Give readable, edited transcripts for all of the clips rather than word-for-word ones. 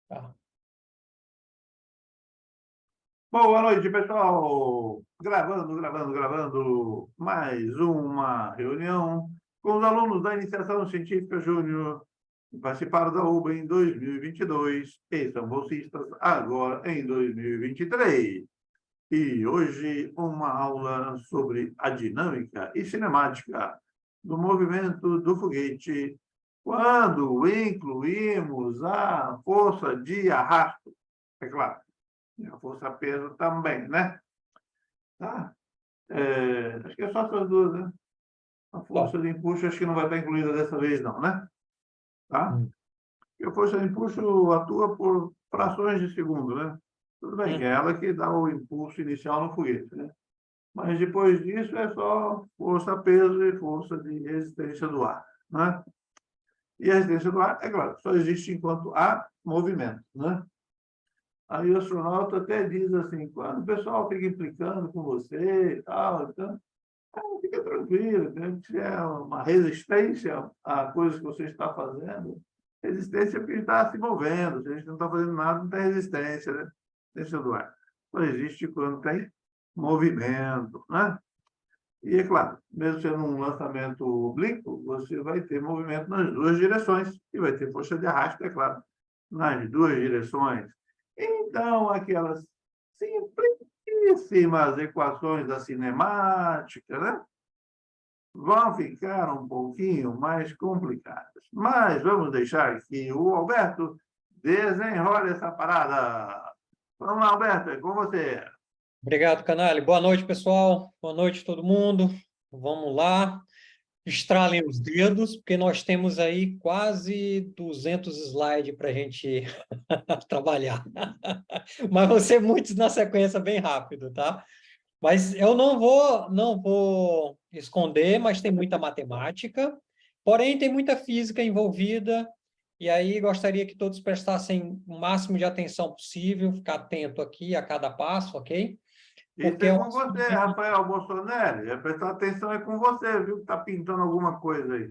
Tá. Boa noite, pessoal. Gravando mais uma reunião com os alunos da Iniciação Científica Júnior que participaram da UBA em 2022 e são bolsistas agora em 2023. E hoje uma aula sobre a dinâmica e cinemática do movimento do foguete quando incluímos a força de arrasto, é claro. E a força-peso também, né? Tá? Acho que é só essas duas, né? A força Bom, de empuxo acho que não vai estar incluída dessa vez, não, né? Tá? hum, Porque a força de empuxo atua por frações de segundo, né? Tudo bem, que é uhum. ela que dá o impulso inicial no foguete, né? Mas depois disso é só força-peso e força de resistência do ar, né? E a resistência do ar, é claro, só existe enquanto há movimento, né? Aí o astronauta até diz assim, quando o pessoal fica implicando com você e tal, então, fica tranquilo, né? Se é uma resistência à coisa que você está fazendo, resistência é porque está se movendo, se a gente não está fazendo nada, não tem resistência, né? Resistência do ar. Só existe quando tem movimento, né? E, é claro, mesmo sendo um lançamento oblíquo, você vai ter movimento nas duas direções e vai ter força de arrasto, é claro, nas duas direções. Então, aquelas simplíssimas equações da cinemática, né? Vão ficar um pouquinho mais complicadas. Mas vamos deixar que o Alberto desenrole essa parada. Vamos lá, Alberto, é com você. Obrigado, Canali. Boa noite, pessoal. Boa noite, todo mundo. Vamos lá. Estralem os dedos, porque nós temos aí quase 200 slides para a gente trabalhar. Mas vão ser muitos na sequência, bem rápido, tá? Mas eu não vou esconder, mas tem muita matemática, porém tem muita física envolvida, e aí gostaria que todos prestassem o máximo de atenção possível, ficar atento aqui a cada passo, ok? Isso Porque é é um com assunto você, Rafael Bolsonaro. É prestar atenção é com você, viu? Que está pintando alguma coisa aí.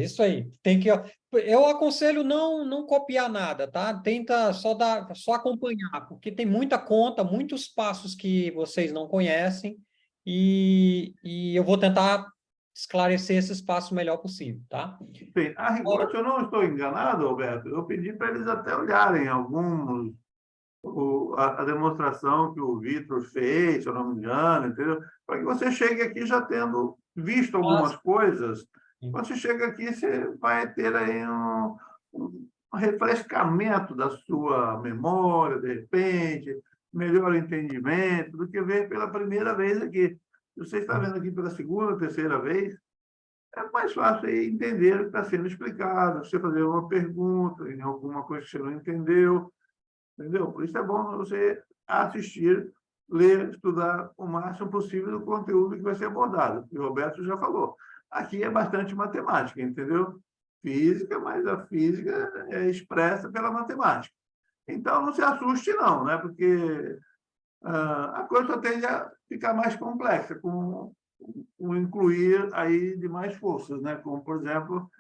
isso aí. Tem que eu aconselho não copiar nada, tá? Tenta só acompanhar, porque tem muita conta, muitos passos que vocês não conhecem e eu vou tentar esclarecer esses passos o melhor possível, tá? Sim, a rigor, se eu não estou enganado, Alberto, eu pedi para eles até olharem alguns, a demonstração que o Vitor fez, se eu não me engano, entendeu? Para que você chegue aqui já tendo visto algumas Mas, coisas. Quando você chega aqui, você vai ter aí um refrescamento da sua memória, de repente, melhor entendimento do que ver pela primeira vez aqui. Se você está vendo aqui pela segunda, terceira vez, é mais fácil entender o que está sendo explicado, você fazer uma pergunta em alguma coisa que você não entendeu, entendeu? Por isso é bom você assistir, ler, estudar o máximo possível do conteúdo que vai ser abordado. E o Roberto já falou. Aqui é bastante matemática, entendeu? Física, mas a física é expressa pela matemática. Então, não se assuste, não, né? Porque a coisa tende a ficar mais complexa com o incluir aí de mais forças, né? Como, por exemplo,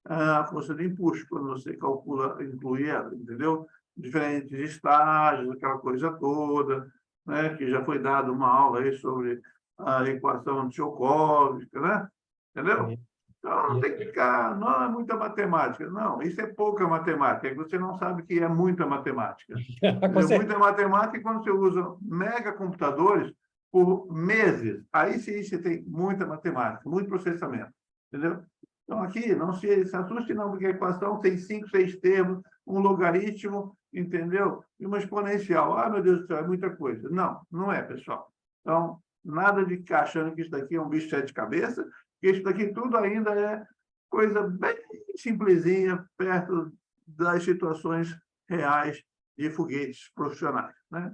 a força de empuxo, quando você calcula, inclui ela, entendeu? Diferentes estágios, aquela coisa toda, né? Que já foi dada uma aula aí sobre a equação de Tchaikovsky, né? Entendeu? Então, não tem que ficar, não é muita matemática. Não, isso é pouca matemática, é que você não sabe que é muita matemática. com Muita certeza. matemática é quando você usa mega computadores por meses. Aí sim você tem muita matemática, muito processamento. Entendeu? Então, aqui, não se assuste, não, porque a equação tem 5, 6 termos, um logaritmo, entendeu? E uma exponencial. Ah, meu Deus do céu, é muita coisa. Não, não é, pessoal. Então, nada de ficar achando que isso daqui é um bicho de sete cabeças, que isso daqui tudo ainda é coisa bem simplesinha, perto das situações reais de foguetes profissionais, né?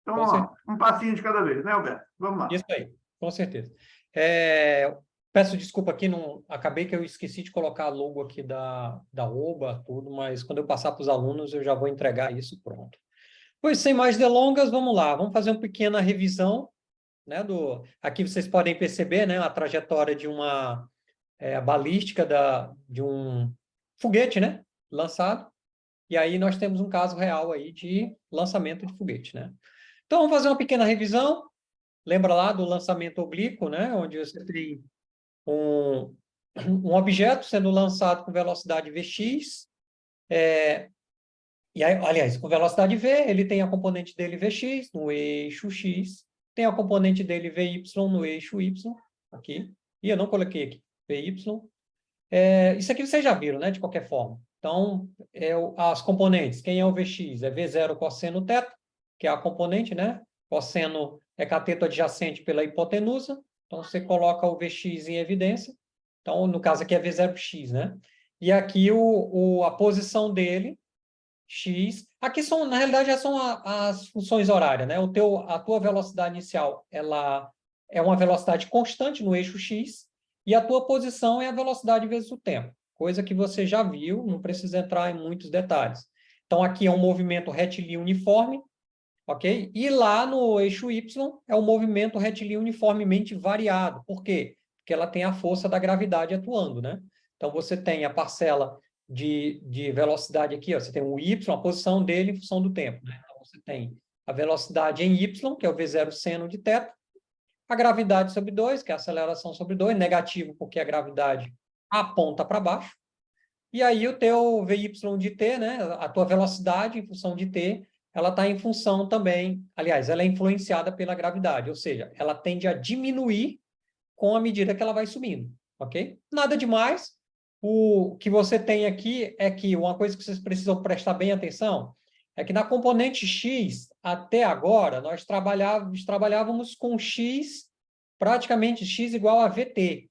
Então, Com certeza. ó, um passinho de cada vez, né, Alberto? Vamos lá. Isso aí, com certeza. Peço desculpa aqui, não, acabei que eu esqueci de colocar a logo aqui da OBA, tudo, mas quando eu passar para os alunos eu já vou entregar isso pronto. Pois, sem mais delongas, vamos lá. Vamos fazer uma pequena revisão, né, aqui vocês podem perceber, né, a trajetória de a balística de um foguete, né, lançado. E aí nós temos um caso real aí de lançamento de foguete, né? Então, vamos fazer uma pequena revisão. Lembra lá do lançamento oblíquo, né? Onde você tem um, um objeto sendo lançado com velocidade Vx, e aí, aliás, com velocidade v, ele tem a componente dele Vx no eixo x, tem a componente dele Vy no eixo y, aqui, e eu não coloquei aqui, Vy. Isso aqui vocês já viram, né, de qualquer forma. Então, as componentes, quem é o Vx? É V0 cosseno θ, que é a componente, né? Cosseno é cateto adjacente pela hipotenusa, então você coloca o Vx em evidência. Então, no caso aqui é V0x, né? E aqui a posição dele, x. Aqui são, na realidade, já são as funções horárias, né? A tua velocidade inicial, ela é uma velocidade constante no eixo x, e a tua posição é a velocidade vezes o tempo, coisa que você já viu, não precisa entrar em muitos detalhes. Então, aqui é um movimento retilíneo uniforme, ok? E lá no eixo y é um movimento retilíneo uniformemente variado. Por quê? Porque ela tem a força da gravidade atuando, né? Então, você tem a parcela de velocidade aqui, ó, você tem o y, a posição dele em função do tempo, né? Então, você tem a velocidade em y, que é o V0 seno de θ, a gravidade sobre 2, que é a aceleração sobre 2, negativo porque a gravidade aponta para baixo, e aí o teu Vy de t, né, a tua velocidade em função de t, ela está em função também, aliás, ela é influenciada pela gravidade, ou seja, ela tende a diminuir com a medida que ela vai subindo, ok? Nada demais. O que você tem aqui é que uma coisa que vocês precisam prestar bem atenção é que na componente x, até agora, nós trabalhávamos com x, praticamente x igual a vt,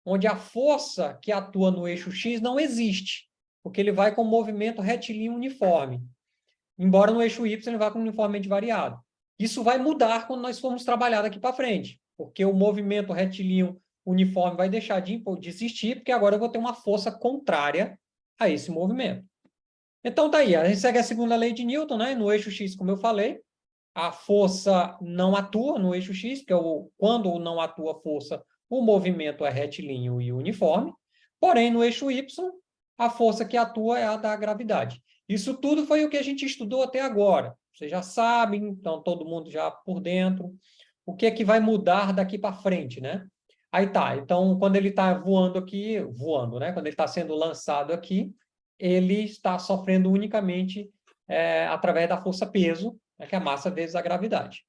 onde a força que atua no eixo x não existe, porque ele vai com movimento retilíneo uniforme, embora no eixo y ele vá com uniformemente variado. Isso vai mudar quando nós formos trabalhar daqui para frente, porque o movimento retilíneo uniforme vai deixar de existir, porque agora eu vou ter uma força contrária a esse movimento. Então, tá aí, a gente segue a segunda lei de Newton, né? No eixo x, como eu falei, a força não atua no eixo x, porque quando não atua a força, o movimento é retilíneo e uniforme, porém, no eixo y, a força que atua é a da gravidade. Isso tudo foi o que a gente estudou até agora. Vocês já sabem, então todo mundo já por dentro. O que é que vai mudar daqui para frente, né? Aí tá, então quando ele está voando aqui, né? Quando ele está sendo lançado aqui, ele está sofrendo unicamente através da força-peso, né, que é a massa vezes a gravidade.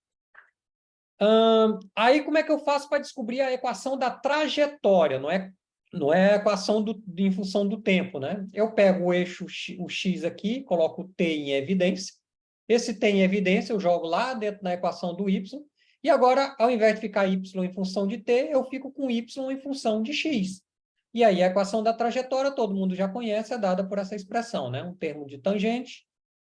Aí como é que eu faço para descobrir a equação da trajetória? Não é a equação em função do tempo, né? Eu pego o eixo o x aqui, coloco o t em evidência. Esse t em evidência eu jogo lá dentro da equação do y. E agora, ao invés de ficar y em função de t, eu fico com y em função de x. E aí a equação da trajetória, todo mundo já conhece, é dada por essa expressão, né? Um termo de tangente,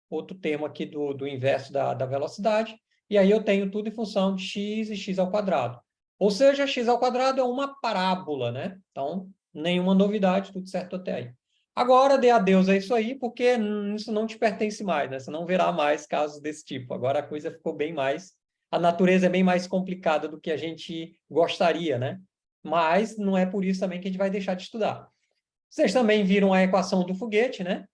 outro termo aqui do inverso da velocidade, e aí eu tenho tudo em função de x e x ao quadrado. Ou seja, x ao quadrado é uma parábola, né? Então, nenhuma novidade, tudo certo até aí. Agora, dê adeus a isso aí, porque isso não te pertence mais, né? Você não verá mais casos desse tipo. Agora a coisa ficou bem mais... A natureza é bem mais complicada do que a gente gostaria, né? Mas não é por isso também que a gente vai deixar de estudar. Vocês também viram a equação do foguete, né?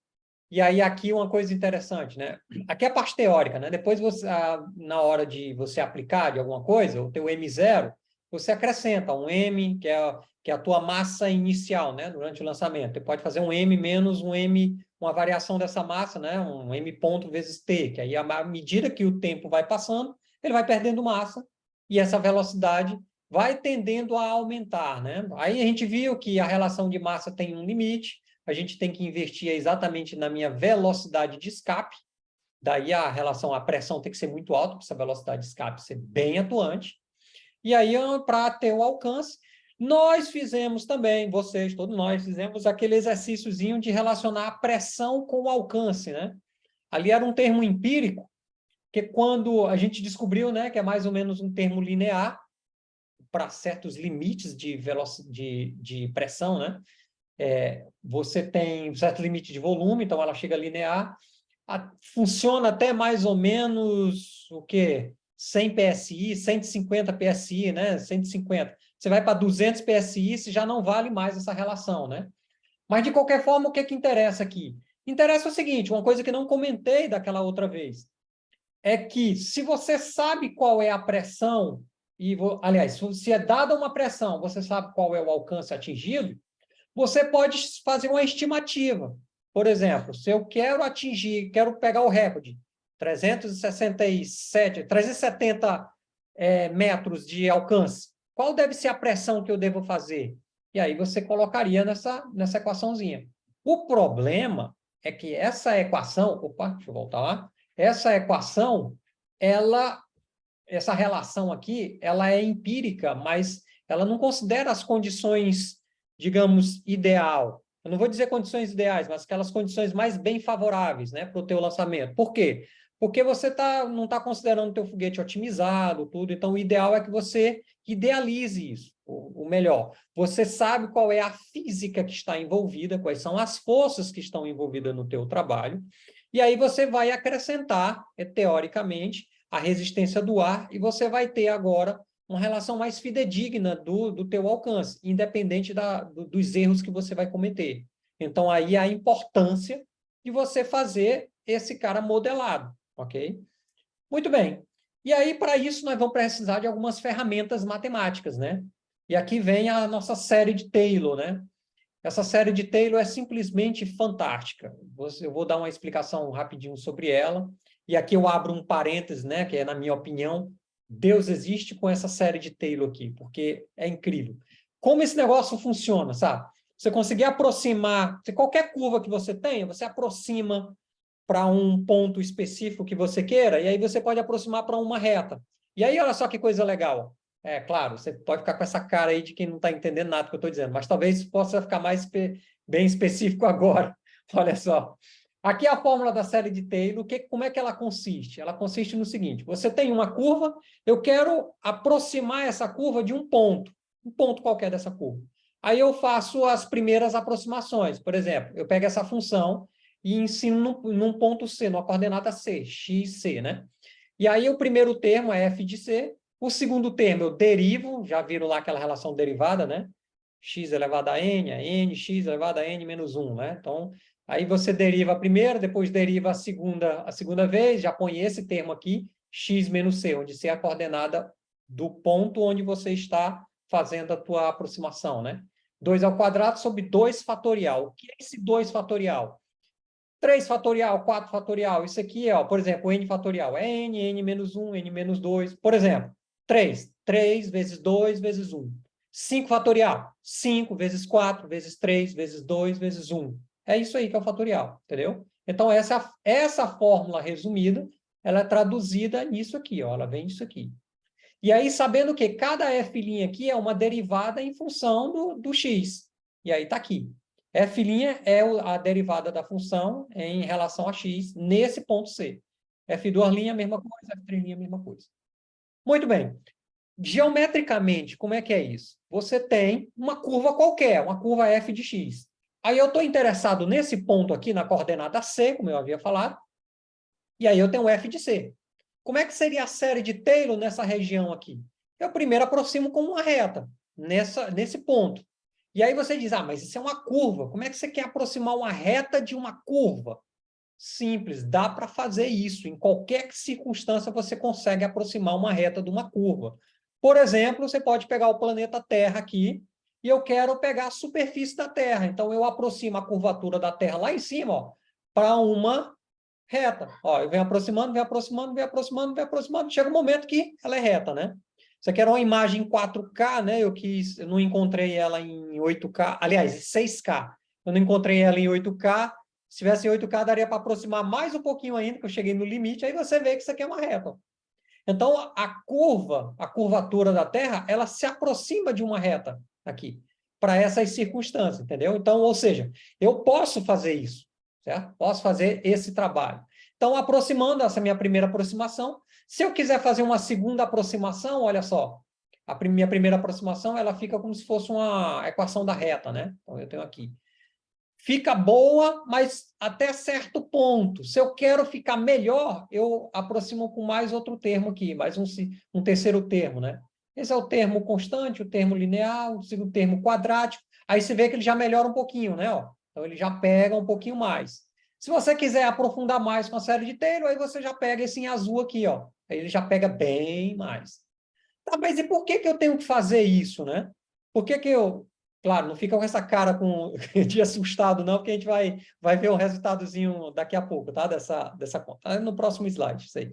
E aí aqui uma coisa interessante, né? Aqui é a parte teórica, né? Depois você, na hora de você aplicar de alguma coisa, o teu M0, você acrescenta um M, que é a tua massa inicial, né? Durante o lançamento. Você pode fazer um M menos um M, uma variação dessa massa, né? Um M ponto vezes T, que aí à medida que o tempo vai passando, ele vai perdendo massa e essa velocidade vai tendendo a aumentar, né? Aí a gente viu que a relação de massa tem um limite, a gente tem que investir exatamente na minha velocidade de escape, daí a relação, a pressão tem que ser muito alta, para essa velocidade de escape ser bem atuante, e aí para ter o alcance, nós fizemos também, vocês, todos nós, fizemos aquele exercíciozinho de relacionar a pressão com o alcance, né? Ali era um termo empírico, que quando a gente descobriu, né, que é mais ou menos um termo linear, para certos limites de pressão, né? Você tem um certo limite de volume, então ela chega linear, funciona até mais ou menos o quê? 100 PSI, 150 PSI, né? 150. Você vai para 200 PSI, se já não vale mais essa relação, né? Mas, de qualquer forma, o que interessa aqui? Interessa o seguinte, uma coisa que não comentei daquela outra vez, é que se você sabe qual é a pressão, aliás, se é dada uma pressão, você sabe qual é o alcance atingido, você pode fazer uma estimativa. Por exemplo, se eu quero pegar o recorde, 370 metros de alcance, qual deve ser a pressão que eu devo fazer? E aí você colocaria nessa equaçãozinha. O problema é que essa equação, deixa eu voltar lá, essa equação, essa relação aqui, ela é empírica, mas ela não considera as condições, digamos, ideal. Eu não vou dizer condições ideais, mas aquelas condições mais bem favoráveis, né, para o teu lançamento. Por quê? Porque você não está considerando o teu foguete otimizado, tudo, então o ideal é que você idealize isso, o melhor. Você sabe qual é a física que está envolvida, quais são as forças que estão envolvidas no teu trabalho, e aí você vai acrescentar, teoricamente, a resistência do ar, e você vai ter agora uma relação mais fidedigna do teu alcance, independente dos erros que você vai cometer. Então, aí a importância de você fazer esse cara modelado, ok? Muito bem. E aí, para isso, nós vamos precisar de algumas ferramentas matemáticas, né? E aqui vem a nossa série de Taylor, né? Essa série de Taylor é simplesmente fantástica. Eu vou dar uma explicação rapidinho sobre ela. E aqui eu abro um parênteses, né, que é, na minha opinião, Deus existe com essa série de Taylor aqui, porque é incrível. Como esse negócio funciona, sabe? Você conseguir aproximar, qualquer curva que você tenha, você aproxima para um ponto específico que você queira, e aí você pode aproximar para uma reta. E aí, olha só que coisa legal. É claro, você pode ficar com essa cara aí de quem não está entendendo nada do que eu estou dizendo, mas talvez possa ficar mais bem específico agora. Olha só. Aqui é a fórmula da série de Taylor. Como é que ela consiste? Ela consiste no seguinte: você tem uma curva, eu quero aproximar essa curva de um ponto qualquer dessa curva. Aí eu faço as primeiras aproximações. Por exemplo, eu pego essa função e ensino num ponto C, numa coordenada C, x, C, né? E aí o primeiro termo é f de C, o segundo termo eu derivo, já viram lá aquela relação derivada, né? X elevado a n, é n, x elevado a n menos 1, né? Então, aí você deriva a primeira, depois deriva a segunda vez, já põe esse termo aqui, x menos C, onde C é a coordenada do ponto onde você está fazendo a tua aproximação, né? 2 ao quadrado sobre 2 fatorial. O que é esse 2 fatorial? 3 fatorial, 4 fatorial, isso aqui é, ó, por exemplo, n fatorial é n menos 1, n menos 2, por exemplo, 3 vezes 2 vezes 1. 5 fatorial, 5 vezes 4 vezes 3 vezes 2 vezes 1. É isso aí que é o fatorial, entendeu? Então, essa fórmula resumida, ela é traduzida nisso aqui, ó, ela vem disso aqui. E aí, sabendo que cada f' aqui é uma derivada em função do x. E aí está aqui. F' é a derivada da função em relação a x nesse ponto C. F2', a mesma coisa, F3', a mesma coisa. Muito bem. Geometricamente, como é que é isso? Você tem uma curva qualquer, uma curva f de x. Aí eu estou interessado nesse ponto aqui, na coordenada C, como eu havia falado, e aí eu tenho f de C. Como é que seria a série de Taylor nessa região aqui? Eu primeiro aproximo com uma reta, nesse ponto. E aí você diz, mas isso é uma curva. Como é que você quer aproximar uma reta de uma curva? Simples, dá para fazer isso. Em qualquer circunstância você consegue aproximar uma reta de uma curva. Por exemplo, você pode pegar o planeta Terra aqui, e eu quero pegar a superfície da Terra. Então, eu aproximo a curvatura da Terra lá em cima para uma reta. Ó, eu venho aproximando, venho aproximando, venho aproximando, venho aproximando. Chega um momento que ela é reta, né? Isso aqui era uma imagem em 4K, né? Eu não encontrei ela em 8K, aliás, 6K. Eu não encontrei ela em 8K. Se tivesse em 8K, daria para aproximar mais um pouquinho ainda, que eu cheguei no limite. Aí você vê que isso aqui é uma reta. Então, a curvatura da Terra, ela se aproxima de uma reta aqui, para essas circunstâncias, entendeu? Então, ou seja, eu posso fazer isso, certo? Posso fazer esse trabalho. Então, aproximando essa minha primeira aproximação, se eu quiser fazer uma segunda aproximação, olha só, minha primeira aproximação, ela fica como se fosse uma equação da reta, né? Então, eu tenho aqui. Fica boa, mas até certo ponto. Se eu quero ficar melhor, eu aproximo com mais outro termo aqui, mais um terceiro termo, né? Esse é o termo constante, o termo linear, o termo quadrático. Aí você vê que ele já melhora um pouquinho, né? Ó, então, ele já pega um pouquinho mais. Se você quiser aprofundar mais com a série de Taylor, aí você já pega esse em azul aqui, ó. Aí ele já pega bem mais. Tá, mas e por que que eu tenho que fazer isso, né? Por que que eu... Claro, não fica com essa cara de assustado, não, porque a gente vai ver o resultadozinho daqui a pouco, tá? Dessa conta. No próximo slide, isso aí.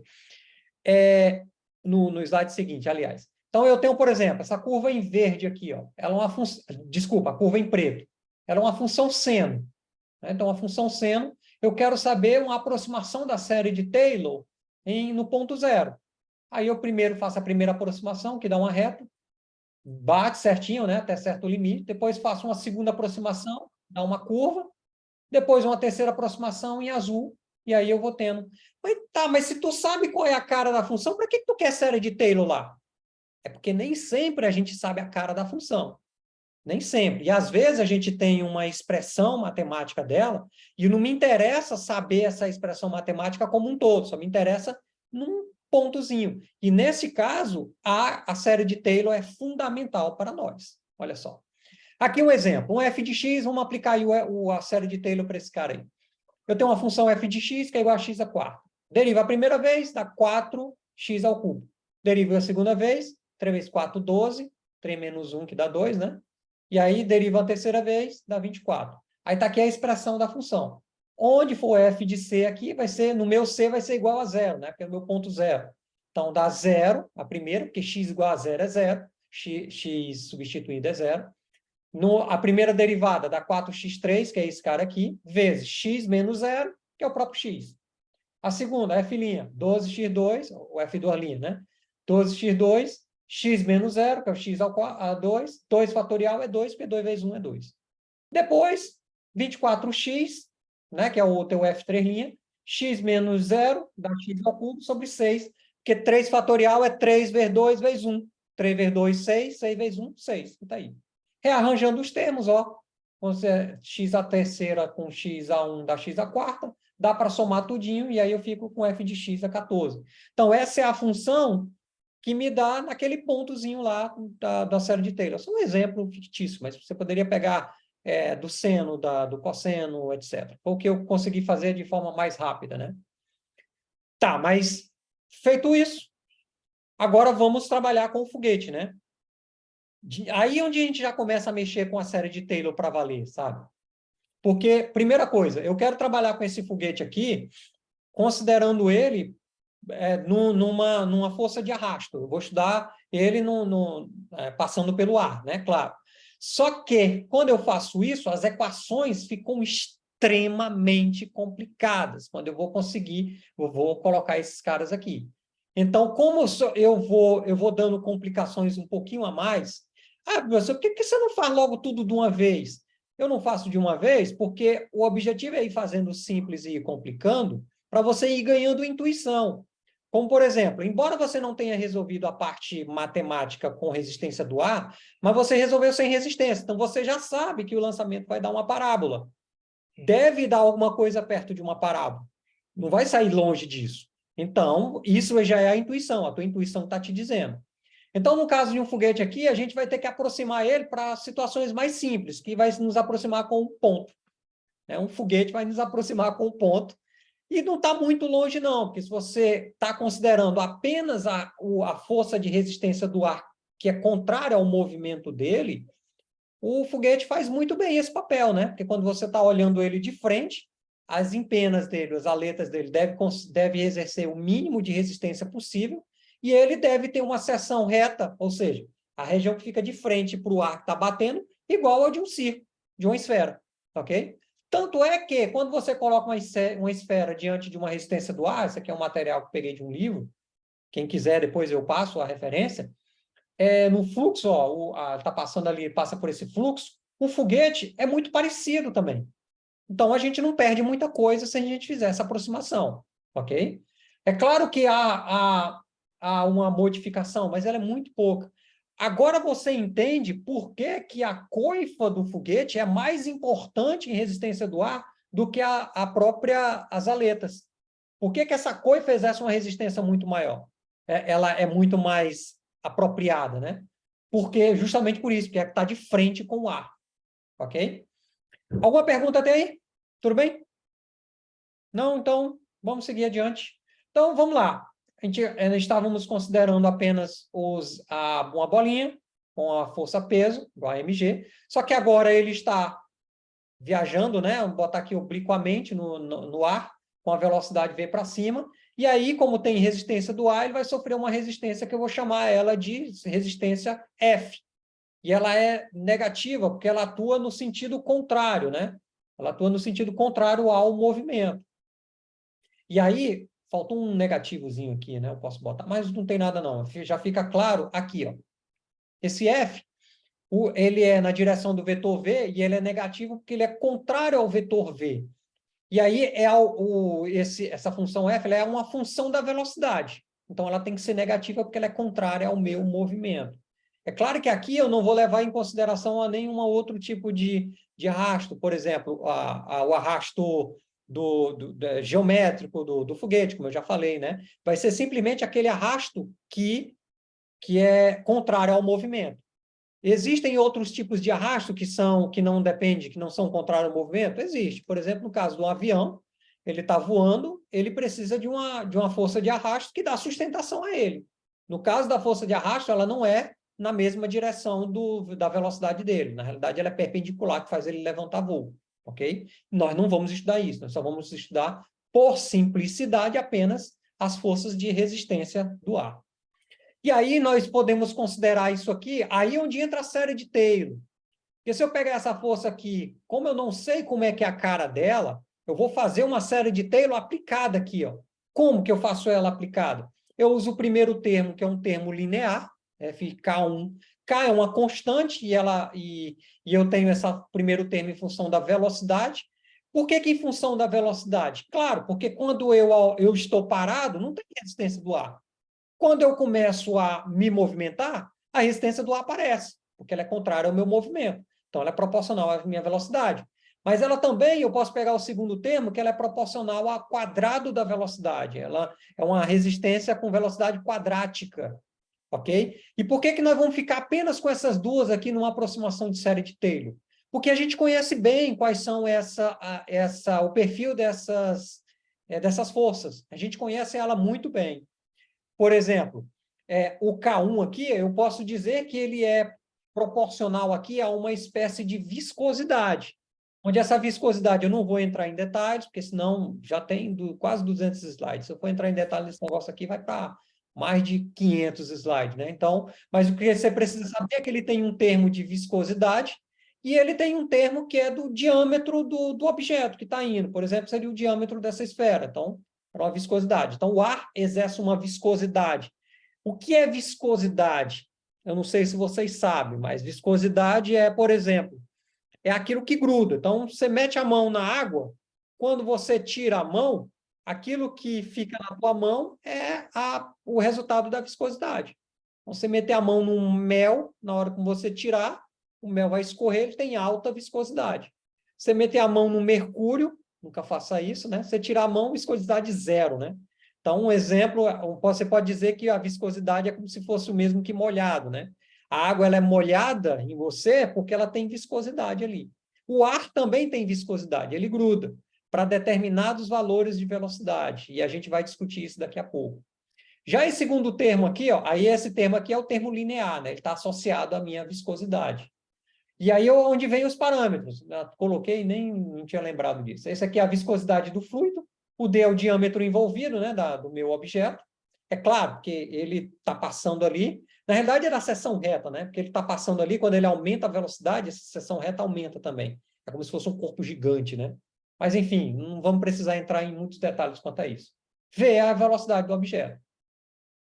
No slide seguinte, aliás. Então, eu tenho, por exemplo, essa curva em verde aqui, ó. Ela é uma função... Desculpa, a curva em preto. Ela é uma função seno. Né? Então, a função seno, eu quero saber uma aproximação da série de Taylor no ponto zero. Aí eu primeiro faço a primeira aproximação, que dá uma reta, bate certinho, né, até certo limite, depois faço uma segunda aproximação, dá uma curva, depois uma terceira aproximação em azul, e aí eu vou tendo. Mas tá, mas se tu sabe qual é a cara da função, para que tu quer série de Taylor lá? É porque nem sempre a gente sabe a cara da função. Nem sempre. E, às vezes, a gente tem uma expressão matemática dela e não me interessa saber essa expressão matemática como um todo, só me interessa num pontozinho. E, nesse caso, a série de Taylor é fundamental para nós. Olha só. Aqui um exemplo. Um f de x, vamos aplicar aí a série de Taylor para esse cara aí. Eu tenho uma função f de x que é igual a x à quarta. Deriva a primeira vez, dá 4x ao cubo. Deriva a segunda vez, 3 vezes 4, 12. 3 menos 1, que dá 2, né? E aí, deriva a terceira vez, dá 24. Aí está aqui a expressão da função. Onde for f de c aqui, vai ser, no meu c vai ser igual a zero, né? Porque é o meu ponto zero. Então, dá zero, a primeira, porque x igual a zero é zero, x substituído é zero. A primeira derivada dá 4x3, que é esse cara aqui, vezes x menos zero, que é o próprio x. A segunda, f', 12x2, o f2', né? 12x2, x menos zero, que é o x a 2, 2 fatorial é 2, porque 2 vezes 1 é 2. Depois, 24x, né, que é o teu f3', x menos zero, dá x ao cubo, sobre 6, porque 3 fatorial é 3 vezes 2 vezes 1. 3 vezes 2, 6, 6 vezes 1, 6. Está aí. Rearranjando os termos, ó. Você, x a terceira com x a 1 dá x a quarta, dá para somar tudinho, e aí eu fico com f de x a 14. Então, essa é a função que me dá naquele pontozinho lá da série de Taylor. Isso é um exemplo fictício, mas você poderia pegar do seno, do cosseno, etc. Foi o que eu consegui fazer de forma mais rápida, né? Tá, mas feito isso, agora vamos trabalhar com o foguete, né? Aí onde a gente já começa a mexer com a série de Taylor para valer, sabe? Porque, primeira coisa, eu quero trabalhar com esse foguete aqui, considerando ele numa força de arrasto. Eu vou estudar ele passando pelo ar, né? Claro. Só que, quando eu faço isso, as equações ficam extremamente complicadas, quando eu vou colocar esses caras aqui. Então, como eu vou dando complicações um pouquinho a mais, professor, por que você não faz logo tudo de uma vez? Eu não faço de uma vez porque o objetivo é ir fazendo simples e ir complicando para você ir ganhando intuição. Como, por exemplo, embora você não tenha resolvido a parte matemática com resistência do ar, mas você resolveu sem resistência. Então, você já sabe que o lançamento vai dar uma parábola. Deve dar alguma coisa perto de uma parábola. Não vai sair longe disso. Então, isso já é a intuição. A tua intuição está te dizendo. Então, no caso de um foguete aqui, a gente vai ter que aproximar ele para situações mais simples, que vai nos aproximar com um ponto. Um foguete vai nos aproximar com um ponto. E não está muito longe, não, porque se você está considerando apenas a força de resistência do ar, que é contrária ao movimento dele, o foguete faz muito bem esse papel, né? Porque quando você está olhando ele de frente, as empenas dele, as aletas dele deve exercer o mínimo de resistência possível e ele deve ter uma seção reta, ou seja, a região que fica de frente para o ar que está batendo, igual a de um círculo, de uma esfera, ok? Tanto é que, quando você coloca uma esfera diante de uma resistência do ar, isso aqui é um material que eu peguei de um livro, quem quiser, depois eu passo a referência, no fluxo, está passando ali, passa por esse fluxo, o foguete é muito parecido também. Então, a gente não perde muita coisa se a gente fizer essa aproximação, ok? É claro que há uma modificação, mas ela é muito pouca. Agora você entende por que que a coifa do foguete é mais importante em resistência do ar do que as aletas. Por que que essa coifa exerce uma resistência muito maior? Ela é muito mais apropriada, né? Porque, justamente por isso, porque está de frente com o ar. Ok? Alguma pergunta até aí? Tudo bem? Não, então, vamos seguir adiante. Então, vamos lá. Estávamos considerando apenas uma bolinha com a força-peso, igual a mg, só que agora ele está viajando, né? Vamos botar aqui obliquamente no ar, com a velocidade v para cima, e aí, como tem resistência do ar, ele vai sofrer uma resistência que eu vou chamar ela de resistência F. E ela é negativa, porque ela atua no sentido contrário, né? Ela atua no sentido contrário ao movimento. E aí, faltou um negativozinho aqui, né? Eu posso botar, mas não tem nada não. Já fica claro aqui, ó. Esse F, ele é na direção do vetor V e ele é negativo porque ele é contrário ao vetor V. E aí, essa função F ela é uma função da velocidade. Então, ela tem que ser negativa porque ela é contrária ao meu movimento. É claro que aqui eu não vou levar em consideração a nenhum outro tipo de arrasto, por exemplo, o arrasto geométrico do foguete, como eu já falei, né? Vai ser simplesmente aquele arrasto que é contrário ao movimento. Existem outros tipos de arrasto que não depende, que não são contrários ao movimento? Existe. Por exemplo, no caso de um avião, ele está voando, ele precisa de uma força de arrasto que dá sustentação a ele. No caso da força de arrasto, ela não é na mesma direção da velocidade dele. Na realidade, ela é perpendicular, que faz ele levantar voo. Ok? Nós não vamos estudar isso, nós só vamos estudar, por simplicidade, apenas as forças de resistência do ar. E aí nós podemos considerar isso aqui, aí onde entra a série de Taylor. Porque se eu pegar essa força aqui, como eu não sei como é que é a cara dela, eu vou fazer uma série de Taylor aplicada aqui, ó. Como que eu faço ela aplicada? Eu uso o primeiro termo, que é um termo linear, K1. K é uma constante e eu tenho esse primeiro termo em função da velocidade. Por que em função da velocidade? Claro, porque quando eu estou parado, não tem resistência do ar. Quando eu começo a me movimentar, a resistência do ar aparece, porque ela é contrária ao meu movimento. Então, ela é proporcional à minha velocidade. Mas ela também, eu posso pegar o segundo termo, que ela é proporcional ao quadrado da velocidade. Ela é uma resistência com velocidade quadrática. Ok? E por que nós vamos ficar apenas com essas duas aqui numa aproximação de série de Taylor? Porque a gente conhece bem quais são o perfil dessas forças. A gente conhece ela muito bem. Por exemplo, o K1 aqui, eu posso dizer que ele é proporcional aqui a uma espécie de viscosidade, onde essa viscosidade, eu não vou entrar em detalhes, porque senão já tem quase 200 slides. Se eu for entrar em detalhes desse negócio aqui, vai para mais de 500 slides, né? Então, mas o que você precisa saber é que ele tem um termo de viscosidade e ele tem um termo que é do diâmetro do objeto que está indo. Por exemplo, seria o diâmetro dessa esfera. Então, para uma viscosidade. Então, o ar exerce uma viscosidade. O que é viscosidade? Eu não sei se vocês sabem, mas viscosidade é, por exemplo, é aquilo que gruda. Então, você mete a mão na água, quando você tira a mão, aquilo que fica na tua mão é o resultado da viscosidade. Então, você meter a mão num mel, na hora que você tirar, o mel vai escorrer, ele tem alta viscosidade. Você meter a mão no mercúrio, nunca faça isso, né? Você tirar a mão, viscosidade zero, né? Então, um exemplo, você pode dizer que a viscosidade é como se fosse o mesmo que molhado, né? A água ela é molhada em você porque ela tem viscosidade ali. O ar também tem viscosidade, ele gruda para determinados valores de velocidade, e a gente vai discutir isso daqui a pouco. Já esse segundo termo aqui, ó, aí esse termo aqui é o termo linear, né? Ele está associado à minha viscosidade. E aí onde vem os parâmetros? Eu coloquei, nem não tinha lembrado disso. Esse aqui é a viscosidade do fluido, o D é o diâmetro envolvido, né, do meu objeto. É claro que ele está passando ali. Na realidade, é na seção reta, né? Porque ele está passando ali, quando ele aumenta a velocidade, essa seção reta aumenta também. É como se fosse um corpo gigante, né? Mas, enfim, não vamos precisar entrar em muitos detalhes quanto a isso. V é a velocidade do objeto.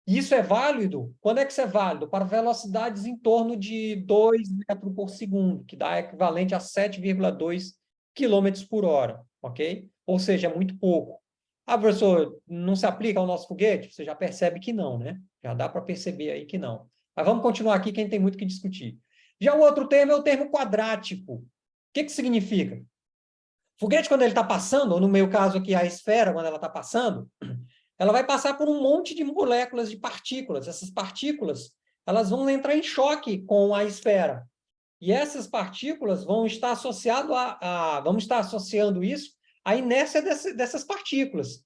Isso é válido? Quando é que isso é válido? Para velocidades em torno de 2 metros por segundo, que dá equivalente a 7,2 km por hora, ok? Ou seja, é muito pouco. Ah, professor, não se aplica ao nosso foguete? Você já percebe que não, né? Já dá para perceber aí que não. Mas vamos continuar aqui, que a gente tem muito que discutir. Já o outro termo é o termo quadrático. O que significa? Foguete, quando ele está passando, ou no meu caso aqui, a esfera, quando ela está passando, ela vai passar por um monte de moléculas de partículas. Essas partículas, elas vão entrar em choque com a esfera. E essas partículas vão estar vamos estar associando isso a inércia dessas partículas.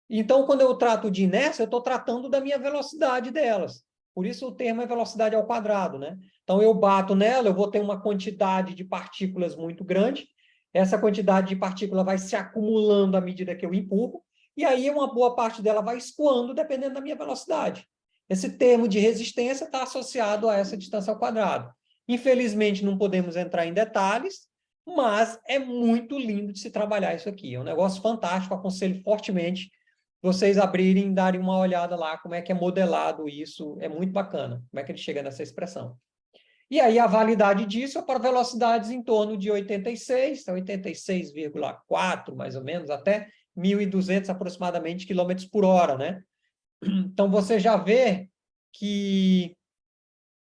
Então, quando eu trato de inércia, eu estou tratando da minha velocidade delas. Por isso o termo é velocidade ao quadrado, né? Então, eu bato nela, eu vou ter uma quantidade de partículas muito grande, essa quantidade de partícula vai se acumulando à medida que eu empurro, e aí uma boa parte dela vai escoando, dependendo da minha velocidade. Esse termo de resistência está associado a essa distância ao quadrado. Infelizmente, não podemos entrar em detalhes, mas é muito lindo de se trabalhar isso aqui. É um negócio fantástico, aconselho fortemente vocês abrirem e darem uma olhada lá como é que é modelado isso. É muito bacana como é que ele chega nessa expressão. E aí a validade disso é para velocidades em torno de 86, 86,4, mais ou menos, até 1.200 aproximadamente quilômetros por hora, né? Então, você já vê que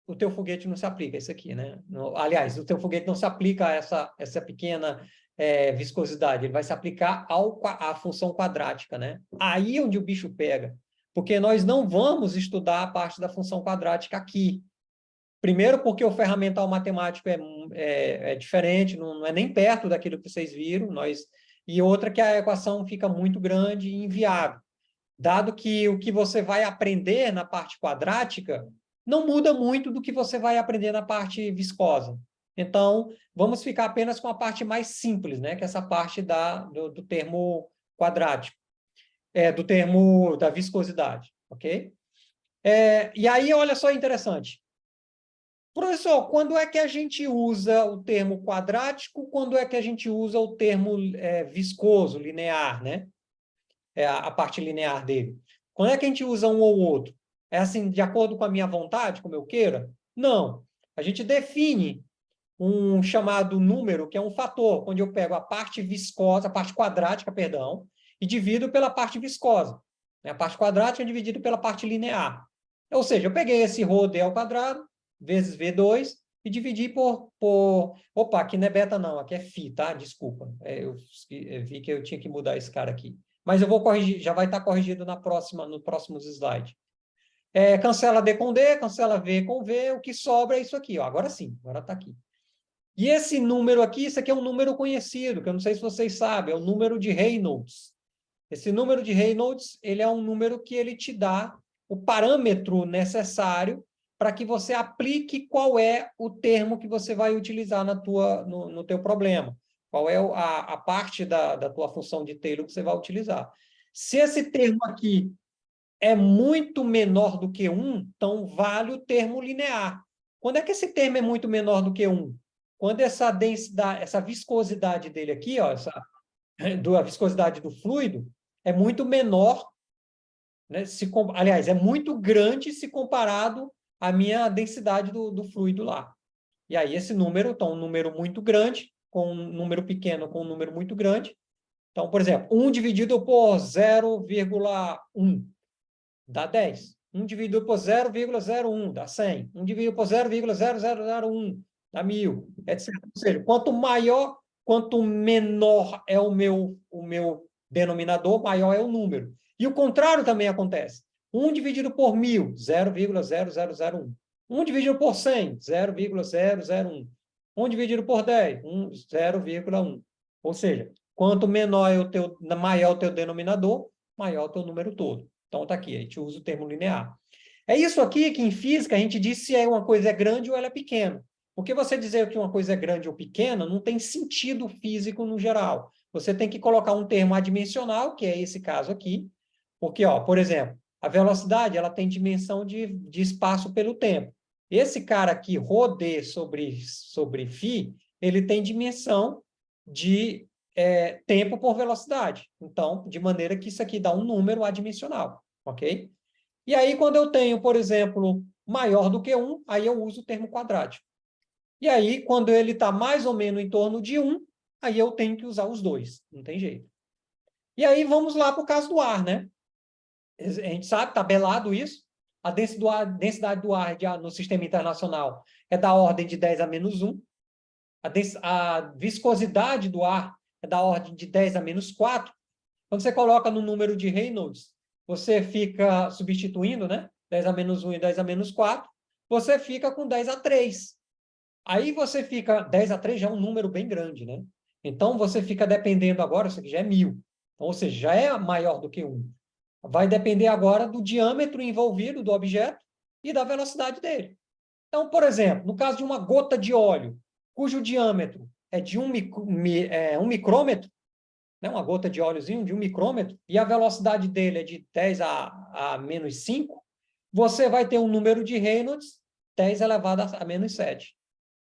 o teu foguete não se aplica a isso aqui, né? Aliás, o teu foguete não se aplica a essa pequena viscosidade, ele vai se aplicar à função quadrática, né? Aí é onde o bicho pega, porque nós não vamos estudar a parte da função quadrática aqui. Primeiro, porque o ferramental matemático é diferente, não é nem perto daquilo que vocês viram, e outra que a equação fica muito grande e inviável, dado que o que você vai aprender na parte quadrática não muda muito do que você vai aprender na parte viscosa. Então, vamos ficar apenas com a parte mais simples, né? Que é essa parte do termo quadrático, do termo da viscosidade, ok? E aí, olha só interessante. Professor, quando é que a gente usa o termo quadrático, quando é que a gente usa o termo viscoso, linear, né? A parte linear dele. Quando é que a gente usa um ou outro? É assim, de acordo com a minha vontade, como eu queira? Não. A gente define um chamado número, que é um fator, onde eu pego a parte viscosa, a parte quadrática, perdão, e divido pela parte viscosa. A parte quadrática é dividida pela parte linear. Ou seja, eu peguei esse ρd ao quadrado, vezes V2, e dividi por... Opa, aqui não é beta não, aqui é φ, tá? Desculpa. Eu vi que eu tinha que mudar esse cara aqui. Mas eu vou corrigir, já vai estar corrigido no próximos slides. Cancela D com D, cancela V com V, o que sobra é isso aqui. Ó. Agora sim, agora está aqui. E esse número aqui, isso aqui é um número conhecido, que eu não sei se vocês sabem, é o número de Reynolds. Esse número de Reynolds, ele é um número que ele te dá o parâmetro necessário para que você aplique qual é o termo que você vai utilizar no teu problema. Qual é a parte da tua função de Taylor que você vai utilizar. Se esse termo aqui é muito menor do que 1, então vale o termo linear. Quando é que esse termo é muito menor do que 1? Quando essa densidade, essa viscosidade dele aqui, ó, a viscosidade do fluido, é muito menor, né, aliás, é muito grande se comparado à minha densidade do fluido lá. E aí esse número, então, um número muito grande, com um número pequeno com um número muito grande. Então, por exemplo, 1 dividido por 0,1 dá 10. 1 dividido por 0,01 dá 100. 1 dividido por 0,0001 dá 1.000, etc. Ou seja, quanto menor é o meu denominador, maior é o número. E o contrário também acontece. 1 dividido por 1.000, 0,0001. 1 dividido por 100, 0,001. 1 dividido por 10, 0,1. Ou seja, quanto menor é maior o teu denominador, maior o teu número todo. Então, está aqui, a gente usa o termo linear. É isso aqui que, em física, a gente diz se uma coisa é grande ou ela é pequena. Porque você dizer que uma coisa é grande ou pequena não tem sentido físico no geral. Você tem que colocar um termo adimensional, que é esse caso aqui, porque, ó, por exemplo, a velocidade ela tem dimensão de espaço pelo tempo. Esse cara aqui, ρd sobre φ, ele tem dimensão de tempo por velocidade. Então, de maneira que isso aqui dá um número adimensional, ok? E aí, quando eu tenho, por exemplo, maior do que 1, aí eu uso o termo quadrático. E aí, quando ele está mais ou menos em torno de 1, aí eu tenho que usar os dois, não tem jeito. E aí, vamos lá para o caso do ar, né? A gente sabe, tabelado isso, a densidade do ar no sistema internacional é da ordem de 10 a menos 1, a viscosidade do ar é da ordem de 10 a menos 4. Quando você coloca no número de Reynolds, você fica substituindo, né? 10 a menos 1 e 10 a menos 4, você fica com 10 a 3. Aí você fica... 10 a 3 já é um número bem grande, né? Então, você fica dependendo agora, isso aqui já é 1.000. Então, ou seja, já é maior do que 1. Vai depender agora do diâmetro envolvido do objeto e da velocidade dele. Então, por exemplo, no caso de uma gota de óleo, cujo diâmetro é de 1 micrômetro, né, uma gota de óleozinho de 1 micrômetro, e a velocidade dele é de 10 a menos 5, você vai ter um número de Reynolds 10 elevado a menos 7.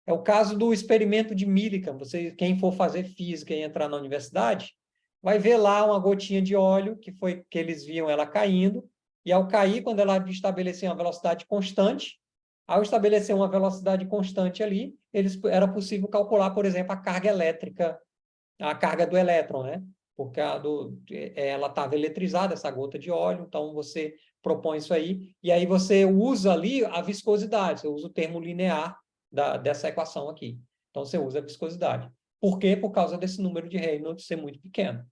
É o caso do experimento de Millikan. Quem for fazer física e entrar na universidade, vai ver lá uma gotinha de óleo, que eles viam ela caindo, e ao cair, quando ela estabelecia uma velocidade constante, ao estabelecer uma velocidade constante ali, era possível calcular, por exemplo, a carga elétrica, a carga do elétron, né? Porque ela estava eletrizada, essa gota de óleo, então você propõe isso aí, e aí você usa ali a viscosidade, você usa o termo linear dessa equação aqui. Então, você usa a viscosidade. Por quê? Por causa desse número de Reynolds ser muito pequeno.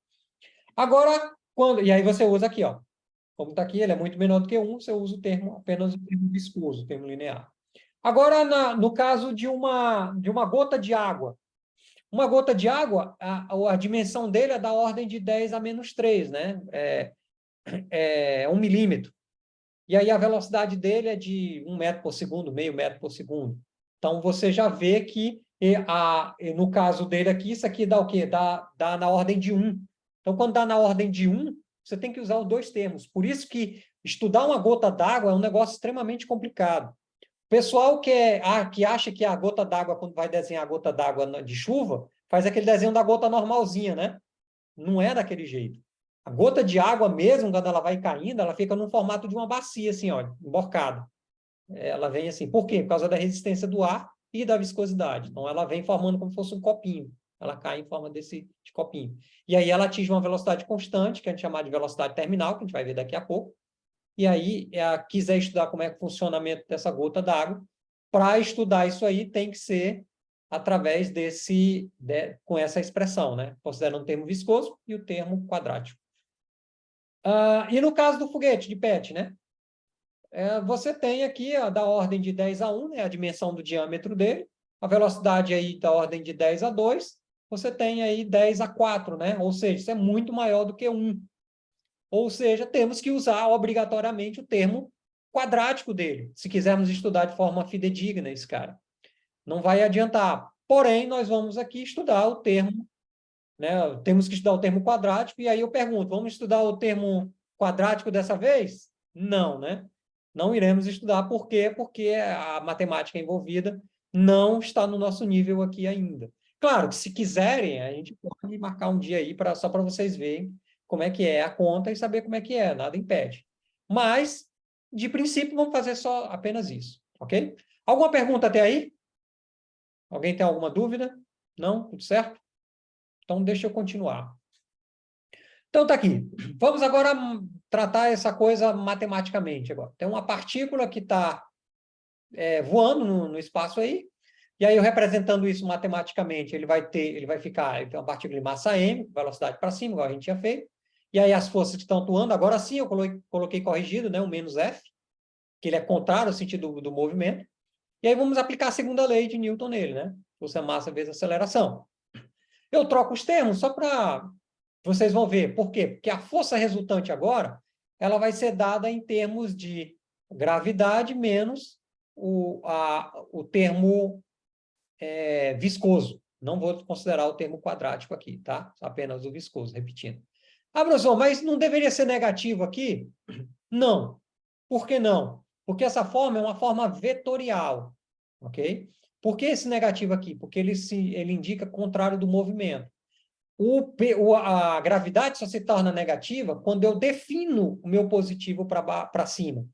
Agora, e aí você usa aqui, ó, como está aqui, ele é muito menor do que 1, você usa apenas o termo viscoso, o termo linear. Agora, no caso de uma gota de água, uma gota de água, a dimensão dele é da ordem de 10 a menos 3, né? É 1 milímetro. E aí a velocidade dele é de 1 metro por segundo, meio metro por segundo. Então, você já vê que, no caso dele aqui, isso aqui dá o quê? Dá na ordem de 1. Então, quando dá na ordem de 1, você tem que usar os dois termos. Por isso que estudar uma gota d'água é um negócio extremamente complicado. O pessoal que acha que a gota d'água, quando vai desenhar a gota d'água de chuva, faz aquele desenho da gota normalzinha, né? Não é daquele jeito. A gota de água mesmo, quando ela vai caindo, ela fica no formato de uma bacia, assim, olha, emborcada. Ela vem assim. Por quê? Por causa da resistência do ar e da viscosidade. Então, ela vem formando como se fosse um copinho. Ela cai em forma de copinho. E aí ela atinge uma velocidade constante, que a gente chama de velocidade terminal, que a gente vai ver daqui a pouco. E aí, quiser estudar como é o funcionamento dessa gota d'água, para estudar isso aí tem que ser através com essa expressão, né? Considerando o termo viscoso e o termo quadrático. E no caso do foguete de PET, né? Você tem aqui da ordem de 10 a 1, né? A dimensão do diâmetro dele, a velocidade aí da ordem de 10 a 2, você tem aí 10 a 4, né? Ou seja, isso é muito maior do que 1. Ou seja, temos que usar obrigatoriamente o termo quadrático dele, se quisermos estudar de forma fidedigna esse cara. Não vai adiantar. Porém, nós vamos aqui estudar o termo, né? Temos que estudar o termo quadrático, e aí eu pergunto, vamos estudar o termo quadrático dessa vez? Não, né? Não iremos estudar. Por quê? Porque a matemática envolvida não está no nosso nível aqui ainda. Claro que, se quiserem, a gente pode marcar um dia aí só para vocês verem como é que é a conta e saber como é que é, nada impede. Mas, de princípio, vamos fazer só apenas isso, ok? Alguma pergunta até aí? Alguém tem alguma dúvida? Não? Tudo certo? Então, deixa eu continuar. Então, tá aqui. Vamos agora tratar essa coisa matematicamente agora. Tem uma partícula que está voando no espaço aí, e aí eu representando isso matematicamente, ele vai tem uma partícula de massa m, velocidade para cima, igual a gente tinha feito, e aí as forças que estão atuando, agora sim eu coloquei corrigido, né, o menos F, que ele é contrário ao sentido do movimento, e aí vamos aplicar a segunda lei de Newton nele, né? Força massa vezes aceleração. Eu troco os termos só para vocês vão ver. Por quê? Porque a força resultante agora, ela vai ser dada em termos de gravidade menos o termo viscoso. Não vou considerar o termo quadrático aqui, tá? Apenas o viscoso, repetindo. Professor, mas não deveria ser negativo aqui? Não. Por que não? Porque essa forma é uma forma vetorial, ok? Por que esse negativo aqui? Porque ele indica contrário do movimento. A gravidade só se torna negativa quando eu defino o meu positivo para cima.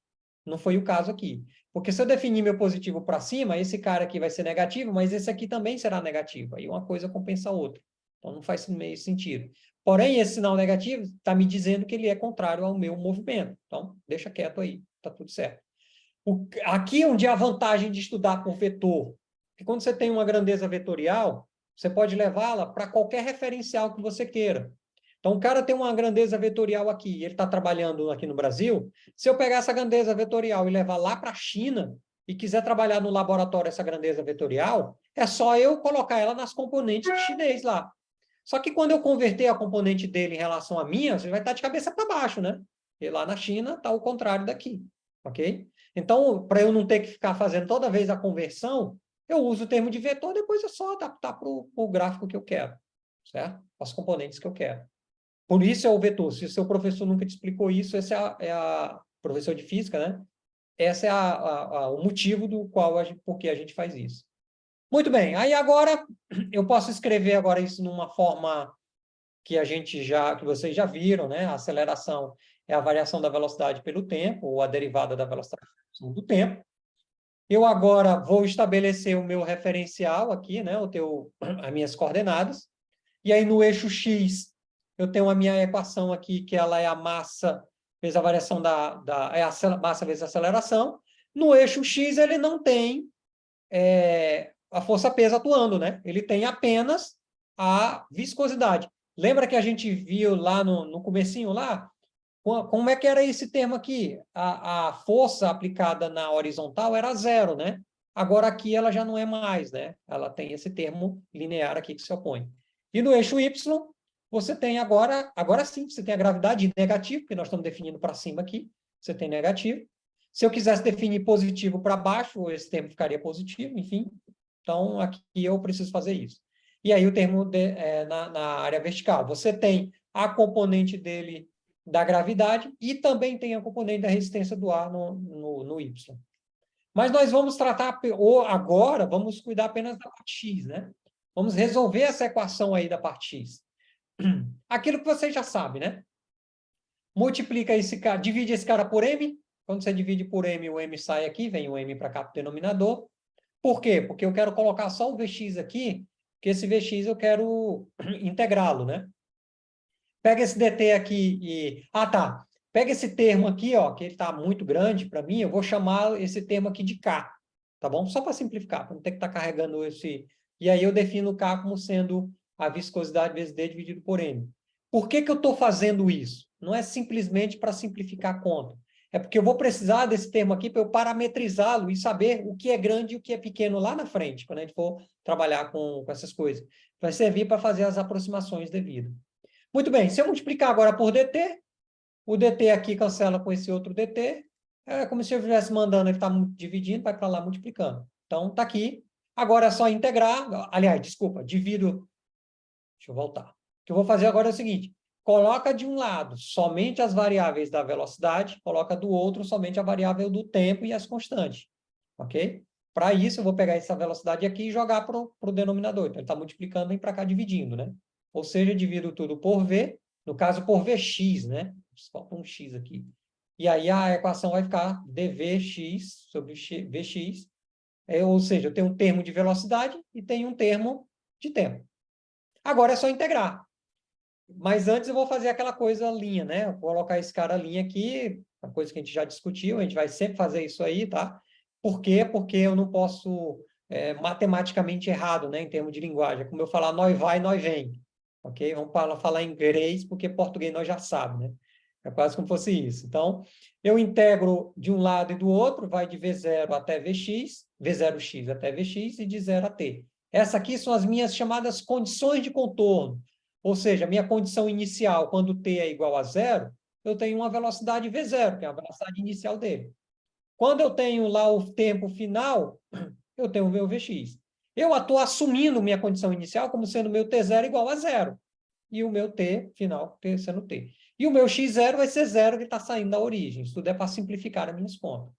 Não foi o caso aqui. Porque se eu definir meu positivo para cima, esse cara aqui vai ser negativo, mas esse aqui também será negativo. Aí uma coisa compensa a outra. Então não faz meio sentido. Porém, esse sinal negativo está me dizendo que ele é contrário ao meu movimento. Então, deixa quieto aí, está tudo certo. Aqui onde é a vantagem de estudar por vetor. Porque quando você tem uma grandeza vetorial, você pode levá-la para qualquer referencial que você queira. Então, o cara tem uma grandeza vetorial aqui, ele está trabalhando aqui no Brasil. Se eu pegar essa grandeza vetorial e levar lá para a China e quiser trabalhar no laboratório essa grandeza vetorial, é só eu colocar ela nas componentes de chinês lá. Só que quando eu converter a componente dele em relação à minha, você vai estar de cabeça para baixo, né? E lá na China está o contrário daqui, ok? Então, para eu não ter que ficar fazendo toda vez a conversão, eu uso o termo de vetor, depois é só adaptar para o gráfico que eu quero, certo? As componentes que eu quero. Por isso é o vetor. Se o seu professor nunca te explicou isso, esse professor de física, né? Esse é o motivo do qual por que a gente faz isso. Muito bem. Aí agora eu posso escrever agora isso numa forma que que vocês já viram, né? A aceleração é a variação da velocidade pelo tempo, ou a derivada da velocidade do tempo. Eu agora vou estabelecer o meu referencial aqui, né? As minhas coordenadas. E aí, no eixo X, eu tenho a minha equação aqui, que ela é a massa vezes a variação é a massa vezes a aceleração. No eixo X, ele não tem a força-peso atuando, né? Ele tem apenas a viscosidade. Lembra que a gente viu lá no comecinho lá? Como é que era esse termo aqui? A força aplicada na horizontal era zero, né? Agora aqui ela já não é mais, né? Ela tem esse termo linear aqui que se opõe. E no eixo Y, você tem agora sim, você tem a gravidade negativa, porque nós estamos definindo para cima aqui, você tem negativo. Se eu quisesse definir positivo para baixo, esse termo ficaria positivo, enfim. Então, aqui eu preciso fazer isso. E aí o termo na área vertical. Você tem a componente dele da gravidade e também tem a componente da resistência do ar no Y. Mas nós vamos tratar, ou agora, vamos cuidar apenas da parte X, né? Vamos resolver essa equação aí da parte X. Aquilo que você já sabe, né? Multiplica esse cara, divide esse cara por M. Quando você divide por M, o M sai aqui, vem o M para cá para o denominador. Por quê? Porque eu quero colocar só o Vx aqui, porque esse Vx eu quero integrá-lo, né? Pega esse dt aqui e... Ah, tá. Pega esse termo aqui, ó, que ele está muito grande para mim, eu vou chamar esse termo aqui de K, tá bom? Só para simplificar, para não ter que estar carregando esse... E aí eu defino K como sendo a viscosidade vezes D dividido por M. Por que eu estou fazendo isso? Não é simplesmente para simplificar a conta. É porque eu vou precisar desse termo aqui para eu parametrizá-lo e saber o que é grande e o que é pequeno lá na frente, quando a gente for trabalhar com essas coisas. Vai servir para fazer as aproximações devidas. Muito bem, se eu multiplicar agora por dt, o dt aqui cancela com esse outro dt, é como se eu estivesse mandando, ele está dividindo, vai para lá multiplicando. Então, está aqui. Agora é só integrar, aliás, desculpa, divido. Deixa eu voltar. O que eu vou fazer agora é o seguinte, coloca de um lado somente as variáveis da velocidade, coloca do outro somente a variável do tempo e as constantes, ok? Para isso, eu vou pegar essa velocidade aqui e jogar para o denominador. Então, ele está multiplicando e para cá dividindo, né? Ou seja, divido tudo por V, no caso por Vx, né? Falta um x aqui. E aí a equação vai ficar dvx sobre Vx, ou seja, eu tenho um termo de velocidade e tenho um termo de tempo. Agora é só integrar. Mas antes eu vou fazer aquela coisa linha, né? Vou colocar esse cara linha aqui, uma coisa que a gente já discutiu, a gente vai sempre fazer isso aí, tá? Por quê? Porque eu não posso matematicamente errado, né? Em termos de linguagem. É como eu falar, nós vai, nós vem. Ok? Vamos falar em inglês, porque português nós já sabemos, né? É quase como fosse isso. Então, eu integro de um lado e do outro, vai de V0 até Vx, V0x até Vx e de 0 a t. Essas aqui são as minhas chamadas condições de contorno. Ou seja, a minha condição inicial, quando t é igual a zero, eu tenho uma velocidade V0, que é a velocidade inicial dele. Quando eu tenho lá o tempo final, eu tenho o meu Vx. Eu estou assumindo minha condição inicial como sendo meu T0 igual a zero. E o meu T final sendo T. E o meu X0 vai ser zero, que está saindo da origem. Isso tudo é para simplificar as minhas contas.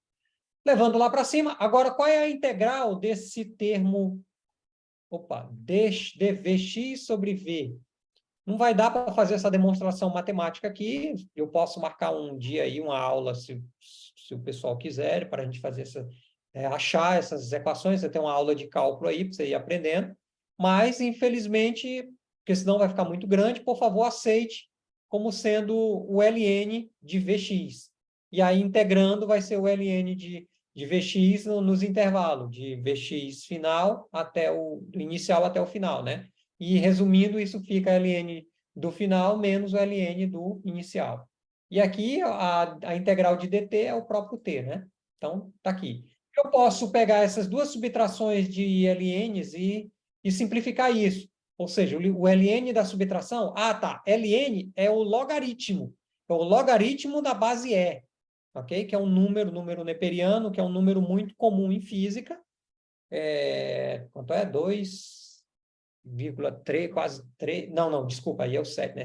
Levando lá para cima, agora qual é a integral desse termo? Opa, dvx sobre v. Não vai dar para fazer essa demonstração matemática aqui. Eu posso marcar um dia aí, uma aula, se o pessoal quiser, para a gente fazer achar essas equações. Você tem uma aula de cálculo aí para você ir aprendendo. Mas, infelizmente, porque senão vai ficar muito grande, por favor, aceite como sendo o ln de Vx. E aí, integrando, vai ser o ln de Vx nos intervalos, de Vx final até do inicial até o final, né? E, resumindo, isso fica ln do final menos o ln do inicial. E aqui, a integral de dt é o próprio t, né? Então, está aqui. Eu posso pegar essas duas subtrações de ln's e simplificar isso. Ou seja, o ln da subtração, tá, ln é o logaritmo da base E, ok? Que é um número neperiano, que é um número muito comum em física. Quanto é? 2,3, quase 3, não, desculpa, aí é o 7, né?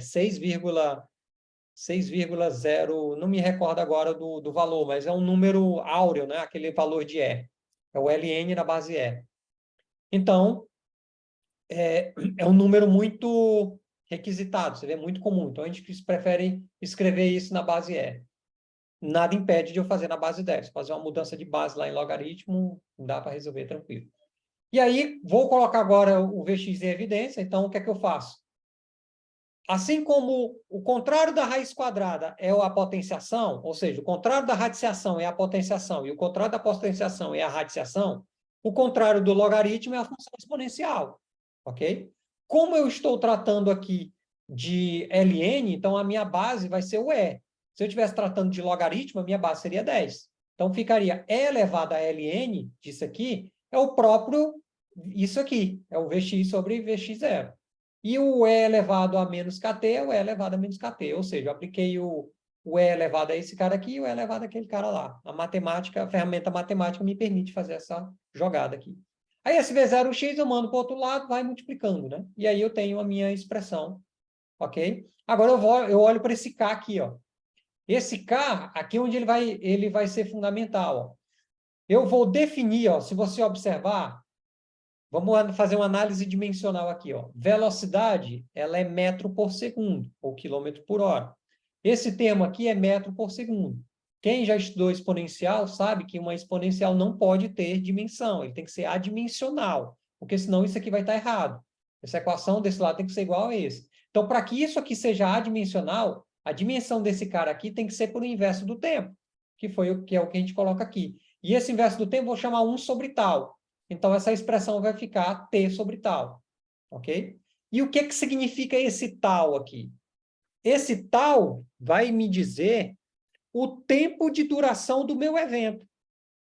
6,0, não me recordo agora do valor, mas é um número áureo, né? Aquele valor de E. É o ln da base E. Então, é um número muito requisitado, você vê, muito comum. Então, a gente prefere escrever isso na base E. Nada impede de eu fazer na base 10. Fazer uma mudança de base lá em logaritmo, dá para resolver tranquilo. E aí, vou colocar agora o Vx em evidência. Então, o que é que eu faço? Assim como o contrário da raiz quadrada é a potenciação, ou seja, o contrário da radiciação é a potenciação e o contrário da potenciação é a radiciação, o contrário do logaritmo é a função exponencial, ok? Como eu estou tratando aqui de ln, então a minha base vai ser o E. Se eu estivesse tratando de logaritmo, a minha base seria 10. Então, ficaria E elevado a ln disso aqui, é o próprio isso aqui, é o Vx sobre Vx0. E o E elevado a menos kt é o E elevado a menos kt. Ou seja, eu apliquei o E elevado a esse cara aqui e o E elevado àquele cara lá. A matemática, a ferramenta matemática me permite fazer essa jogada aqui. Aí esse V0x eu mando para o outro lado, vai multiplicando, né? E aí eu tenho a minha expressão, ok? Agora eu olho para esse K aqui, ó. Esse K, aqui onde ele vai ser fundamental, ó. Eu vou definir, ó, se você observar, vamos fazer uma análise dimensional aqui, ó. Velocidade, ela é metro por segundo, ou quilômetro por hora. Esse termo aqui é metro por segundo. Quem já estudou exponencial sabe que uma exponencial não pode ter dimensão, ele tem que ser adimensional, porque senão isso aqui vai estar errado. Essa equação desse lado tem que ser igual a esse. Então, para que isso aqui seja adimensional, a dimensão desse cara aqui tem que ser por inverso do tempo, que é o que a gente coloca aqui. E esse inverso do tempo eu vou chamar 1 sobre tal. Então, essa expressão vai ficar t sobre tal, ok? E o que significa esse tal aqui? Esse tal vai me dizer o tempo de duração do meu evento.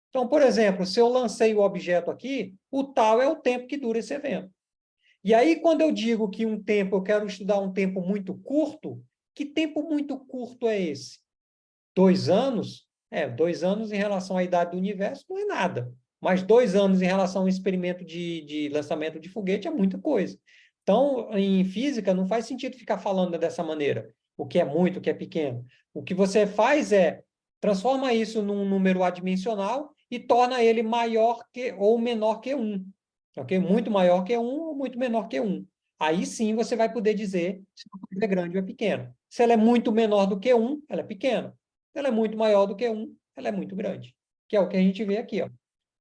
Então, por exemplo, se eu lancei o objeto aqui, o tal é o tempo que dura esse evento. E aí, quando eu digo que eu quero estudar um tempo muito curto, que tempo muito curto é esse? 2 anos? 2 anos em relação à idade do universo não é nada. Mas 2 anos em relação ao experimento de lançamento de foguete é muita coisa. Então, em física, não faz sentido ficar falando dessa maneira. O que é muito, o que é pequeno. O que você faz é transforma isso num número adimensional e torna ele maior que ou menor que 1. Ok? Muito maior que 1 ou muito menor que 1. Aí sim você vai poder dizer se a coisa é grande ou é pequena. Se ela é muito menor do que 1, ela é pequena. Se ela é muito maior do que 1, ela é muito grande. Que é o que a gente vê aqui, ó.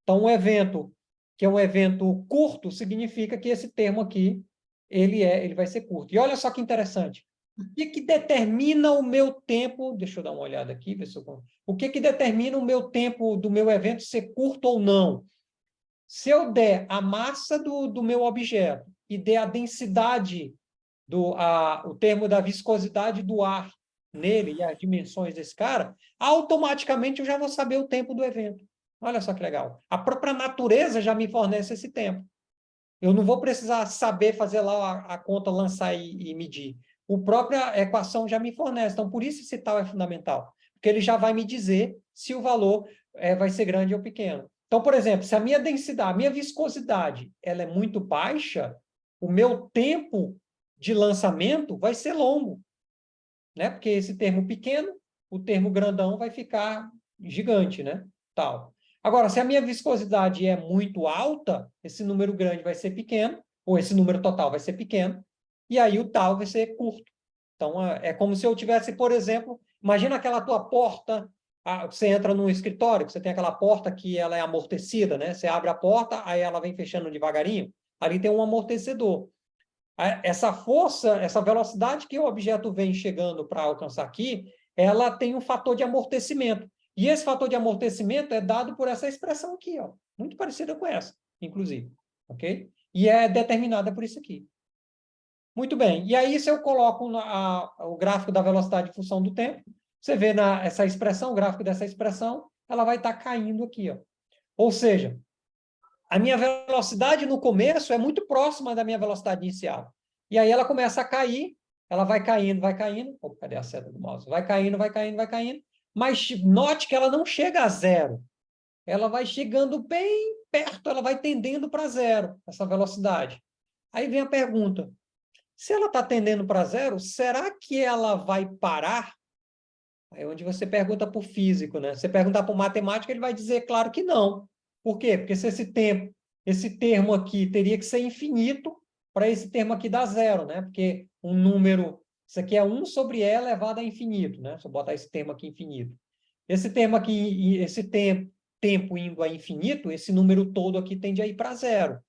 Então, um evento que é um evento curto significa que esse termo aqui ele vai ser curto. E olha só que interessante. O que determina o meu tempo? Deixa eu dar uma olhada aqui, ver se eu... O que determina o meu tempo do meu evento ser curto ou não? Se eu der a massa do meu objeto e der a densidade, o termo da viscosidade do ar nele e as dimensões desse cara, automaticamente eu já vou saber o tempo do evento. Olha só que legal. A própria natureza já me fornece esse tempo. Eu não vou precisar saber fazer lá a conta, lançar e medir. A própria equação já me fornece. Então, por isso esse tal é fundamental. Porque ele já vai me dizer se o valor vai ser grande ou pequeno. Então, por exemplo, se a minha densidade, a minha viscosidade, ela é muito baixa, o meu tempo de lançamento vai ser longo, né? Porque esse termo pequeno, o termo grandão vai ficar gigante, né? Tal. Agora, se a minha viscosidade é muito alta, esse número grande vai ser pequeno, ou esse número total vai ser pequeno, e aí o tal vai ser curto. Então, é como se eu tivesse, por exemplo, imagina aquela tua porta, você entra num escritório, você tem aquela porta que ela é amortecida, né? Você abre a porta, aí ela vem fechando devagarinho, ali tem um amortecedor. Essa força, essa velocidade que o objeto vem chegando para alcançar aqui, ela tem um fator de amortecimento. E esse fator de amortecimento é dado por essa expressão aqui, ó, muito parecida com essa, inclusive. Ok? E é determinada por isso aqui. Muito bem. E aí, se eu coloco o gráfico da velocidade em função do tempo, você vê essa expressão, o gráfico dessa expressão, ela vai estar caindo aqui. Ó. Ou seja, a minha velocidade no começo é muito próxima da minha velocidade inicial. E aí ela começa a cair, ela vai caindo, vai caindo. Opa, cadê a seta do mouse? Vai caindo, vai caindo, vai caindo. Mas note que ela não chega a zero. Ela vai chegando bem perto, ela vai tendendo para zero, essa velocidade. Aí vem a pergunta, se ela está tendendo para zero, será que ela vai parar? Aí é onde você pergunta para o físico, né? Você perguntar para o matemático, ele vai dizer, claro que não. Por quê? Porque se esse termo aqui teria que ser infinito para esse termo aqui dar zero, né? Porque um número, isso aqui é 1 sobre e elevado a infinito, né? Se eu botar esse termo aqui infinito. Esse termo aqui, esse tempo indo a infinito, esse número todo aqui tende a ir para zero.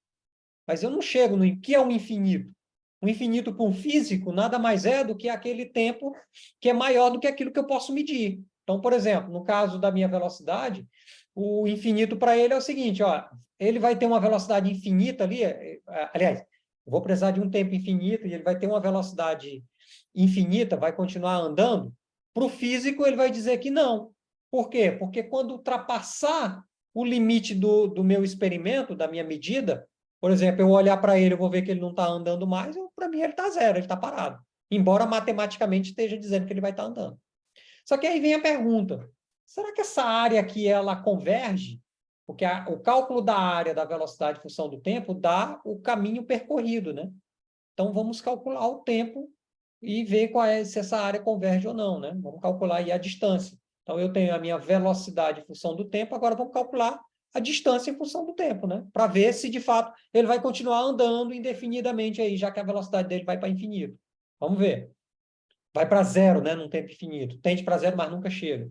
Mas eu não chego no que é o infinito. O infinito para um físico nada mais é do que aquele tempo que é maior do que aquilo que eu posso medir. Então, por exemplo, no caso da minha velocidade, o infinito para ele é o seguinte, ó, ele vai ter uma velocidade infinita ali, aliás, eu vou precisar de um tempo infinito e ele vai ter uma velocidade infinita, vai continuar andando. Para o físico, ele vai dizer que não. Por quê? Porque quando ultrapassar o limite do meu experimento, da minha medida, por exemplo, eu olhar para ele, eu vou ver que ele não está andando mais, para mim ele está zero, ele está parado. Embora matematicamente esteja dizendo que ele vai estar andando. Só que aí vem a pergunta, será que essa área aqui, ela converge? Porque o cálculo da área da velocidade em função do tempo dá o caminho percorrido, né? Então, vamos calcular o tempo e ver se essa área converge ou não, né? Vamos calcular aí a distância. Então, eu tenho a minha velocidade em função do tempo, agora vamos calcular a distância em função do tempo, né? Para ver se, de fato, ele vai continuar andando indefinidamente aí, já que a velocidade dele vai para infinito. Vamos ver. Vai para zero, né? Num tempo infinito. Tende para zero, mas nunca chega.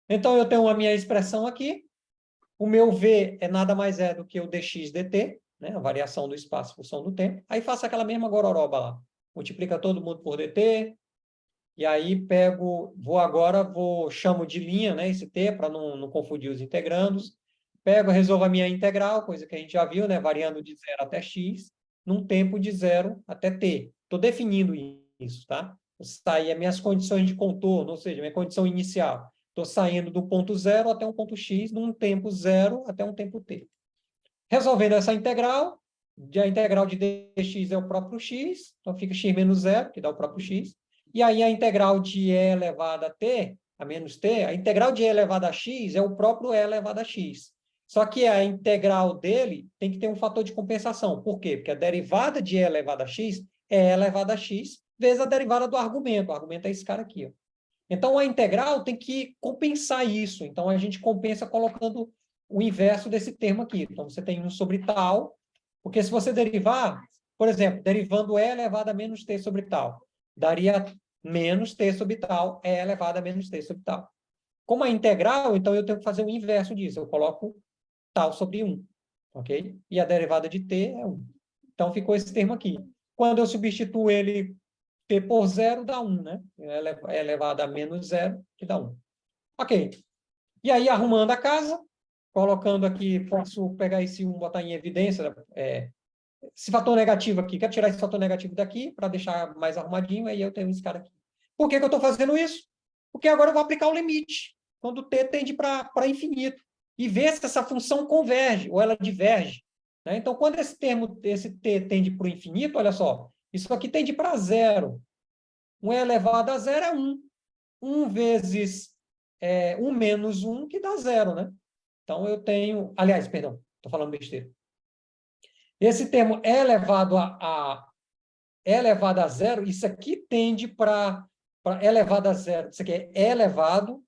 Então, eu tenho a minha expressão aqui. O meu V é nada mais do que o dx dt, né? A variação do espaço em função do tempo. Aí faço aquela mesma gororoba lá. Multiplica todo mundo por dt, e aí chamo de linha, né, esse t, para não confundir os integrandos. Resolvo a minha integral, coisa que a gente já viu, né, variando de 0 até x, num tempo de 0 até t. Estou definindo isso, tá? Sair as minhas condições de contorno, ou seja, minha condição inicial. Estou saindo do ponto 0 até um ponto x, num tempo 0 até um tempo t. Resolvendo essa integral, a integral de dx é o próprio x, então fica x menos 0, que dá o próprio x. E aí a integral de e elevado a t, a menos t, a integral de e elevado a x é o próprio e elevado a x. Só que a integral dele tem que ter um fator de compensação. Por quê? Porque a derivada de e elevado a x é e elevado a x vezes a derivada do argumento. O argumento é esse cara aqui, ó. Então, a integral tem que compensar isso. Então, a gente compensa colocando o inverso desse termo aqui. Então, você tem 1 sobre tal, porque se você derivar, por exemplo, derivando e elevado a menos t sobre tal, daria menos t sobre tal, e elevado a menos t sobre tal. Como é integral, então eu tenho que fazer o inverso disso. Eu coloco tal sobre 1, ok? E a derivada de t é 1. Então, ficou esse termo aqui. Quando eu substituo ele t por 0 dá 1, né? É elevado a menos 0, que dá 1. Ok. E aí, arrumando a casa, colocando aqui, posso pegar esse 1, botar em evidência, esse fator negativo aqui. Quero tirar esse fator negativo daqui para deixar mais arrumadinho, aí eu tenho esse cara aqui. Por que eu estou fazendo isso? Porque agora eu vou aplicar o limite, quando t tende para infinito, e ver se essa função converge ou ela diverge. Né? Então, quando esse t tende para o infinito, olha só, isso aqui tende para zero. 1 elevado a zero é 1. 1 vezes 1 menos 1, que dá zero, né? Então, eu tenho... Aliás, perdão, estou falando besteira. Esse termo elevado a zero, isso aqui tende para elevado a zero. Isso aqui é elevado,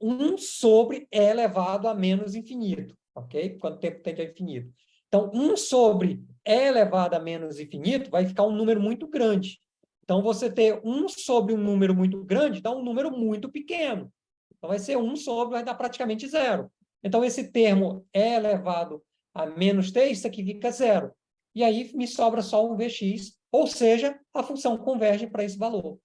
1 sobre elevado a menos infinito, ok? Quando o tempo tende a infinito. Então, 1 sobre elevado a menos infinito vai ficar um número muito grande. Então, você ter 1 sobre um número muito grande dá um número muito pequeno. Então, vai ser 1 sobre, vai dar praticamente zero. Então, esse termo é elevado a menos t, isso aqui fica zero. E aí me sobra só um Vx, ou seja, a função converge para esse valor.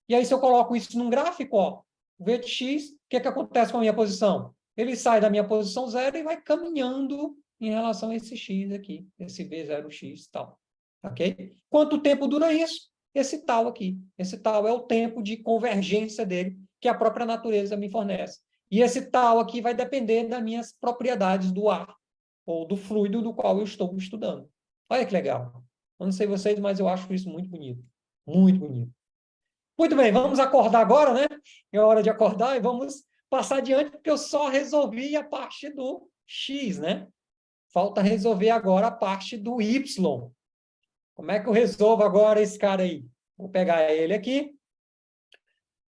E aí, se eu coloco isso num gráfico, ó, o v de x, o que acontece com a minha posição? Ele sai da minha posição zero e vai caminhando em relação a esse x aqui, esse v0x e tal. Ok? Quanto tempo dura isso? Esse tal aqui. Esse tal é o tempo de convergência dele, que a própria natureza me fornece. E esse tal aqui vai depender das minhas propriedades do ar. ou do fluido do qual eu estou estudando. Olha que legal. Eu não sei vocês, mas eu acho isso muito bonito. Muito bonito. Muito bem, vamos acordar agora, né? É hora de acordar e vamos passar adiante, porque eu só resolvi a parte do X, né? Falta resolver agora a parte do Y. Como é que eu resolvo agora esse cara aí? Vou pegar ele aqui.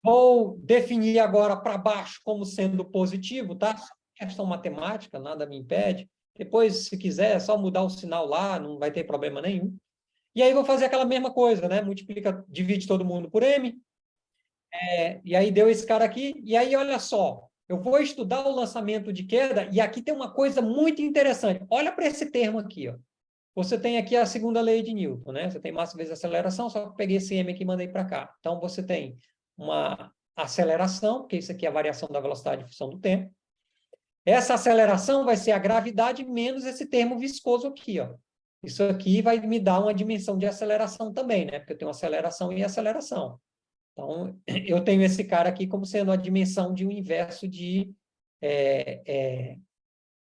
Vou definir agora para baixo como sendo positivo, tá? Questão matemática, nada me impede. Depois, se quiser, é só mudar o sinal lá, não vai ter problema nenhum. E aí vou fazer aquela mesma coisa, né? Multiplica, divide todo mundo por M. E aí deu esse cara aqui. E aí, olha só, eu vou estudar o lançamento de queda, e aqui tem uma coisa muito interessante. Olha para esse termo aqui, ó. Você tem aqui a segunda lei de Newton, né? Você tem massa vezes aceleração, só que eu peguei esse M aqui e mandei para cá. Então, você tem uma aceleração, porque isso aqui é a variação da velocidade em função do tempo. Essa aceleração vai ser a gravidade menos esse termo viscoso aqui, ó. Isso aqui vai me dar uma dimensão de aceleração também, né? Porque eu tenho aceleração e aceleração. Então, eu tenho esse cara aqui como sendo a dimensão de um inverso de...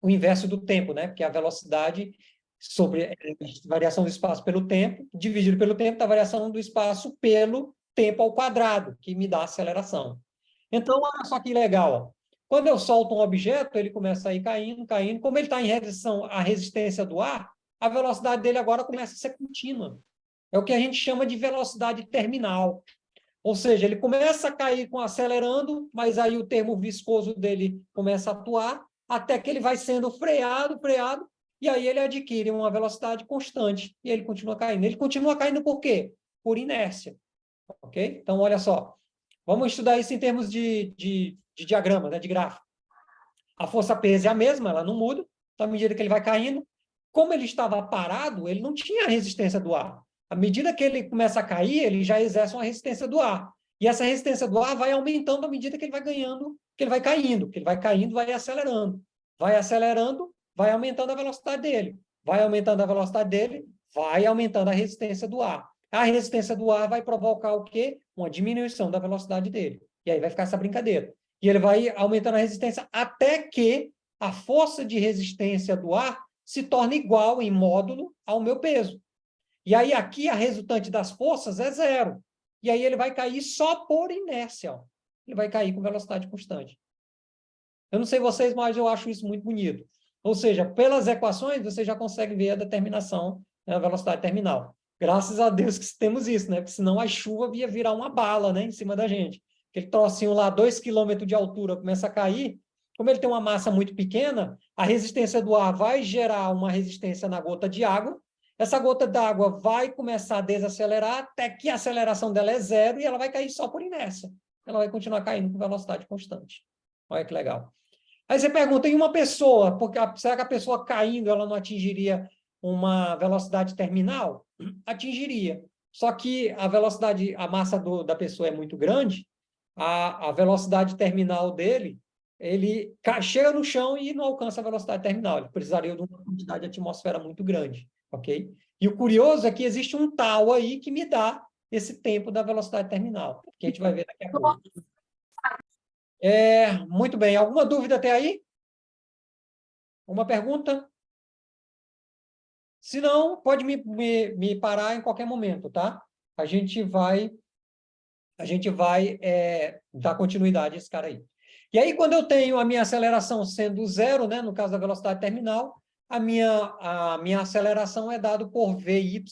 o inverso do tempo, né? Porque a velocidade sobre a variação do espaço pelo tempo, dividido pelo tempo, da variação do espaço pelo tempo ao quadrado, que me dá aceleração. Então, olha só que legal. Ó. Quando eu solto um objeto, ele começa a ir caindo, caindo. Como ele está em redução à resistência do ar, a velocidade dele agora começa a ser contínua. É o que a gente chama de velocidade terminal. Ou seja, ele começa a cair com acelerando, mas aí o termo viscoso dele começa a atuar, até que ele vai sendo freado, e aí ele adquire uma velocidade constante, e ele continua caindo. Ele continua caindo por quê? Por inércia. Ok? Então, olha só. Vamos estudar isso em termos de diagrama, né, de gráfico. A força peso é a mesma, ela não muda. Então, à medida que ele vai caindo, como ele estava parado, ele não tinha a resistência do ar. À medida que ele começa a cair, ele já exerce uma resistência do ar. E essa resistência do ar vai aumentando à medida que ele vai ganhando, que ele vai caindo. Que ele vai caindo, vai acelerando. Vai acelerando, vai aumentando a velocidade dele. Vai aumentando a velocidade dele, vai aumentando a resistência do ar. A resistência do ar vai provocar o quê? Uma diminuição da velocidade dele. E aí vai ficar essa brincadeira. E ele vai aumentando a resistência até que a força de resistência do ar se torna igual em módulo ao meu peso. E aí aqui a resultante das forças é zero. E aí ele vai cair só por inércia. Ó. Ele vai cair com velocidade constante. Eu não sei vocês, mas eu acho isso muito bonito. Ou seja, pelas equações, você já consegue ver a determinação da velocidade terminal. Graças a Deus que temos isso, né? Porque senão a chuva ia virar uma bala, né, em cima da gente. Aquele trocinho lá, 2 km de altura, começa a cair. Como ele tem uma massa muito pequena, a resistência do ar vai gerar uma resistência na gota de água. Essa gota d'água vai começar a desacelerar até que a aceleração dela é zero e ela vai cair só por inércia. Ela vai continuar caindo com velocidade constante. Olha que legal. Aí você pergunta, em uma pessoa, porque será que a pessoa caindo ela não atingiria uma velocidade terminal? Atingiria. Só que a velocidade, a massa da pessoa é muito grande, a velocidade terminal dele, ele chega no chão e não alcança a velocidade terminal. Ele precisaria de uma quantidade de atmosfera muito grande, ok? E o curioso é que existe um tal aí que me dá esse tempo da velocidade terminal, que a gente vai ver daqui a pouco. Muito bem. Alguma dúvida até aí? Uma pergunta? Se não, pode me parar em qualquer momento, tá? A gente vai dar continuidade a esse cara aí. E aí, quando eu tenho a minha aceleração sendo zero, né, no caso da velocidade terminal, a minha aceleração é dado por VY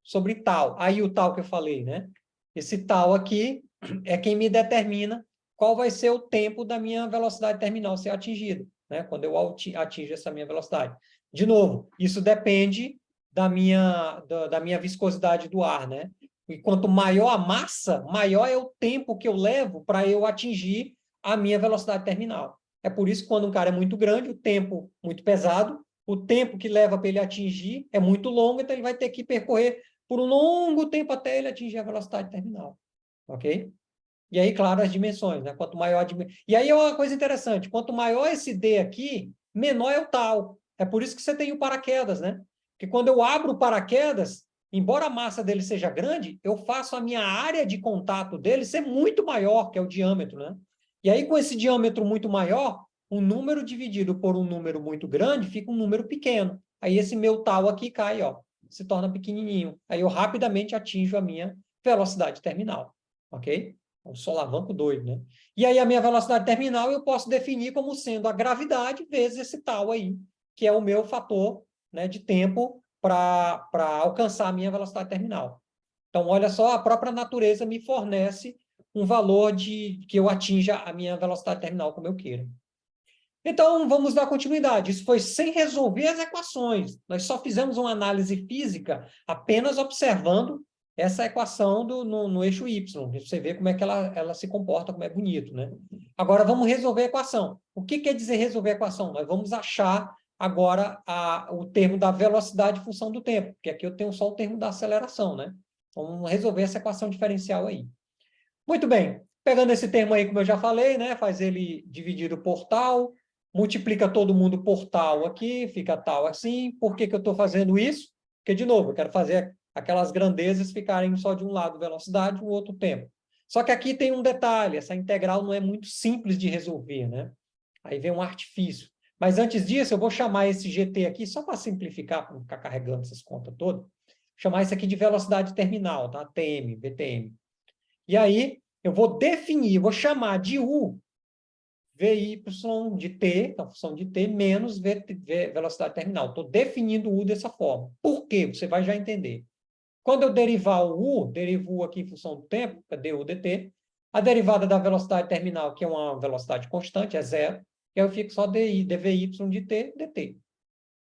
sobre tal. Aí o tal que eu falei, né? Esse tal aqui é quem me determina qual vai ser o tempo da minha velocidade terminal ser atingida, né? Quando eu atinjo essa minha velocidade. De novo, isso depende da minha viscosidade do ar, né? E quanto maior a massa, maior é o tempo que eu levo para eu atingir a minha velocidade terminal. É por isso que quando um cara é muito grande, o tempo muito pesado, o tempo que leva para ele atingir é muito longo, então ele vai ter que percorrer por um longo tempo até ele atingir a velocidade terminal. Ok? E aí, claro, as dimensões, né? Quanto maior a dimensão. E aí é uma coisa interessante, quanto maior esse D aqui, menor é o tal. É por isso que você tem o paraquedas, né? Porque quando eu abro o paraquedas, embora a massa dele seja grande, eu faço a minha área de contato dele ser muito maior, que é o diâmetro, né? E aí, com esse diâmetro muito maior, um número dividido por um número muito grande fica um número pequeno. Aí esse meu tal aqui cai, ó, se torna pequenininho. Aí eu rapidamente atinjo a minha velocidade terminal, ok? Um solavanco doido, né? E aí a minha velocidade terminal eu posso definir como sendo a gravidade vezes esse tal aí, que é o meu fator, né, de tempo para alcançar a minha velocidade terminal. Então, olha só, a própria natureza me fornece um valor de que eu atinja a minha velocidade terminal como eu queira. Então, vamos dar continuidade. Isso foi sem resolver as equações. Nós só fizemos uma análise física apenas observando essa equação no eixo Y. Você vê como é que ela se comporta, como é bonito, né? Agora, vamos resolver a equação. O que quer dizer resolver a equação? Nós vamos achar agora o termo da velocidade em função do tempo, porque aqui eu tenho só o termo da aceleração, né? Vamos resolver essa equação diferencial aí. Muito bem. Pegando esse termo aí, como eu já falei, né? Faz ele dividido por tal, multiplica todo mundo por tal aqui, fica tal assim. Por que que eu estou fazendo isso? Porque, de novo, eu quero fazer aquelas grandezas ficarem só de um lado velocidade e o outro tempo. Só que aqui tem um detalhe, essa integral não é muito simples de resolver, né? Aí vem um artifício. Mas antes disso, eu vou chamar esse GT aqui, só para simplificar, para não ficar carregando essas contas todas, chamar isso aqui de velocidade terminal, tá? TM, VTM. E aí, eu vou definir, vou chamar de U, VY de T, então, função de T, menos velocidade terminal. Estou definindo o U dessa forma. Por quê? Você vai já entender. Quando eu derivar o U, derivo U aqui em função do tempo, cadê o dt? A derivada da velocidade terminal, que é uma velocidade constante, é zero, e aí eu fico só dVy de T, dt.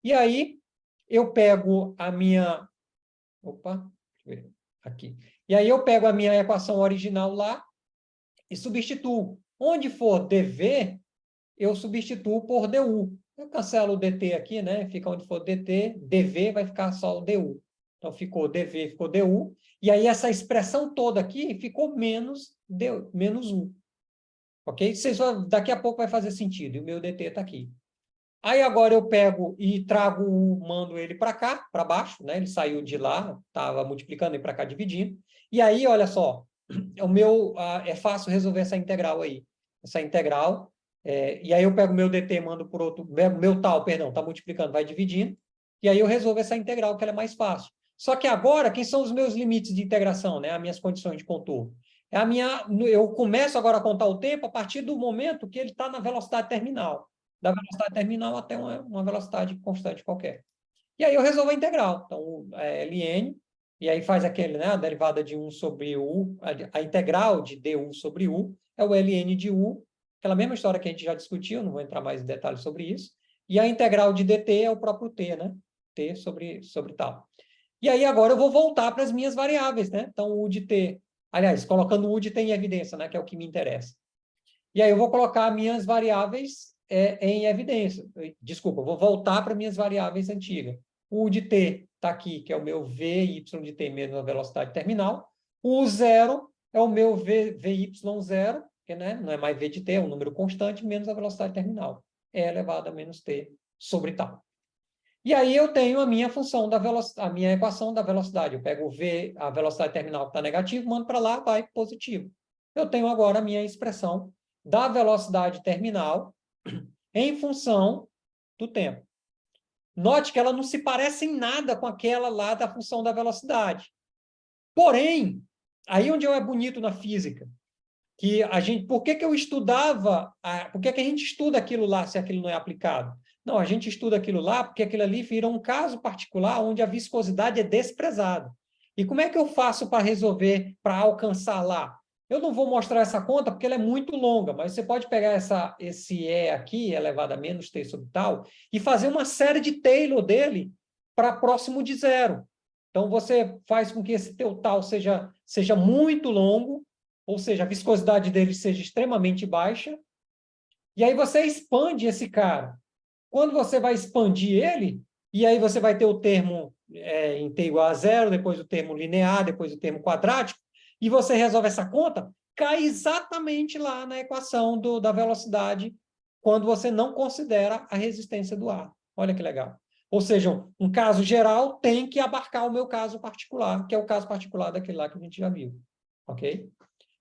E aí, eu pego a minha... Opa, deixa eu ver aqui. E aí eu pego a minha equação original lá e substituo. Onde for dv, eu substituo por du. Eu cancelo o dt aqui, né? Fica onde for dt, dv vai ficar só o du. Então, ficou dv, ficou du. E aí, essa expressão toda aqui ficou menos 1. Ok? Daqui a pouco vai fazer sentido. E o meu dt está aqui. Aí, agora, eu pego e mando ele para cá, para baixo, né? Ele saiu de lá, estava multiplicando e para cá, dividindo. E aí, olha só, é fácil resolver essa integral aí. Essa integral, e aí eu pego o meu dt, mando por outro, meu tal, perdão, está multiplicando, vai dividindo, e aí eu resolvo essa integral, que ela é mais fácil. Só que agora, quem são os meus limites de integração, né? As minhas condições de contorno. Eu começo agora a contar o tempo a partir do momento que ele está na velocidade terminal. Da velocidade terminal até uma velocidade constante qualquer. E aí eu resolvo a integral. Então, ln, e aí faz aquele, né, a derivada de 1 sobre u, a integral de du sobre u, é o ln de u, aquela mesma história que a gente já discutiu, não vou entrar mais em detalhes sobre isso. E a integral de dt é o próprio t, né? T sobre tal. E aí agora eu vou voltar para as minhas variáveis, né? Então, o u de t, aliás, colocando o u de t em evidência, né, que é o que me interessa. E aí eu vou colocar minhas variáveis em evidência. Desculpa, eu vou voltar para minhas variáveis antigas. O U de t está aqui, que é o meu Vy de t menos a velocidade terminal. O U0 é o meu Vy0, que, né, não é mais V de t, é um número constante, menos a velocidade terminal. E elevado a menos t sobre tal. E aí eu tenho a minha função da velocidade, a minha equação da velocidade. Eu pego a velocidade terminal que está negativo, mando para lá, vai positivo. Eu tenho agora a minha expressão da velocidade terminal em função do tempo. Note que ela não se parece em nada com aquela lá da função da velocidade. Porém, aí onde é bonito na física, que por que eu estudava, por que a gente estuda aquilo lá se aquilo não é aplicado? Não, a gente estuda aquilo lá porque aquilo ali vira um caso particular onde a viscosidade é desprezada. E como é que eu faço para resolver, para alcançar lá? Eu não vou mostrar essa conta porque ela é muito longa, mas você pode pegar esse E aqui, elevado a menos t sobre tal, e fazer uma série de Taylor dele para próximo de zero. Então, você faz com que esse teu tal seja muito longo, ou seja, a viscosidade dele seja extremamente baixa, e aí você expande esse cara. Quando você vai expandir ele, e aí você vai ter o termo em t igual a zero, depois o termo linear, depois o termo quadrático, e você resolve essa conta, cai exatamente lá na equação da velocidade, quando você não considera a resistência do ar. Olha que legal. Ou seja, um caso geral tem que abarcar o meu caso particular, que é o caso particular daquele lá que a gente já viu. Ok?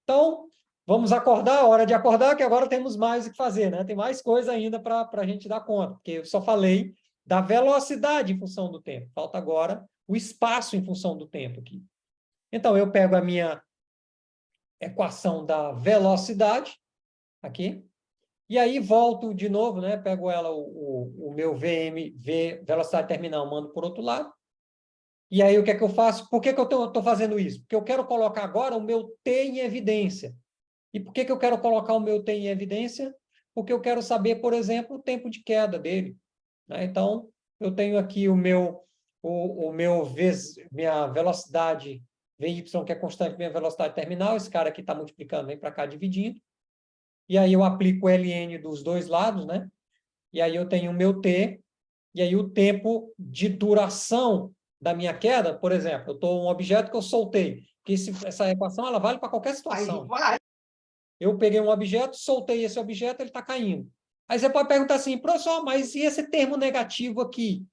Então, Vamos acordar, hora de acordar, que agora temos mais o que fazer, né? Tem mais coisa ainda para a gente dar conta, porque eu só falei da velocidade em função do tempo. Falta agora o espaço em função do tempo aqui. Então, eu pego a minha equação da velocidade, aqui, e aí volto de novo, né? Pego ela, o meu velocidade terminal, mando por outro lado. E aí, o que é que eu faço? Por que que eu estou fazendo isso? Porque eu quero colocar agora o meu T em evidência. E por que que eu quero colocar o meu T em evidência? Porque eu quero saber, por exemplo, o tempo de queda dele, né? Então, eu tenho aqui minha velocidade VY, que é constante, minha velocidade terminal. Esse cara aqui está multiplicando, vem para cá dividindo. E aí eu aplico o ln dos dois lados, né? E aí eu tenho o meu T, e aí o tempo de duração da minha queda, por exemplo, eu estou um objeto que eu soltei, que essa equação ela vale para qualquer situação. Eu peguei um objeto, soltei esse objeto, ele está caindo. Aí você pode perguntar assim, professor, mas e esse termo negativo aqui?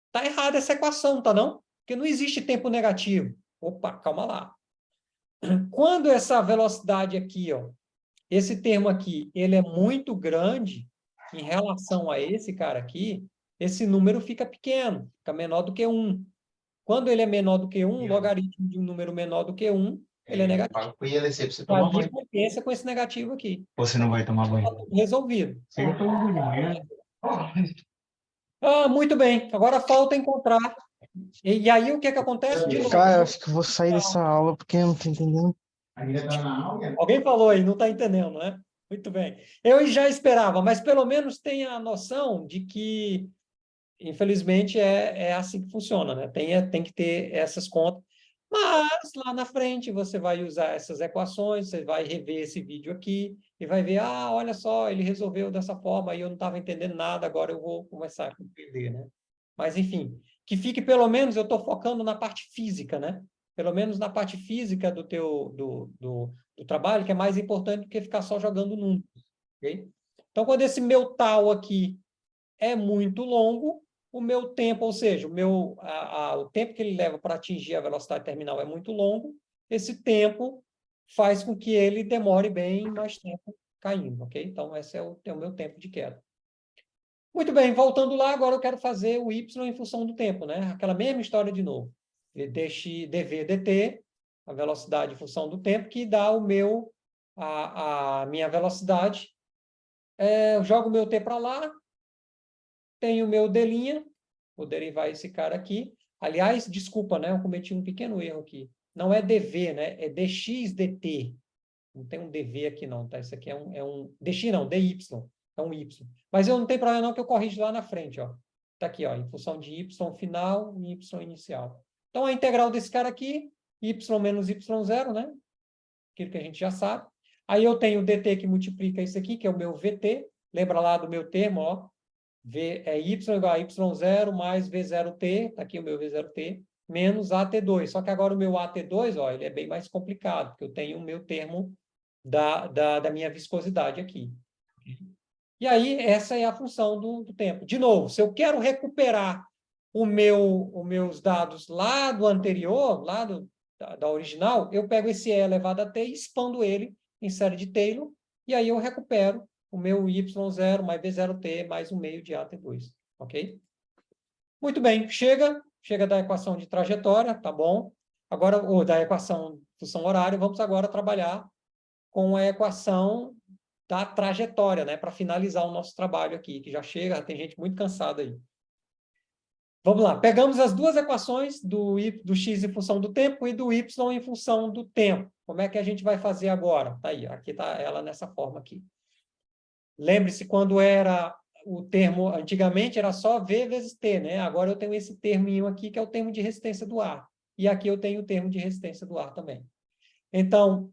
Está errada essa equação, tá não? Porque não existe tempo negativo. Opa, calma lá. Quando essa velocidade aqui, ó, esse termo aqui, ele é muito grande em relação a esse cara aqui, esse número fica pequeno, fica menor do que 1. Quando ele é menor do que 1, o logaritmo de um número menor do que 1, ele é negativo. Eu ia descer para você tomar Aí banho. compensa com esse negativo aqui. Você não vai tomar banho? Resolvido. Chega todo mundo de manhã. Muito bem. Agora falta encontrar. E aí, o que é que acontece? De novo. Cara, eu acho que eu vou sair dessa aula porque eu não tô entendendo. Ainda está na aula? Alguém falou aí, não está entendendo, né? Muito bem. Eu já esperava, mas pelo menos tenha a noção de que, infelizmente, é assim que funciona, né? Tem que ter essas contas. Mas lá na frente você vai usar essas equações, você vai rever esse vídeo aqui e vai ver, olha só, ele resolveu dessa forma e eu não estava entendendo nada, agora eu vou começar a entender, né? Mas, enfim, que fique pelo menos, eu estou focando na parte física, né? Pelo menos na parte física do trabalho, que é mais importante do que ficar só jogando números, ok? Então, quando esse meu tal aqui é muito longo, o meu tempo, ou seja, o tempo que ele leva para atingir a velocidade terminal é muito longo, esse tempo faz com que ele demore bem mais tempo caindo, ok? Então, esse é o meu tempo de queda. Muito bem, voltando lá, agora eu quero fazer o y em função do tempo, né? Aquela mesma história de novo. dv dt, a velocidade em função do tempo, que dá a minha velocidade. Eu jogo o meu t para lá, tenho o meu d', vou derivar esse cara aqui. Aliás, desculpa, né? Eu cometi um pequeno erro aqui. Não é dv, né? É dx dt. Não tem um dv aqui, não, tá? Isso aqui é um dx, não, dy. É um y. Mas eu não tenho problema, não, que eu corrijo lá na frente, ó. Tá aqui, ó, em função de y final e y inicial. Então, a integral desse cara aqui, y menos y0, né? Aquilo que a gente já sabe. Aí eu tenho o dt que multiplica isso aqui, que é o meu vt. Lembra lá do meu termo, ó. V é y igual a y0 mais v0t, tá aqui o meu v0t, menos at2. Só que agora o meu at2, ó, ele é bem mais complicado, porque eu tenho o meu termo da minha viscosidade aqui. E aí, essa é a função do tempo. De novo, se eu quero recuperar os meus dados lá do anterior, lá da original, eu pego esse e elevado a t e expando ele em série de Taylor, e aí eu recupero o meu y0 mais v0t mais um meio de at2. Ok? Muito bem, chega da equação de trajetória, tá bom? Agora, ou da equação de função horária, vamos agora trabalhar com a equação da trajetória, né, para finalizar o nosso trabalho aqui, que já chega, tem gente muito cansada aí. Vamos lá, pegamos as duas equações do x em função do tempo e do y em função do tempo. Como é que a gente vai fazer agora? Tá aí, aqui está ela nessa forma aqui. Lembre-se, quando era o termo, antigamente era só V vezes T, né? Agora eu tenho esse terminho aqui, que é o termo de resistência do ar. E aqui eu tenho o termo de resistência do ar também. Então,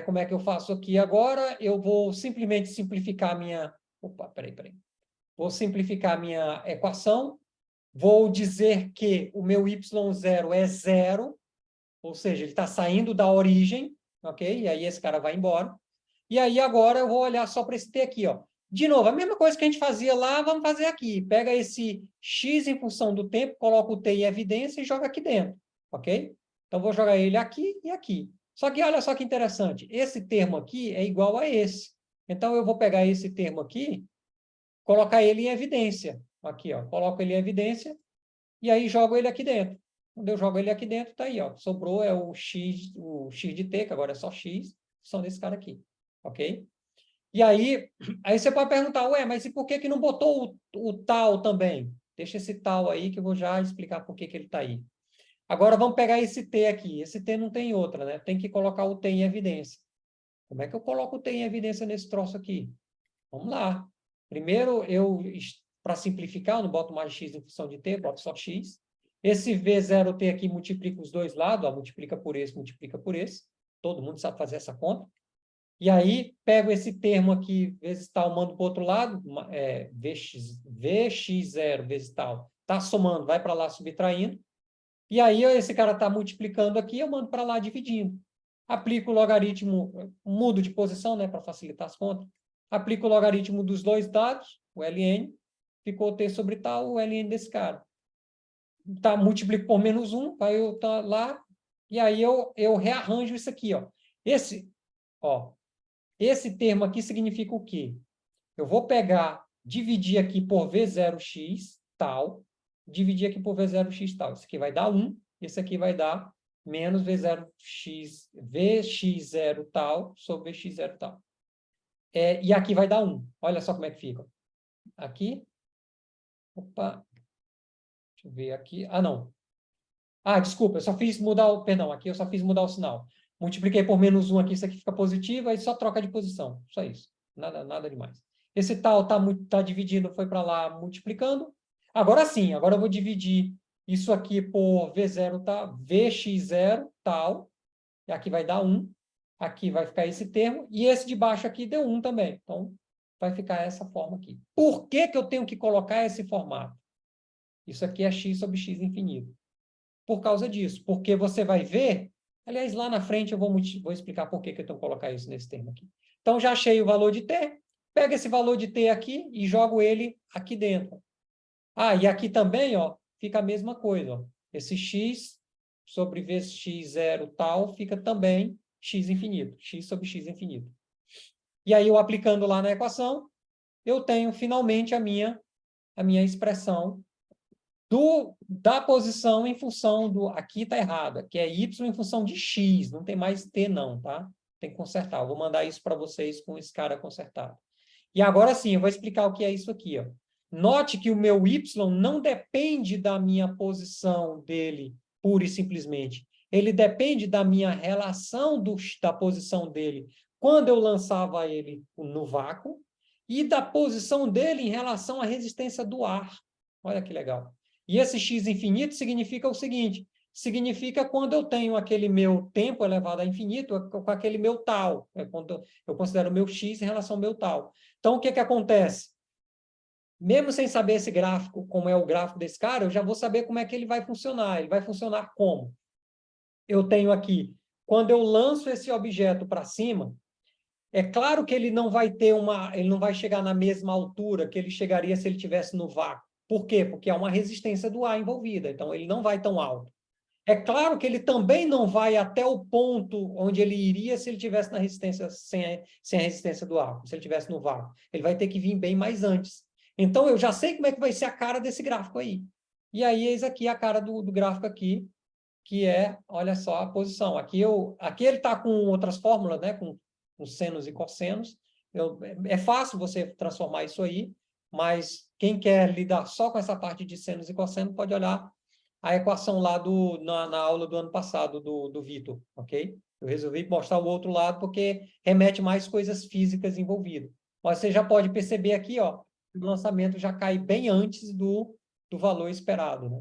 como é que eu faço aqui agora? Eu vou simplesmente simplificar a minha... Opa, peraí. Vou simplificar a minha equação. Vou dizer que o meu y0 é 0, ou seja, ele está saindo da origem, ok? E aí esse cara vai embora. E aí agora eu vou olhar só para esse t aqui, ó. De novo, a mesma coisa que a gente fazia lá, vamos fazer aqui. Pega esse x em função do tempo, coloca o t em evidência e joga aqui dentro, ok? Então, vou jogar ele aqui e aqui. Só que olha só que interessante, esse termo aqui é igual a esse. Então, eu vou pegar esse termo aqui, colocar ele em evidência. Aqui, ó, coloco ele em evidência e aí jogo ele aqui dentro. Quando eu jogo ele aqui dentro, tá aí, ó. Sobrou é o x de t, que agora é só x, são desse cara aqui, ok? E aí você pode perguntar, ué, mas e por que não botou o tal também? Deixa esse tal aí que eu vou já explicar por que ele está aí. Agora vamos pegar esse t aqui. Esse t não tem outra, né? Tem que colocar o t em evidência. Como é que eu coloco o t em evidência nesse troço aqui? Vamos lá. Primeiro, para simplificar, eu não boto mais x em função de t, boto só x. Esse V0t aqui multiplica os dois lados, ó, multiplica por esse, multiplica por esse. Todo mundo sabe fazer essa conta. E aí, pego esse termo aqui, vezes tal, mando para o outro lado, Vx0 vezes tal. Está somando, vai para lá subtraindo. E aí, esse cara está multiplicando aqui, eu mando para lá dividindo. Aplico o logaritmo, mudo de posição, né, para facilitar as contas. Aplico o logaritmo dos dois dados, o ln, ficou t sobre tal, o ln desse cara. Tá, multiplico por menos 1, aí eu tá lá, e aí eu rearranjo isso aqui, ó. Esse termo aqui significa o quê? Eu vou pegar, dividir aqui por V0x, tal, dividir aqui por V0x, tal. Isso aqui vai dar 1, esse aqui vai dar menos V0x, Vx0 tal, sobre Vx0 tal. E aqui vai dar 1. Olha só como é que fica. Aqui. Opa. Deixa eu ver aqui. Ah, não. Ah, desculpa, eu só fiz mudar o... Perdão, aqui eu só fiz mudar o sinal. Multipliquei por menos 1 aqui, isso aqui fica positivo, aí só troca de posição. Só isso. Nada demais. Esse tal tá dividindo, foi para lá multiplicando. Agora sim, agora eu vou dividir isso aqui por V0, tá? Vx0 tal. E aqui vai dar 1. Aqui vai ficar esse termo. E esse de baixo aqui deu 1 também. Então, vai ficar essa forma aqui. Por que eu tenho que colocar esse formato? Isso aqui é x sobre x infinito. Por causa disso. Porque você vai ver... Aliás, lá na frente eu vou explicar por que eu tenho que colocar isso nesse termo aqui. Então, já achei o valor de t. Pega esse valor de t aqui e jogo ele aqui dentro. Ah, e aqui também, ó, fica a mesma coisa. Ó. Esse x sobre Vx0 tal fica também x infinito. X sobre x infinito. E aí, eu aplicando lá na equação, eu tenho finalmente a minha expressão da posição em função do... Aqui está errada, que é y em função de x, não tem mais t não, tá? Tem que consertar. Eu vou mandar isso para vocês com esse cara consertado. E agora sim, eu vou explicar o que é isso aqui. Ó. Note que o meu y não depende da minha posição dele, pura e simplesmente. Ele depende da minha relação da posição dele quando eu lançava ele no vácuo e da posição dele em relação à resistência do ar. Olha que legal. E esse x infinito significa o seguinte, significa quando eu tenho aquele meu tempo elevado a infinito com aquele meu tal, quando eu considero o meu x em relação ao meu tal. Então, o que acontece? Mesmo sem saber esse gráfico, como é o gráfico desse cara, eu já vou saber como é que ele vai funcionar. Ele vai funcionar como? Eu tenho aqui, quando eu lanço esse objeto para cima, é claro que ele não vai ter ele não vai chegar na mesma altura que ele chegaria se ele estivesse no vácuo. Por quê? Porque há uma resistência do ar envolvida, então ele não vai tão alto. É claro que ele também não vai até o ponto onde ele iria se ele tivesse na resistência sem a resistência do ar, se ele estivesse no vácuo. Ele vai ter que vir bem mais antes. Então, eu já sei como é que vai ser a cara desse gráfico aí. E aí, eis aqui a cara do gráfico aqui, que é, olha só, a posição. Aqui ele está com outras fórmulas, né? Com senos e cossenos. É fácil você transformar isso aí, mas quem quer lidar só com essa parte de senos e cossenos pode olhar a equação lá na aula do ano passado, do Vitor, ok? Eu resolvi mostrar o outro lado porque remete mais coisas físicas envolvidas. Mas você já pode perceber aqui, ó, o lançamento já cai bem antes do valor esperado, né?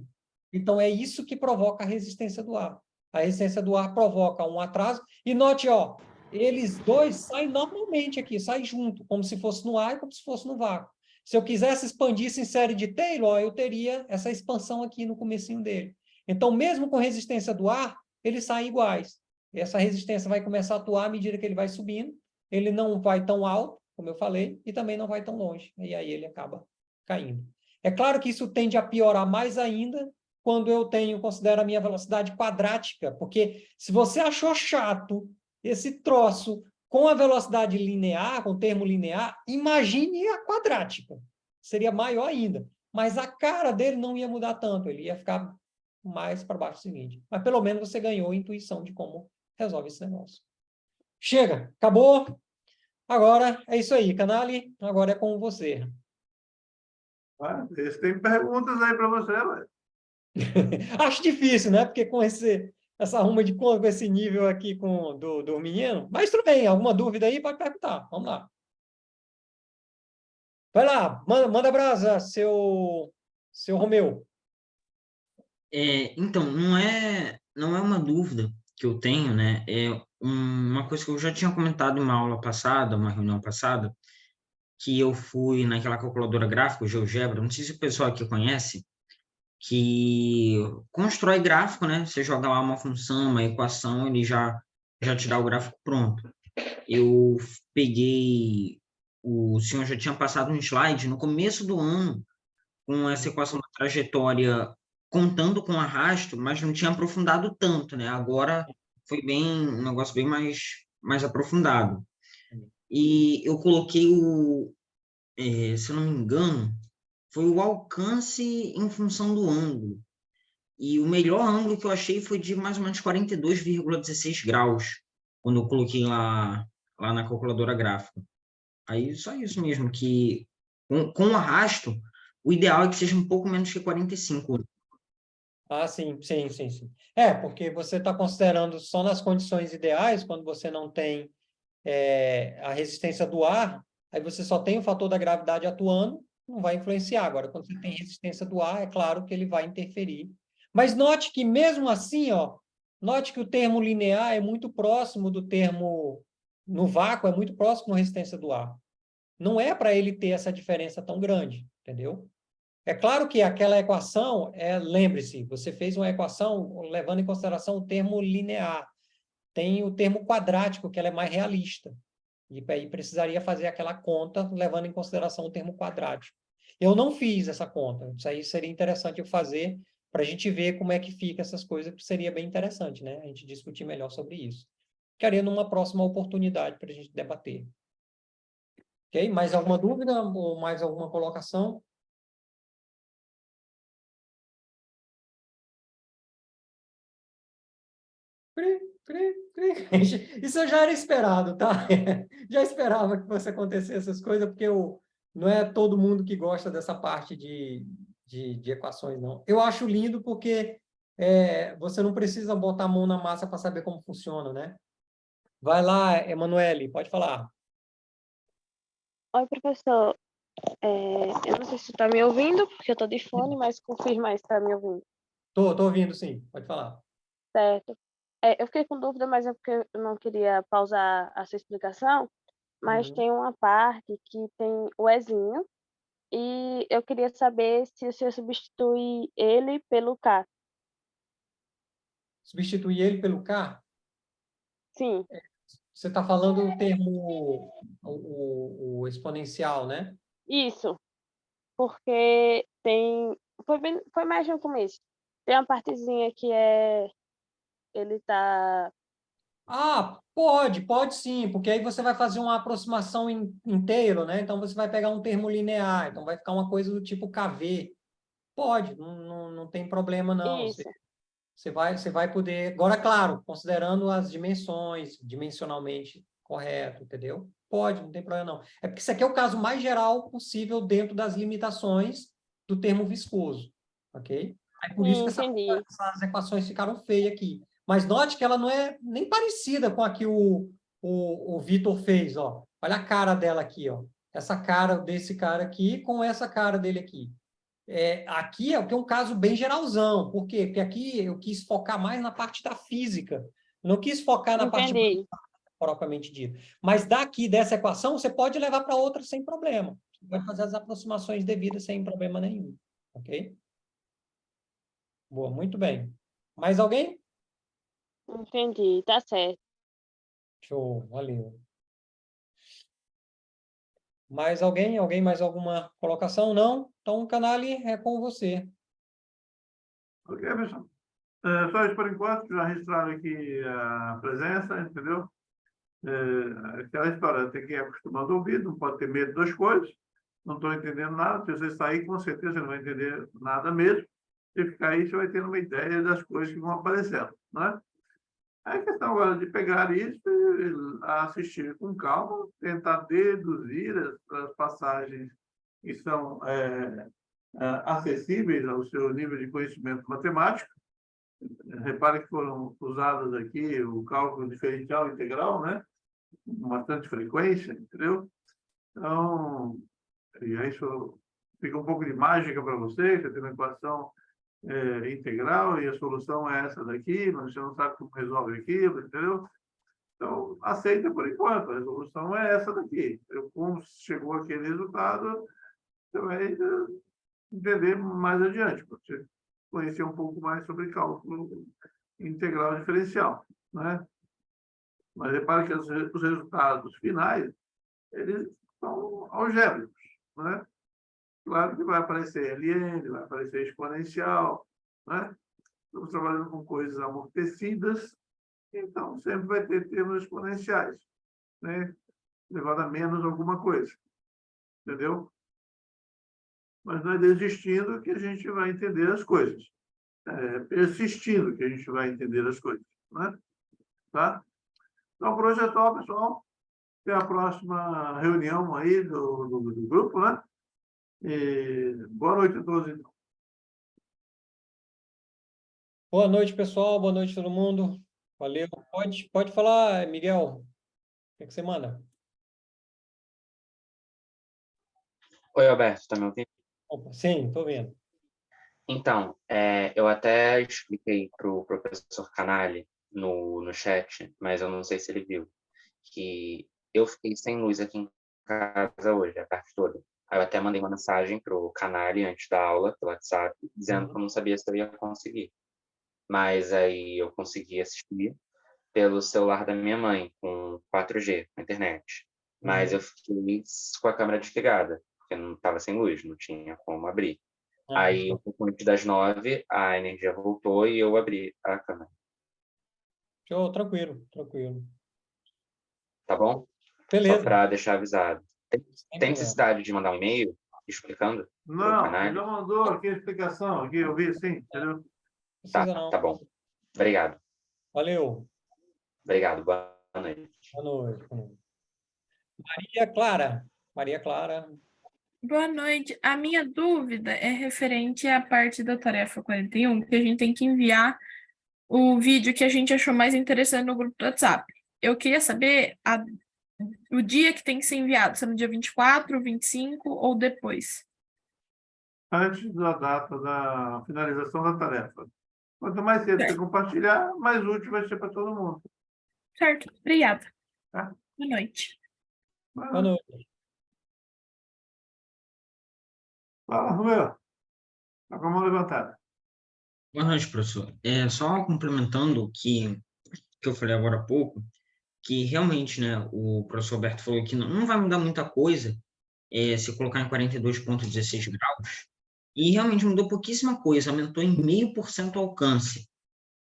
Então, é isso que provoca a resistência do ar. A resistência do ar provoca um atraso. E note, ó, eles dois saem normalmente aqui, saem junto, como se fosse no ar e como se fosse no vácuo. Se eu quisesse expandir isso em série de Taylor, eu teria essa expansão aqui no comecinho dele. Então, mesmo com resistência do ar, eles saem iguais. Essa resistência vai começar a atuar à medida que ele vai subindo. Ele não vai tão alto, como eu falei, e também não vai tão longe. E aí ele acaba caindo. É claro que isso tende a piorar mais ainda quando eu considero a minha velocidade quadrática, porque se você achou chato esse troço com a velocidade linear, com o termo linear, imagine a quadrática. Seria maior ainda. Mas a cara dele não ia mudar tanto, ele ia ficar mais para baixo do seguinte. Mas pelo menos você ganhou a intuição de como resolve esse negócio. Chega, acabou. Agora é isso aí, Canali. Agora é com você. Eles têm perguntas aí para você, ué. Acho difícil, né? Porque com essa arruma de conta, com esse nível aqui do menino. Mas tudo bem, alguma dúvida aí, pode perguntar. Vamos lá. Vai lá, manda brasa, seu Romeu. Então, não é uma dúvida que eu tenho, né? É uma coisa que eu já tinha comentado em uma aula passada, uma reunião passada, que eu fui naquela calculadora gráfica, o GeoGebra, não sei se o pessoal aqui conhece, que constrói gráfico, né? Você joga lá uma função, uma equação, ele já te dá o gráfico pronto. Eu peguei, o senhor já tinha passado um slide no começo do ano com essa equação da trajetória contando com arrasto, mas não tinha aprofundado tanto, né? Agora foi um negócio bem mais aprofundado. E eu coloquei se eu não me engano, foi o alcance em função do ângulo. E o melhor ângulo que eu achei foi de mais ou menos 42,16 graus, quando eu coloquei lá na calculadora gráfica. Aí só isso mesmo, que com arrasto, o ideal é que seja um pouco menos que 45. Ah, sim, sim, sim, sim. Porque você está considerando só nas condições ideais, quando você não tem a resistência do ar, aí você só tem o fator da gravidade atuando, não vai influenciar. Agora, quando você tem resistência do ar, é claro que ele vai interferir. Mas note que mesmo assim, note que o termo linear é muito próximo do termo no vácuo, é muito próximo à resistência do ar. Não é para ele ter essa diferença tão grande, entendeu? É claro que aquela equação, lembre-se, você fez uma equação levando em consideração o termo linear. Tem o termo quadrático, que ela é mais realista. E aí precisaria fazer aquela conta levando em consideração o termo quadrático. Eu não fiz essa conta. Isso aí seria interessante eu fazer para a gente ver como é que fica essas coisas, que seria bem interessante, né? A gente discutir melhor sobre isso. Queria numa próxima oportunidade para a gente debater. Ok? Mais alguma dúvida ou mais alguma colocação? Cri, cri, cri. Isso eu já era esperado, tá? Já esperava que fosse acontecer essas coisas, porque não é todo mundo que gosta dessa parte de equações, não. Eu acho lindo porque você não precisa botar a mão na massa para saber como funciona, né? Vai lá, Emanuele, pode falar. Oi, professor. Eu não sei se você está me ouvindo, porque eu estou de fone, mas confirma aí se está me ouvindo. Tô ouvindo, sim. Pode falar. Certo. Eu fiquei com dúvida, mas é porque eu não queria pausar a sua explicação, mas tem uma parte que tem o Ezinho, e eu queria saber se o senhor substitui ele pelo K. Substituir ele pelo K? Sim, Você está falando o termo, o exponencial, né? isso, porque foi mais no começo. Tem uma partezinha que ele tá. Pode sim, porque aí você vai fazer uma aproximação inteira, né? Então você vai pegar um termo linear, então vai ficar uma coisa do tipo KV. Pode, não tem problema não. Isso, Você vai poder. Agora, claro, considerando as dimensões, dimensionalmente correto, entendeu? Pode, não tem problema não. É porque isso aqui é o caso mais geral possível dentro das limitações do termo viscoso, ok? É por isso que entendi. essas equações ficaram feias aqui. Mas note que ela não é nem parecida com a que o Vitor fez, ó. Olha a cara dela aqui, ó. Essa cara desse cara aqui com essa cara dele aqui. Aqui é um caso bem geralzão. Por quê? Porque aqui eu quis focar mais na parte da física. Não quis focar na parte Entendi. propriamente dita. Mas daqui, dessa equação, você pode levar para outra sem problema. Você vai fazer as aproximações devidas sem problema nenhum. Ok? Boa, muito bem. Mais alguém? Entendi, tá certo. Show, valeu. Mais alguém? Alguém mais alguma colocação? Não? Então, Canali, é com você. Ok, pessoal? Só isso por enquanto, já registraram aqui a presença, entendeu? Aquela história, tem que ir acostumando a ouvir, não pode ter medo das coisas, não estou entendendo nada, se você sair, com certeza você não vai entender nada mesmo, e ficar aí, você vai ter uma ideia das coisas que vão aparecendo, né? É questão agora de pegar isso e assistir com calma, tentar deduzir as passagens que são acessíveis ao seu nível de conhecimento matemático. Repare que foram usadas aqui o cálculo diferencial integral, né? Com bastante frequência, entendeu? Então, e aí isso fica um pouco de mágica para você tem uma equação integral e a solução é essa daqui, mas você não sabe como resolve aquilo, entendeu? Então, aceita por enquanto, a resolução é essa daqui. Como chegou aquele resultado, você vai entender mais adiante, para você conhecer um pouco mais sobre cálculo integral diferencial, né? Mas repare que os resultados finais, eles são algébricos, né? Claro que vai aparecer LN, vai aparecer exponencial, né? Estamos trabalhando com coisas amortecidas, então sempre vai ter termos exponenciais, né? Levado a menos alguma coisa, entendeu? Mas não é desistindo que a gente vai entender as coisas. É persistindo que a gente vai entender as coisas, né? Tá? Então, por hoje é só, pessoal. Até a próxima reunião aí do grupo, né? E boa noite a todos, então. Boa noite, pessoal. Boa noite, todo mundo. Valeu. Pode falar, Miguel. O que você manda? Oi, Alberto, tá me ouvindo? Opa, sim, estou vendo. Então, eu até expliquei para o professor Canali no chat, mas eu não sei se ele viu, que eu fiquei sem luz aqui em casa hoje, a tarde toda. Aí eu até mandei uma mensagem para o Canali antes da aula, pelo WhatsApp, dizendo que eu não sabia se eu ia conseguir. Mas aí eu consegui assistir pelo celular da minha mãe, com 4G, com internet. Mas eu fiquei com a câmera desligada, porque não estava sem luz, não tinha como abrir. Aí, um pouco antes das 9, a energia voltou e eu abri a câmera. Show, tranquilo. Tá bom? Beleza. Só para deixar avisado. Tem problema. necessidade de mandar um e-mail explicando? Não, já mandou aqui a explicação, aqui eu vi sim, entendeu? Precisa não. Tá bom. Obrigado. Valeu. Obrigado. Boa noite. Boa noite. Maria Clara. Boa noite. A minha dúvida é referente à parte da tarefa 41, que a gente tem que enviar o vídeo que a gente achou mais interessante no grupo do WhatsApp. Eu queria saber o dia que tem que ser enviado, se é no dia 24, 25 ou depois. Antes da data da finalização da tarefa. Quanto mais cedo você compartilhar, mais útil vai ser para todo mundo. Certo, obrigada. Tá? Boa noite. Boa noite. Fala, Romeu. Está com a mão levantada. Boa noite, professor. Só complementando o que eu falei agora há pouco, que realmente, né, o professor Alberto falou que não vai mudar muita coisa se colocar em 42,16 graus, e realmente mudou pouquíssima coisa, aumentou em 0,5% o alcance.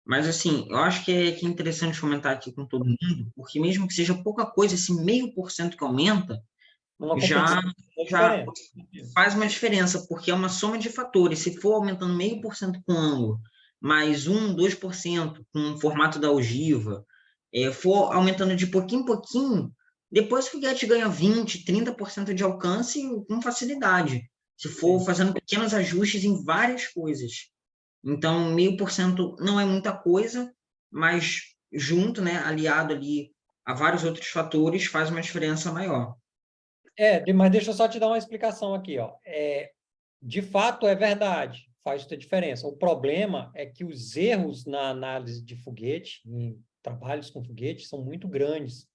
Mas, assim, eu acho que é interessante comentar aqui com todo mundo, porque mesmo que seja pouca coisa, esse 0,5% que aumenta, já faz uma diferença, porque é uma soma de fatores. Se for aumentando 0,5% com ângulo, mais 1%, 2% com o formato da ogiva, for aumentando de pouquinho em pouquinho, depois o foguete ganha 20%, 30% de alcance com facilidade, se for fazendo pequenos ajustes em várias coisas. Então, 0,5% não é muita coisa, mas junto, né, aliado ali a vários outros fatores, faz uma diferença maior. Mas deixa eu só te dar uma explicação aqui, ó. De fato, é verdade, faz muita diferença. O problema é que os erros na análise de foguete, em trabalhos com foguete, são muito grandes.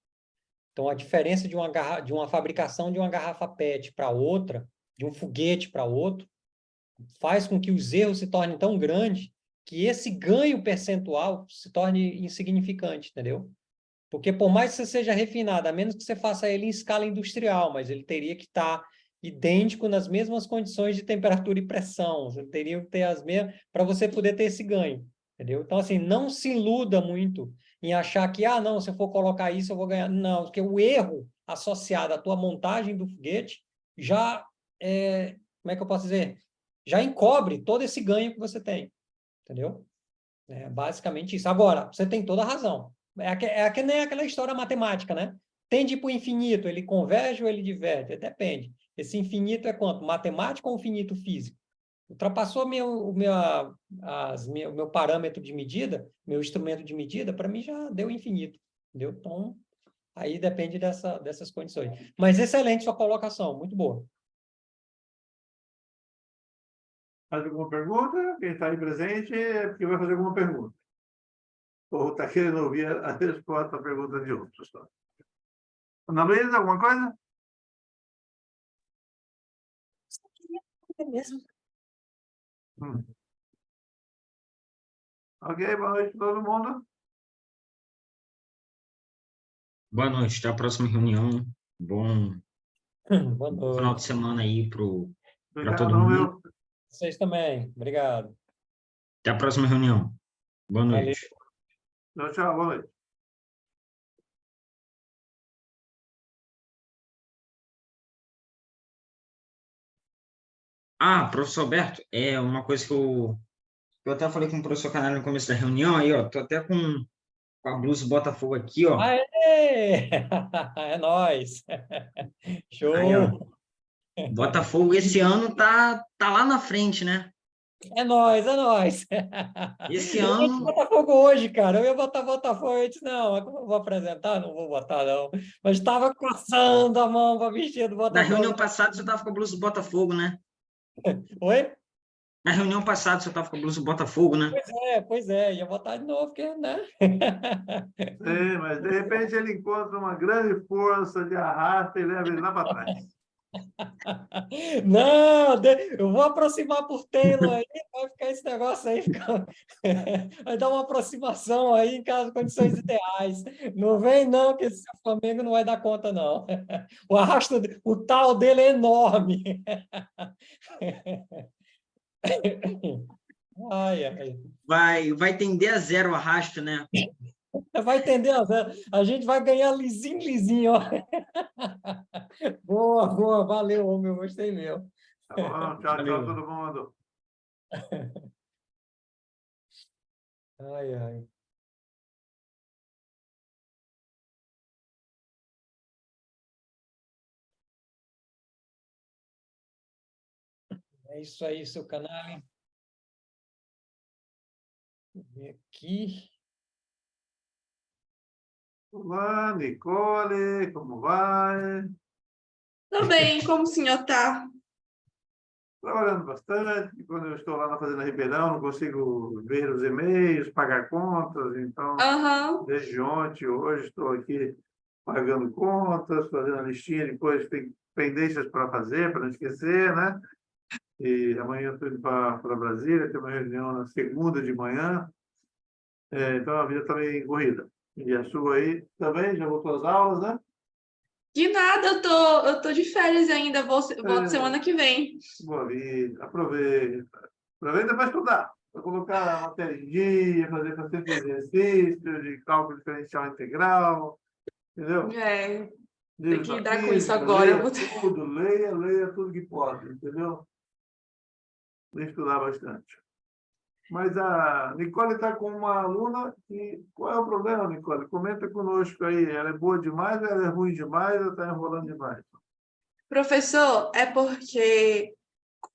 Então, a diferença de uma fabricação de uma garrafa PET para outra, de um foguete para outro, faz com que os erros se tornem tão grandes que esse ganho percentual se torne insignificante, entendeu? Porque por mais que você seja refinado, a menos que você faça ele em escala industrial, mas ele teria que estar idêntico nas mesmas condições de temperatura e pressão. Você teria que ter as mesmas para você poder ter esse ganho, entendeu? Então, assim, não se iluda muito em achar que, não, se eu for colocar isso, eu vou ganhar. Não, porque o erro associado à tua montagem do foguete já, como é que eu posso dizer? Já encobre todo esse ganho que você tem, entendeu? É basicamente isso. Agora, você tem toda a razão. É nem aquela história matemática, né? Tende para o infinito, ele converge ou ele diverge? Depende. Esse infinito é quanto? Matemático ou infinito físico? Ultrapassou o meu parâmetro de medida, meu instrumento de medida, para mim já deu infinito, entendeu? Então, aí depende dessas condições. Mas excelente sua colocação, muito boa. Mais alguma pergunta? Quem está aí presente é porque vai fazer alguma pergunta. Ou está querendo ouvir a resposta à pergunta de outros. Tá? Ana Luísa, alguma coisa? É mesmo. Ok, boa noite a todo mundo. Boa noite, até a próxima reunião. Bom Boa noite. final de semana aí para todo Obrigado, mundo. meu. Vocês também. Obrigado. Até a próxima reunião. Boa Valeu. noite. Tchau, tchau, boa noite. Professor Alberto, é uma coisa que eu até falei com o professor Canário no começo da reunião, aí, ó, tô até com a blusa Botafogo aqui, ó. Aê! É nóis! Show! Aí, ó. Botafogo esse ano tá lá na frente, né? É nóis, é nóis! Esse Eu ia ano, Botafogo hoje, cara. Eu ia botar Botafogo. Eu disse, não, eu vou apresentar, não vou botar, não. Mas estava coçando a mão para vestir do na reunião Botafogo. passada você tava com a blusa do Botafogo, né? Oi? Na reunião passada você tava com a blusa do Botafogo, né? Pois é. Ia botar de novo, porque, né? Mas de repente ele encontra uma grande força de arrasta e leva ele lá para trás. Não, eu vou aproximar por Taylor aí, vai ficar esse negócio aí, vai dar uma aproximação aí em caso de condições ideais. Não vem não, que esse Flamengo não vai dar conta, não. O arrasto, o tal dele é enorme. Ai, ai. Vai tender a zero o arrasto, né? Vai entender, a gente vai ganhar lisinho, ó. Boa, valeu, homem, eu gostei mesmo. Tá bom? Tchau, tchau, todo mundo. Ai. É isso aí, seu canal. Vou ver aqui. Olá, Nicole, como vai? Tô bem, como o senhor tá? Trabalhando bastante. Quando eu estou lá na Fazenda Ribeirão, não consigo ver os e-mails, pagar contas. Então, desde ontem, hoje, estou aqui pagando contas, fazendo a listinha de coisas que tem pendências para fazer, para não esquecer, né? E amanhã eu estou indo para Brasília, tem uma reunião na segunda de manhã. Então, a vida está meio corrida. E a sua aí também? Já voltou às aulas, né? De nada, eu tô de férias ainda, volto semana que vem. Boa vida, aproveita. Aproveita para estudar, para colocar a matéria em dia, fazer bastante exercício de cálculo diferencial integral, entendeu? Tem que lidar com isso agora. Leia tudo que pode, entendeu? Tem que estudar bastante. Mas a Nicole está com uma aluna que... Qual é o problema, Nicole? Comenta conosco aí. Ela é boa demais, ela é ruim demais ou está enrolando demais? Professor, é porque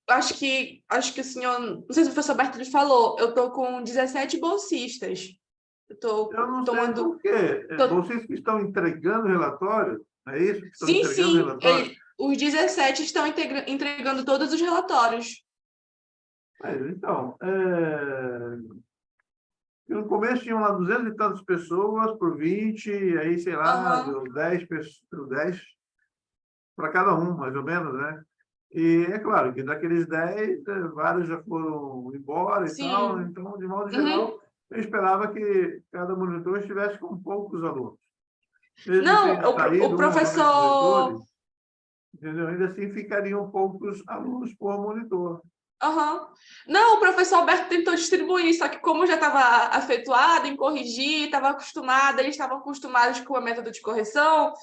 acho que o senhor, não sei se o professor Alberto lhe falou, eu tô com 17 bolsistas. Eu não sei por quê. Bolsistas que estão entregando relatório, é isso? Que estão entregando relatório? Os 17 estão entregando todos os relatórios. Mas, então, no começo tinham lá 200 e tantas pessoas por 20, aí, sei lá, deu 10 para cada um, mais ou menos, né? E é claro que daqueles 10, vários já foram embora e tal, então, de modo geral, eu esperava que cada monitor estivesse com poucos alunos. Não, o professor... Entendeu? Ainda assim, ficariam poucos alunos por monitor. Aham. Não, o professor Alberto tentou distribuir, só que como eu já estava afetuada em corrigir, estava acostumada, eles estavam acostumados com o método de correção,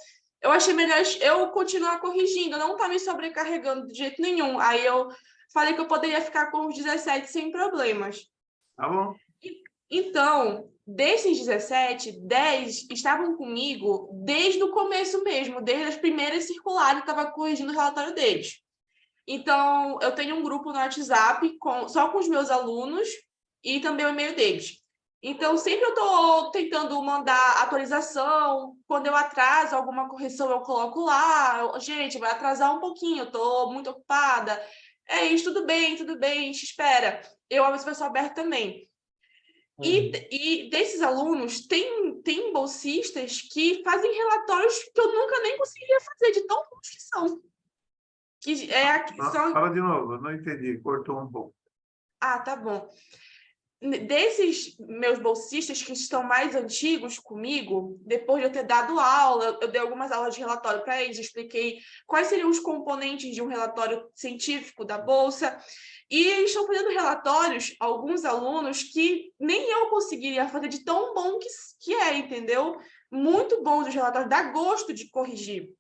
eu achei melhor eu continuar corrigindo, não tá me sobrecarregando de jeito nenhum. Aí eu falei que eu poderia ficar com os 17 sem problemas. Tá bom? Então, desses 17, 10 estavam comigo desde o começo mesmo, desde as primeiras circulares, eu estava corrigindo o relatório deles. Então, eu tenho um grupo no WhatsApp só com os meus alunos e também o e-mail deles. Então, sempre eu estou tentando mandar atualização. Quando eu atraso alguma correção, eu coloco lá. Gente, vai atrasar um pouquinho, eu estou muito ocupada. É isso, tudo bem, a gente espera. Eu amo esse pessoal aberto também. E desses alunos, tem bolsistas que fazem relatórios que eu nunca nem conseguiria fazer, de tão bons que são. Fala de novo, não entendi, cortou um pouco. Ah, tá bom. Desses meus bolsistas que estão mais antigos comigo, depois de eu ter dado aula, eu dei algumas aulas de relatório para eles, expliquei quais seriam os componentes de um relatório científico da bolsa, e eles estão fazendo relatórios, alguns alunos, que nem eu conseguiria fazer de tão bom que é, entendeu? Muito bons os relatórios, dá gosto de corrigir.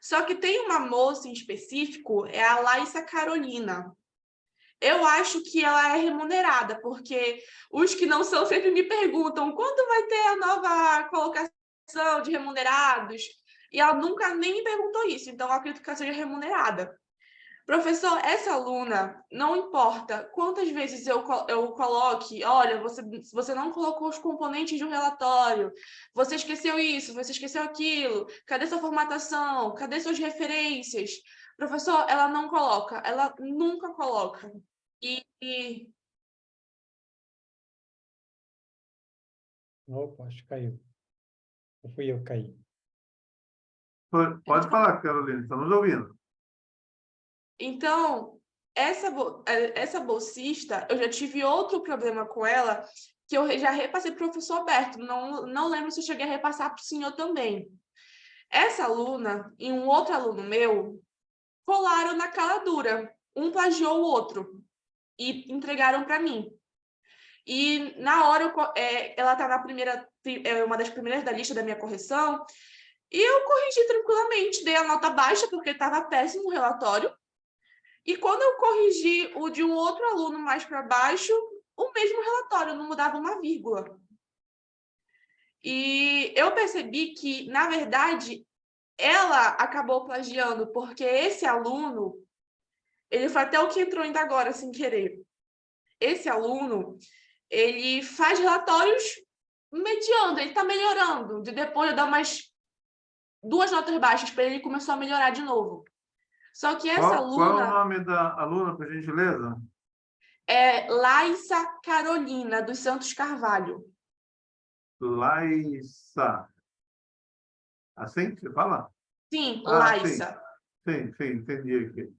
Só que tem uma moça em específico, é a Laísa Carolina. Eu acho que ela é remunerada, porque os que não são sempre me perguntam quando vai ter a nova colocação de remunerados, e ela nunca nem me perguntou isso, então eu acredito que ela seja remunerada. Professor, essa aluna, não importa quantas vezes eu coloque, olha, você não colocou os componentes de um relatório, você esqueceu isso, você esqueceu aquilo, cadê sua formatação, cadê suas referências? Professor, ela não coloca, ela nunca coloca. Opa, acho que caiu. Ou fui eu que caí? Pode falar, Carolina, estamos ouvindo. Então, essa bolsista, eu já tive outro problema com ela, que eu já repassei para o professor Alberto, não lembro se eu cheguei a repassar para o senhor também. Essa aluna e um outro aluno meu colaram na cara dura, um plagiou o outro e entregaram para mim. E na hora, ela está uma das primeiras da lista da minha correção, e eu corrigi tranquilamente, dei a nota baixa, porque estava péssimo o relatório. E quando eu corrigi o de um outro aluno mais para baixo, o mesmo relatório, não mudava uma vírgula. E eu percebi que, na verdade, ela acabou plagiando, porque esse aluno, ele foi até o que entrou ainda agora, sem querer. Esse aluno, ele faz relatórios mediando, ele está melhorando. Depois de dar mais 2 notas baixas para ele, começou a melhorar de novo. Só que essa aluna... Qual é o nome da aluna, por gentileza? É Laísa Carolina, dos Santos Carvalho. Laísa. Assim que você fala? Sim, Laísa. Sim, entendi aqui.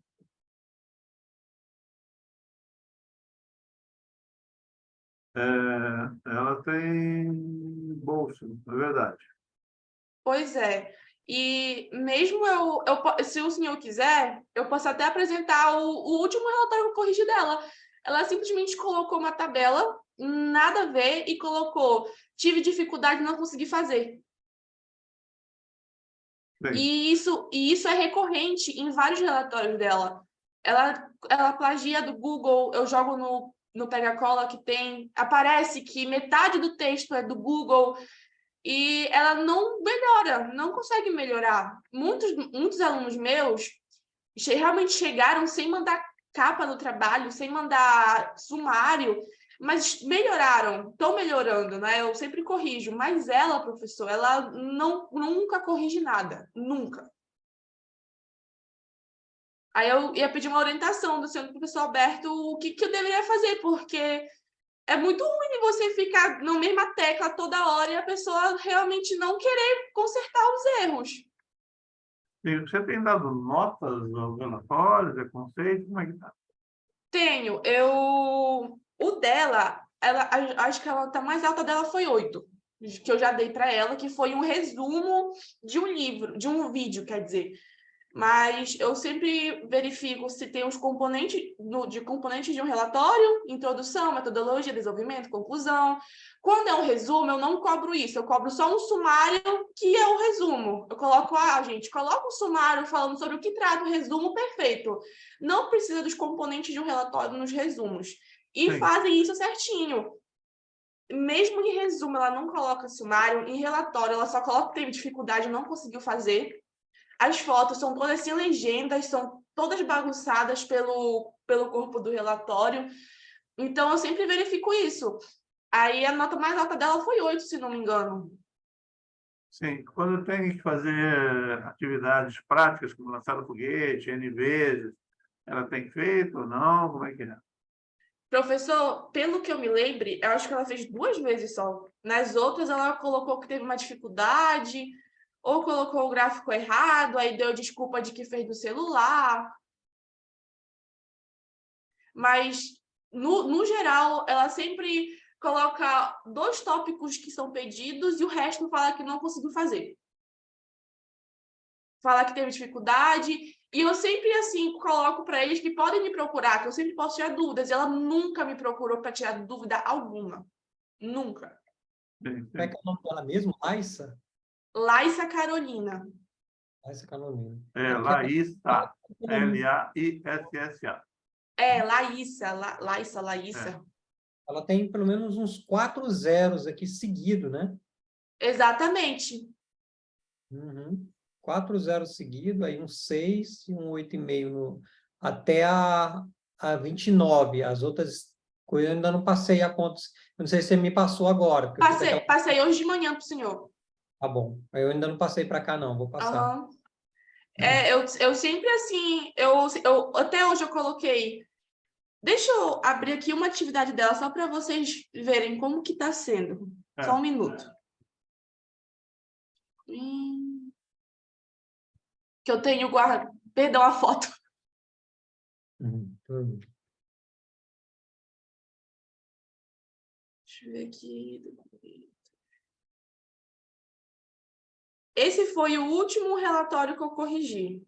Ela tem bolsa, é verdade. Pois é. E mesmo se o senhor quiser, eu posso até apresentar o último relatório que eu corrigi dela. Ela simplesmente colocou uma tabela, nada a ver, e colocou: tive dificuldade, não consegui fazer. E isso é recorrente em vários relatórios dela. Ela plagia do Google, eu jogo no Pega-Cola que tem, aparece que metade do texto é do Google, e ela não melhora, não consegue melhorar. Muitos alunos meus realmente chegaram sem mandar capa no trabalho, sem mandar sumário, mas melhoraram, estão melhorando, né? Eu sempre corrijo, mas ela, professor, ela nunca corrige nada, nunca. Aí eu ia pedir uma orientação do senhor professor Alberto, o que eu deveria fazer, porque é muito ruim você ficar na mesma tecla toda hora e a pessoa realmente não querer consertar os erros. Você tem dado notas aos relatórios, é conceito? Como é que está? Tenho. O dela, acho que a mais alta dela foi 8, que eu já dei para ela, que foi um resumo de um livro, de um vídeo, quer dizer. Mas eu sempre verifico se tem os componentes de um relatório, introdução, metodologia, desenvolvimento, conclusão. Quando é um resumo, eu não cobro isso, eu cobro só um sumário, que é o resumo. Eu coloco, gente, coloca um sumário falando sobre o que trata o resumo, perfeito. Não precisa dos componentes de um relatório nos resumos. E Sim. fazem isso certinho. Mesmo em resumo, ela não coloca sumário, em relatório, ela só coloca que teve dificuldade, não conseguiu fazer. As fotos são todas sem legendas, são todas bagunçadas pelo corpo do relatório. Então, eu sempre verifico isso. Aí, a nota mais alta dela foi 8, se não me engano. Sim, quando tem que fazer atividades práticas, como lançar o foguete, N vezes, ela tem feito ou não? Como é que é? Professor, pelo que eu me lembre, eu acho que ela fez 2 vezes só. Nas outras, ela colocou que teve uma dificuldade, ou colocou o gráfico errado, aí deu desculpa de que fez no celular. Mas, no geral, ela sempre coloca 2 tópicos que são pedidos e o resto fala que não conseguiu fazer. Fala que teve dificuldade. E eu sempre, assim, coloco para eles que podem me procurar, que eu sempre posso tirar dúvidas. E ela nunca me procurou para tirar dúvida alguma. Nunca. Sim, Como é sim. que é o nome dela mesmo? Laissa? Laissa Carolina. Laissa Carolina. É Porque a Laissa, Laissa. Laissa, Laissa. É. ela tem pelo menos uns 4 zeros aqui seguido, né? Exatamente. Uhum. 4 zeros seguido, aí um 6 e um 8,5 até a 29. As outras coisas eu ainda não passei a conta. Eu não sei se você me passou agora. Porque eu fiz aquela... Passei hoje de manhã para o senhor. Tá bom. Eu ainda não passei para cá, não. Vou passar. Aham. Eu sempre, assim, até hoje eu coloquei. Deixa eu abrir aqui uma atividade dela, só para vocês verem como que está sendo. Só um minuto. Que eu tenho guardado. Perdão, a foto. Uhum. Deixa eu ver aqui. Esse foi o último relatório que eu corrigi.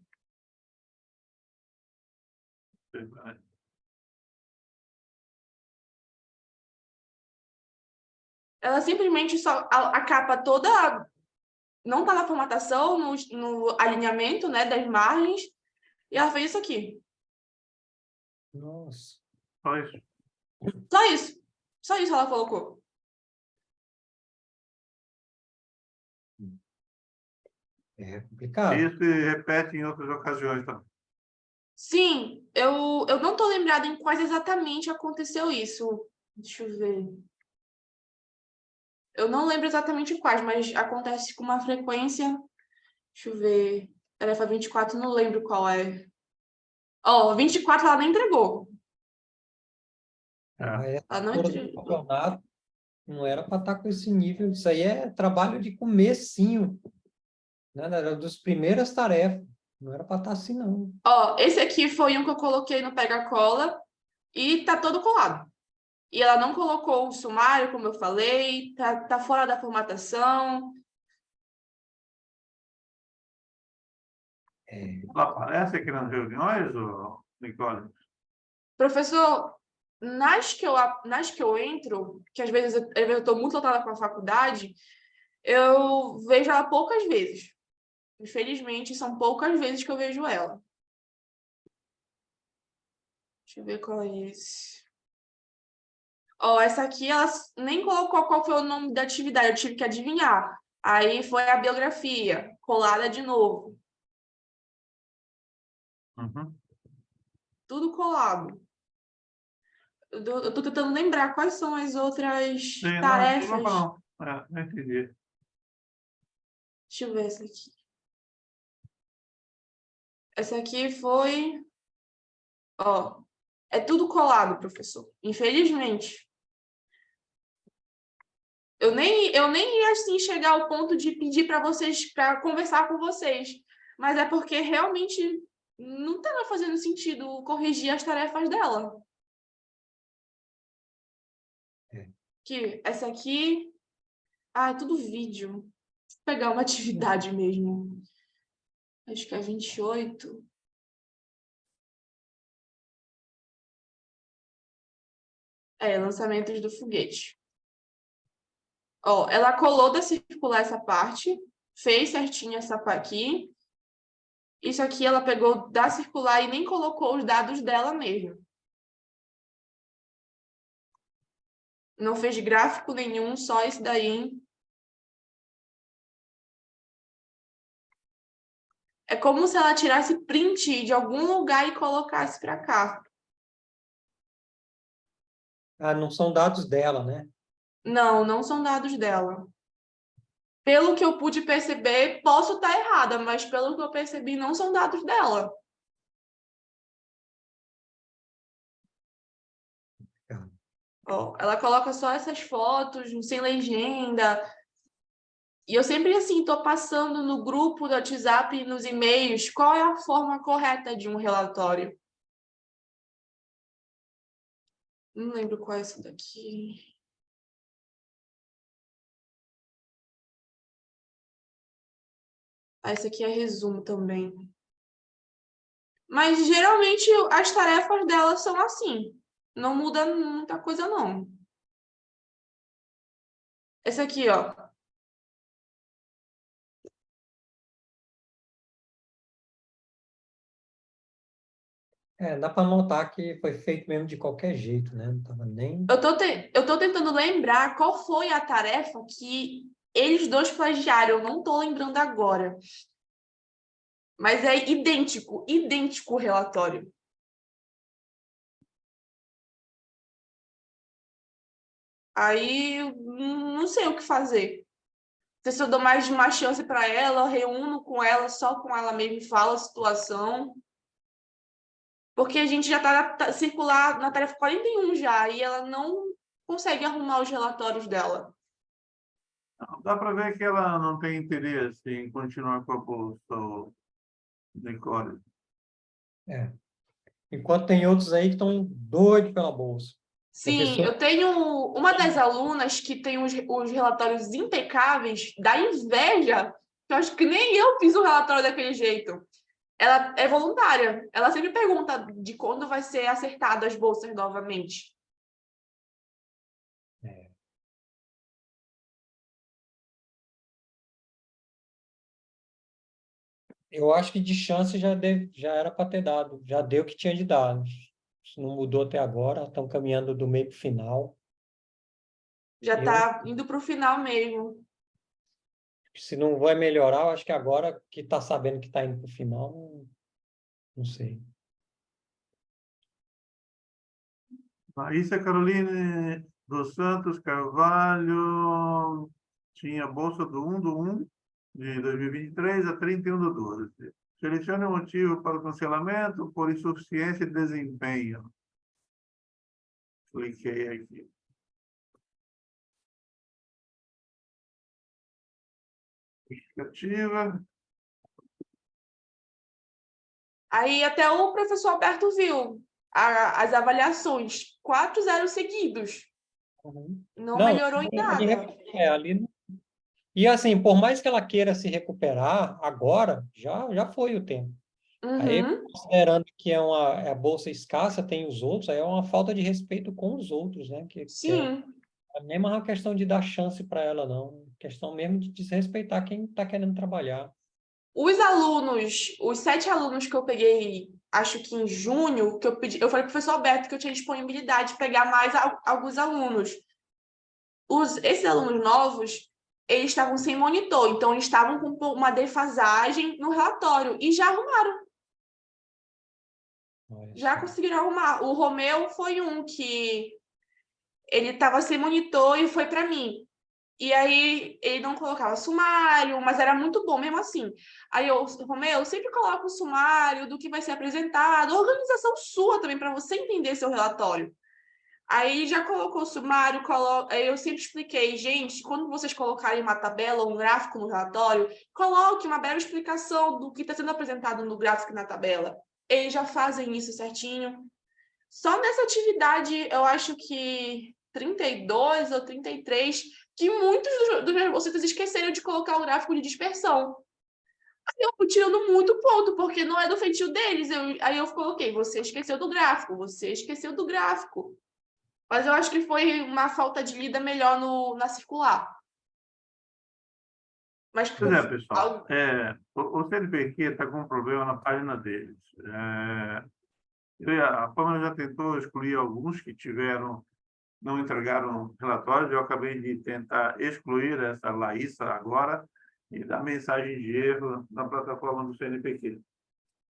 Ela simplesmente só... A capa toda não está na formatação, no alinhamento, né, das margens. E ela fez isso aqui. Nossa. Só isso. Só isso. Só isso ela colocou. É complicado. Isso se repete em outras ocasiões também. Sim, eu não estou lembrada em quais exatamente aconteceu isso. Deixa eu ver. Eu não lembro exatamente quais, mas acontece com uma frequência. Deixa eu ver. Tarefa 24, não lembro qual é. Ó, 24 ela nem entregou. Mas Ela não essa altura do entregou. campeonato não era para estar com esse nível. Isso aí é trabalho de comecinho, né? Era das primeiras tarefas. Não era para estar assim, não. Ó, esse aqui foi um que eu coloquei no pega-cola e tá todo colado. E ela não colocou o sumário, como eu falei, tá fora da formatação. Ela aparece aqui nas reuniões, Nicole? Professor, nas que eu entro, que às vezes eu estou muito lotada com a faculdade, eu vejo ela poucas vezes. Infelizmente, são poucas vezes que eu vejo ela. Deixa eu ver qual é esse. Ó, essa aqui, ela nem colocou qual foi o nome da atividade, eu tive que adivinhar. Aí foi a biografia, colada de novo. Uhum. Tudo colado. Eu estou tentando lembrar quais são as outras Sim, tarefas. não entendi. Deixa eu ver essa aqui. Essa aqui foi... Ó, é tudo colado, professor. Infelizmente. Eu nem ia assim chegar ao ponto de pedir para vocês, para conversar com vocês. Mas é porque realmente não estava fazendo sentido corrigir as tarefas dela. Que essa aqui... Ah, é tudo vídeo. Vou pegar uma atividade mesmo. Acho que é 28. Lançamentos do foguete. Ó, ela colou da circular essa parte, fez certinho essa aqui. Isso aqui ela pegou da circular e nem colocou os dados dela mesmo. Não fez gráfico nenhum, só esse daí. É como se ela tirasse print de algum lugar e colocasse para cá. Ah, não são dados dela, né? Não, não são dados dela. Pelo que eu pude perceber, posso estar errada, mas pelo que eu percebi, não são dados dela. Ó, ela coloca só essas fotos, sem legenda. E eu sempre, assim, estou passando no grupo do WhatsApp e nos e-mails qual é a forma correta de um relatório. Não lembro qual é esse daqui. Esse aqui é resumo também. Mas, geralmente, as tarefas dela são assim. Não muda muita coisa, não. Esse aqui, ó. Dá para notar que foi feito mesmo de qualquer jeito, né? Não tava nem... Eu tô tentando lembrar qual foi a tarefa que eles dois plagiaram. Eu não tô lembrando agora. Mas é idêntico o relatório. Aí, não sei o que fazer. Se eu dou mais de uma chance para ela, eu reúno com ela, só com ela mesmo, e falo a situação. Porque a gente já está circular na tarefa 41 já, e ela não consegue arrumar os relatórios dela. Dá para ver que ela não tem interesse em continuar com a bolsa, Nicole. Enquanto tem outros aí que estão doidos pela bolsa. Sim, Professor... eu tenho uma das alunas que tem os relatórios impecáveis, da inveja, que eu acho que nem eu fiz o relatório daquele jeito. Ela é voluntária. Ela sempre pergunta de quando vai ser acertado as bolsas novamente. Eu acho que de chance já era para ter dado. Já deu o que tinha de dar. Isso não mudou até agora. Estão caminhando do meio para o final. Já está indo para o final mesmo. Se não vai melhorar, eu acho que agora que está sabendo que está indo para o final, não sei. Maísa Caroline dos Santos Carvalho tinha bolsa do 1 do 1 de 2023 a 31 do 12. Selecione o motivo para o cancelamento por insuficiência de desempenho. Cliquei aqui. Justificativa. Aí até o professor Alberto viu as avaliações, 4 zeros seguidos. Não melhorou em nada. Ali... E assim, por mais que ela queira se recuperar, agora já foi o tempo. Aí, considerando que é a bolsa escassa, tem os outros, aí é uma falta de respeito com os outros, né? Sim. Nem é uma questão de dar chance para ela, não. Questão mesmo de desrespeitar quem está querendo trabalhar. Os alunos, os 7 alunos que eu peguei, acho que em junho, que eu falei para o professor Alberto que eu tinha disponibilidade de pegar mais alguns alunos. Esses alunos novos, eles estavam sem monitor, então eles estavam com uma defasagem no relatório e já arrumaram. Já conseguiram arrumar. O Romeu foi um que ele estava sem monitor e foi para mim. E aí ele não colocava sumário, mas era muito bom mesmo assim. Aí Romeu, eu sempre coloco o sumário do que vai ser apresentado, organização sua também, para você entender seu relatório. Aí já colocou o sumário, aí eu sempre expliquei, gente, quando vocês colocarem uma tabela ou um gráfico no relatório, coloque uma breve explicação do que está sendo apresentado no gráfico e na tabela. Eles já fazem isso certinho. Só nessa atividade, eu acho que 32 ou 33, que muitos dos meus bolsistas esqueceram de colocar o gráfico de dispersão. Eu fui tirando muito ponto, porque não é do feitio deles. Aí eu coloquei, você esqueceu do gráfico, você esqueceu do gráfico. Mas eu acho que foi uma falta de lida melhor na circular. Mas Pois é, pessoal. O CNPq está com um problema na página deles. A Pâmela já tentou excluir alguns que não entregaram relatórios. Eu acabei de tentar excluir essa Laísa agora e dar mensagem de erro na plataforma do CNPq.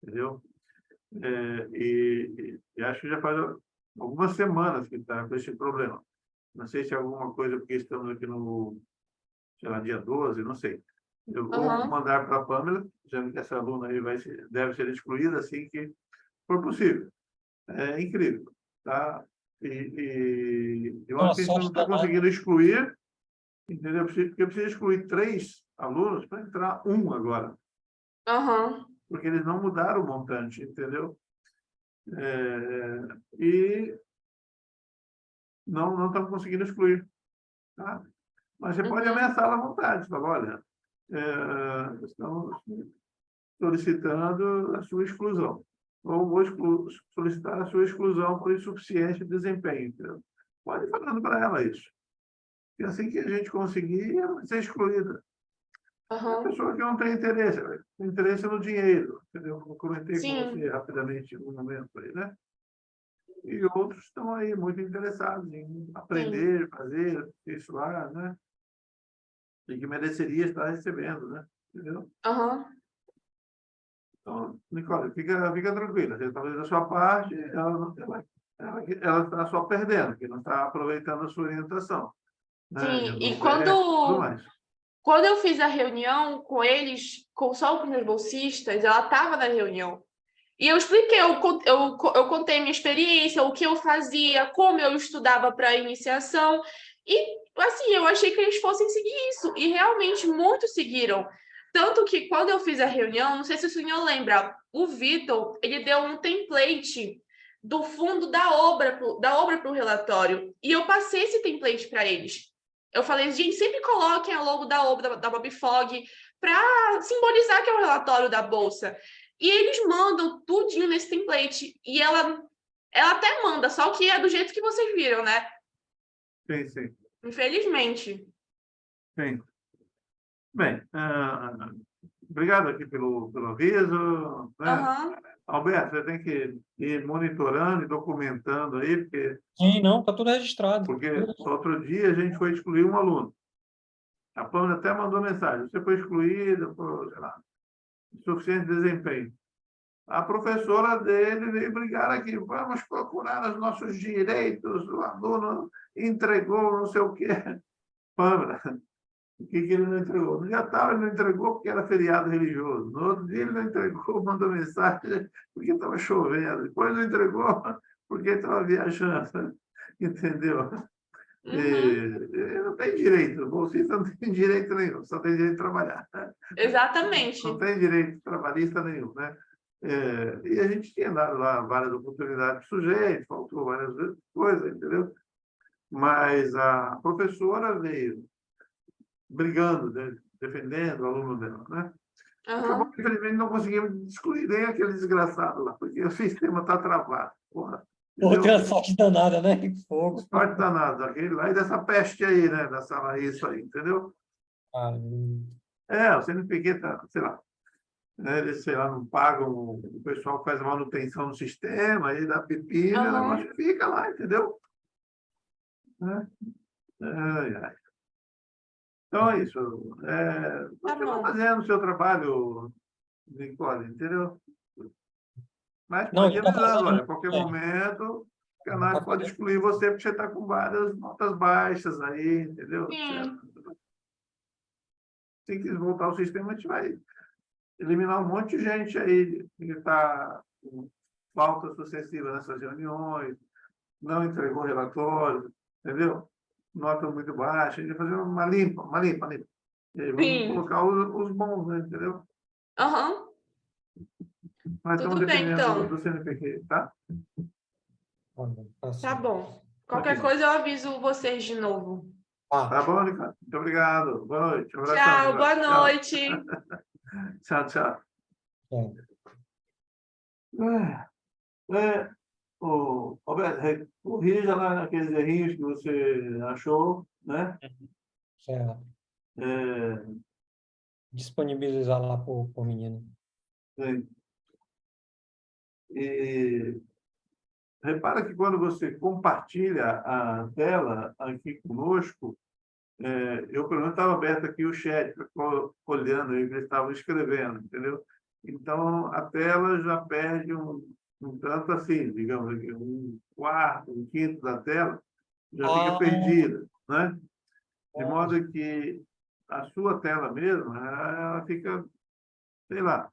Entendeu? E acho que já faz algumas semanas que está com esse problema. Não sei se é alguma coisa, porque estamos aqui no, sei lá, dia 12, não sei. Eu vou mandar para a Pâmela, dizendo que essa aluna aí deve ser excluída assim que for possível. É incrível, tá? Eu acho que a gente não está conseguindo excluir, entendeu? Porque eu preciso excluir 3 alunos para entrar 1 agora. Porque eles não mudaram o montante, entendeu? E não estamos conseguindo excluir. Tá? Mas você pode ameaçá-la à vontade. Fala, olha, estamos solicitando a sua exclusão. Ou vou solicitar a sua exclusão por insuficiência de desempenho. Entendeu? Pode ir falando para ela isso. E assim que a gente conseguir, ela vai ser excluída. A pessoa que não tem interesse no dinheiro, entendeu? Eu comentei com você rapidamente no momento aí, né? E outros estão aí muito interessados em aprender, fazer, aperfeiçoar, né? E que mereceria estar recebendo, né? Entendeu? Então, Nicole, fica tranquila. Você está fazendo a sua parte, ela está só perdendo, que não está aproveitando a sua orientação. Né? Sim, e quando eu fiz a reunião com eles, só com os meus bolsistas, ela estava na reunião. E eu expliquei, eu contei minha experiência, o que eu fazia, como eu estudava para a iniciação. E, assim, eu achei que eles fossem seguir isso. E, realmente, muitos seguiram. Tanto que, quando eu fiz a reunião, não sei se o senhor lembra, o Vitor, ele deu um template do fundo da obra para o relatório. E eu passei esse template para eles. Eu falei, gente, sempre coloquem a logo da obra da Bob Fogg para simbolizar que é o relatório da Bolsa. E eles mandam tudinho nesse template. E ela até manda, só que é do jeito que vocês viram, né? Sim. Infelizmente. Sim. Bem, obrigado aqui pelo aviso. Né? Alberto, você tem que ir monitorando e documentando aí, porque... Sim, não, está tudo registrado. Porque outro dia a gente foi excluir um aluno. A Pâmela até mandou mensagem. Você foi excluído por, sei lá, insuficiente desempenho. A professora dele veio brigar aqui. Vamos procurar os nossos direitos. O aluno entregou não sei o quê. Pâmela, o que ele não entregou? No dia tal ele não entregou porque era feriado religioso. No outro dia ele não entregou, mandou mensagem porque estava chovendo. Depois não entregou porque estava viajando. Entendeu? Não tem direito. O bolsista não tem direito nenhum, só tem direito de trabalhar. Exatamente. Não tem direito trabalhista nenhum, né? E a gente tinha dado lá várias oportunidades para o sujeito, faltou várias vezes coisas, entendeu? Mas a professora veio brigando, né? Defendendo o aluno dela, né? Acabou que, infelizmente, não conseguimos excluir nem aquele desgraçado lá, porque o sistema está travado. Porra. Outra sorte danada, né? Que fogo. Sorte danada. Aquele lá e dessa peste aí, né? Dessa isso aí, entendeu? O CNPq tá, sei lá. Né? Eles, sei lá, não pagam o pessoal que faz a manutenção no sistema, aí dá pepino, o negócio fica lá, entendeu? Né? Então é isso. Você vai fazendo o seu trabalho, Nicole, entendeu? Mas pode ir avisando, olha, a qualquer momento o canal pode excluir você porque você está com várias notas baixas aí, entendeu? Assim que voltar ao sistema, a gente vai eliminar um monte de gente aí que está com falta sucessiva nessas reuniões, não entregou relatório, entendeu? Nota muito baixa, a gente vai fazer uma limpa. E aí vamos colocar os bons, né? Entendeu? Mas estamos dependendo do CNPq, tá? Tá bom. Qualquer coisa eu aviso vocês de novo. Tá bom, Ricardo? Muito obrigado. Boa noite. Tchau, boa noite. Tchau, tchau. Roberto, corrija lá naqueles errinhos que você achou, né? Certo. É, Disponibilizar lá para o menino. sim. E repara que quando você compartilha a tela aqui conosco, eu, pelo menos, estava aberto aqui o chat, olhando aí o que eles estavam escrevendo, entendeu? Então, a tela já perde um tanto assim, digamos, um quarto, um quinto da tela já fica perdida, né? De modo que a sua tela mesmo, ela fica, sei lá,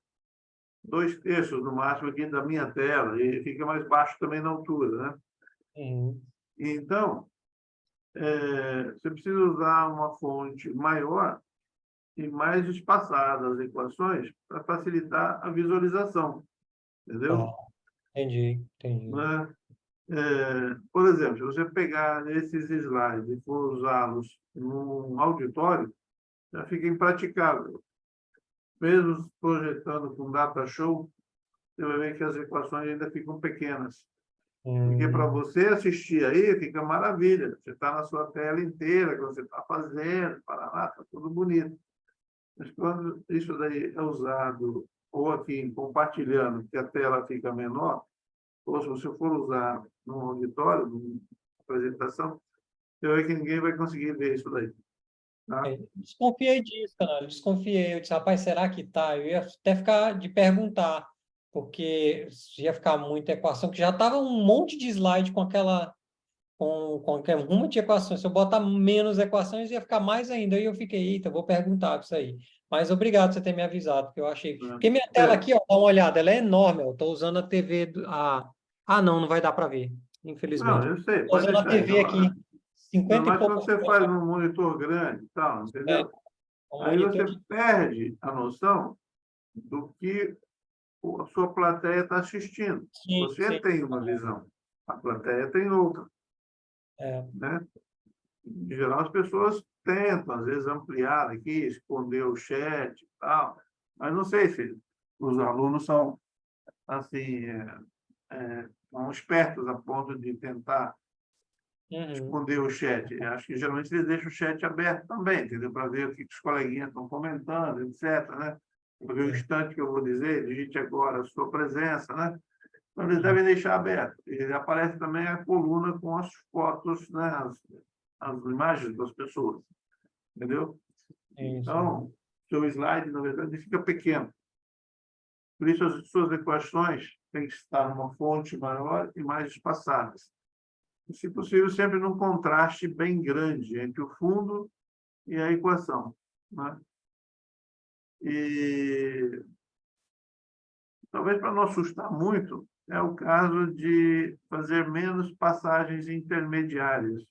2/3 no máximo aqui da minha tela, e fica mais baixo também na altura, né? Então, você precisa usar uma fonte maior e mais espaçada as equações para facilitar a visualização, entendeu? Entendi. Né? Por exemplo, se você pegar esses slides e for usá-los num auditório, já fica impraticável. Mesmo projetando com data show, você vai ver que as equações ainda ficam pequenas. Porque para você assistir aí, fica maravilha. Você está na sua tela inteira, que você está fazendo, está tudo bonito. Mas quando isso daí é usado, ou aqui compartilhando, que a tela fica menor, ou se você for usar num auditório, numa apresentação, você vai ver que ninguém vai conseguir ver isso daí. Tá? Desconfiei disso, cara. Desconfiei. Eu disse, rapaz, será que tá? Eu ia até ficar de perguntar, porque ia ficar muita equação, que já estava um monte de slide com aquela um monte de equações. Se eu botar menos equações, ia ficar mais ainda. Aí eu fiquei, eita, vou perguntar isso aí. Mas obrigado por você ter me avisado, porque eu achei. Porque minha tela aqui, ó, dá uma olhada, ela é enorme. Eu estou usando a TV. Não vai dar para ver, infelizmente. Não, eu sei. Estou usando a TV aqui, 50 mas e pouco. quando você faz um monitor grande, tal, entendeu? Aí você perde a noção do que a sua plateia está assistindo. Você tem uma visão, a plateia tem outra. Né? Em geral, as pessoas tentam, às vezes, ampliar aqui, esconder o chat e tal, mas não sei se os alunos são assim, são espertos a ponto de tentar esconder o chat. Eu acho que, geralmente, eles deixam o chat aberto também, entendeu? Para ver o que os coleguinhas estão comentando, etc., né? Para ver o instante que eu vou dizer, digite agora a sua presença, né? Então, eles devem deixar aberto. E aparece também a coluna com as fotos, né? As imagens das pessoas, entendeu? Então, seu slide, na verdade, fica pequeno. Por isso, as suas equações têm que estar numa fonte maior e mais espaçadas. E, se possível, sempre num contraste bem grande entre o fundo e a equação, né? E talvez para não assustar muito, é o caso de fazer menos passagens intermediárias.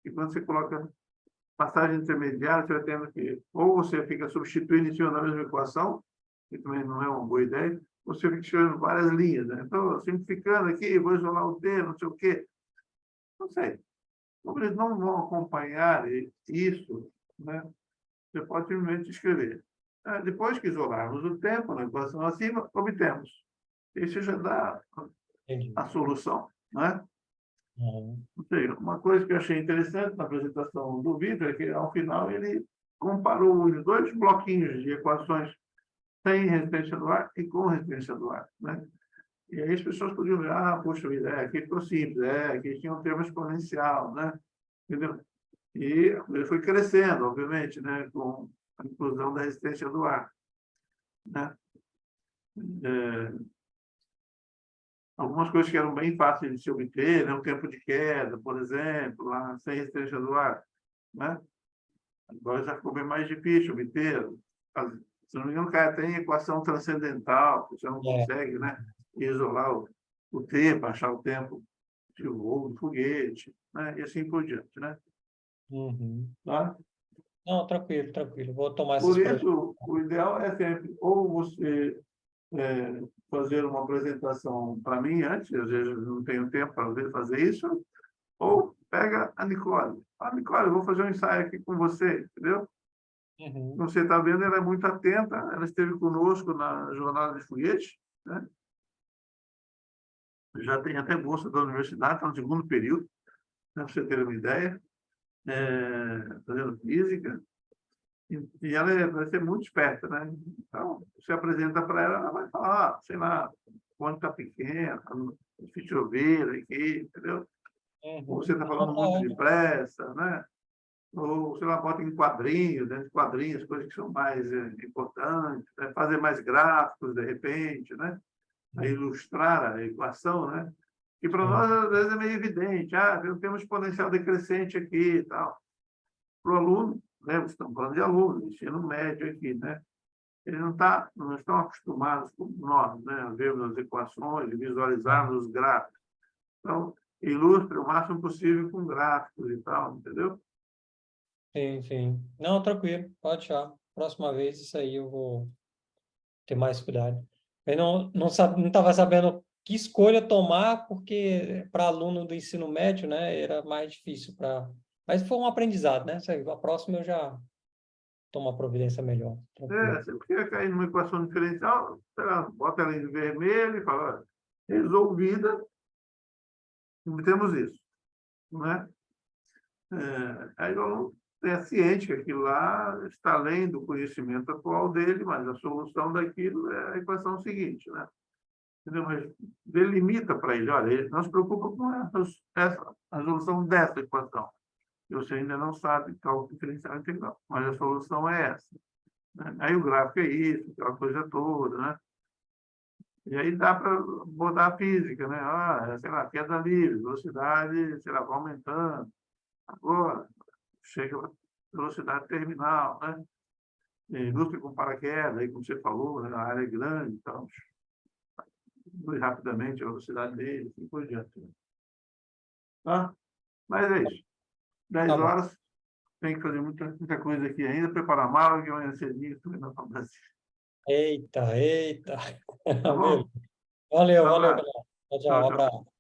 E quando você coloca passagem intermediária, você vai tendo que, ou você fica substituindo em cima da mesma equação, que também não é uma boa ideia, ou você fica escrevendo várias linhas, né? Então, simplificando aqui, vou isolar o T, não sei o quê. Não sei. Como eles não vão acompanhar isso, né? Você pode simplesmente escrever. Depois que isolarmos o tempo na equação acima, obtemos. Isso já dá a solução, né? Ou seja, uma coisa que eu achei interessante na apresentação do vídeo é que, ao final, ele comparou os dois bloquinhos de equações sem resistência do ar e com resistência do ar, né? E aí as pessoas podiam ver, poxa vida, aqui ficou simples, aqui tinha um termo exponencial, né? Entendeu? E ele foi crescendo, obviamente, né? Com a inclusão da resistência do ar, né? Algumas coisas que eram bem fáceis de se obter, né? O tempo de queda, por exemplo, lá, sem resistência do ar, né? Agora já ficou bem mais difícil obter. Se não me engano, cara, tem equação transcendental, você não consegue, né? Isolar o tempo, achar o tempo de voo do foguete, né? E assim por diante, né? Tá? Não, tranquilo. Vou tomar Por isso, o ideal é sempre ou você fazer uma apresentação para mim antes, às vezes não tenho tempo para fazer isso, ou pega a Nicole. Nicole, eu vou fazer um ensaio aqui com você, entendeu? Uhum. Como você está vendo, ela é muito atenta, ela esteve conosco na jornada de foguete, né? Já tem até bolsa da universidade, está no segundo período, né, para você ter uma ideia, fazendo física, e ela vai ser muito esperta, né? Então, você apresenta para ela, ela vai falar, sei lá, quando está pequena, fica chover aqui, entendeu? Ou você está falando muito depressa, né? Ou, sei lá, bota em quadrinhos, dentro de quadrinhos, coisas que são mais importantes, né? Fazer mais gráficos, de repente, né? A ilustrar a equação, né? E para nós, às vezes, é meio evidente, temos exponencial decrescente aqui e tal. Para o aluno, né? Estamos falando de aluno, ensino médio aqui, né? Eles não estão acostumados como nós, né? A vermos as equações, visualizarmos os gráficos. Então, ilustre o máximo possível com gráficos e tal, entendeu? Sim, sim. Não, tranquilo, pode deixar. Próxima vez, isso aí eu vou ter mais cuidado. Eu não estava sabendo que escolha tomar, porque para aluno do ensino médio, né, era mais difícil para. Mas foi um aprendizado, né? A próxima eu já tomo uma providência melhor. Tranquilo. Sempre que cair numa equação diferencial, sei lá, bota ela em vermelho e fala, olha, resolvida, temos isso, né? Aí o aluno é ciente que aquilo lá está além do conhecimento atual dele, mas a solução daquilo é a equação seguinte, né? Entendeu? Mas delimita para ele, olha, ele não se preocupa com a solução dessa equação. Você ainda não sabe cálculo diferencial integral, mas a solução é essa, né? Aí o gráfico é isso, aquela coisa toda, né? E aí dá para botar a física, né? Sei lá, queda livre, velocidade, sei lá, vai aumentando. Agora, chega a velocidade terminal, né? Indústria com paraquedas, aí, como você falou, né? A área é grande, então, diminui rapidamente a velocidade dele, assim por diante. Tá? Mas é isso. 10 horas, tem que fazer muita coisa aqui ainda, preparar mala, que amanhã cedinho estou indo para o Brasil. Eita. Tá bom? Valeu, Tá galera. lá. Tchau, Tchau, tchau. abraço.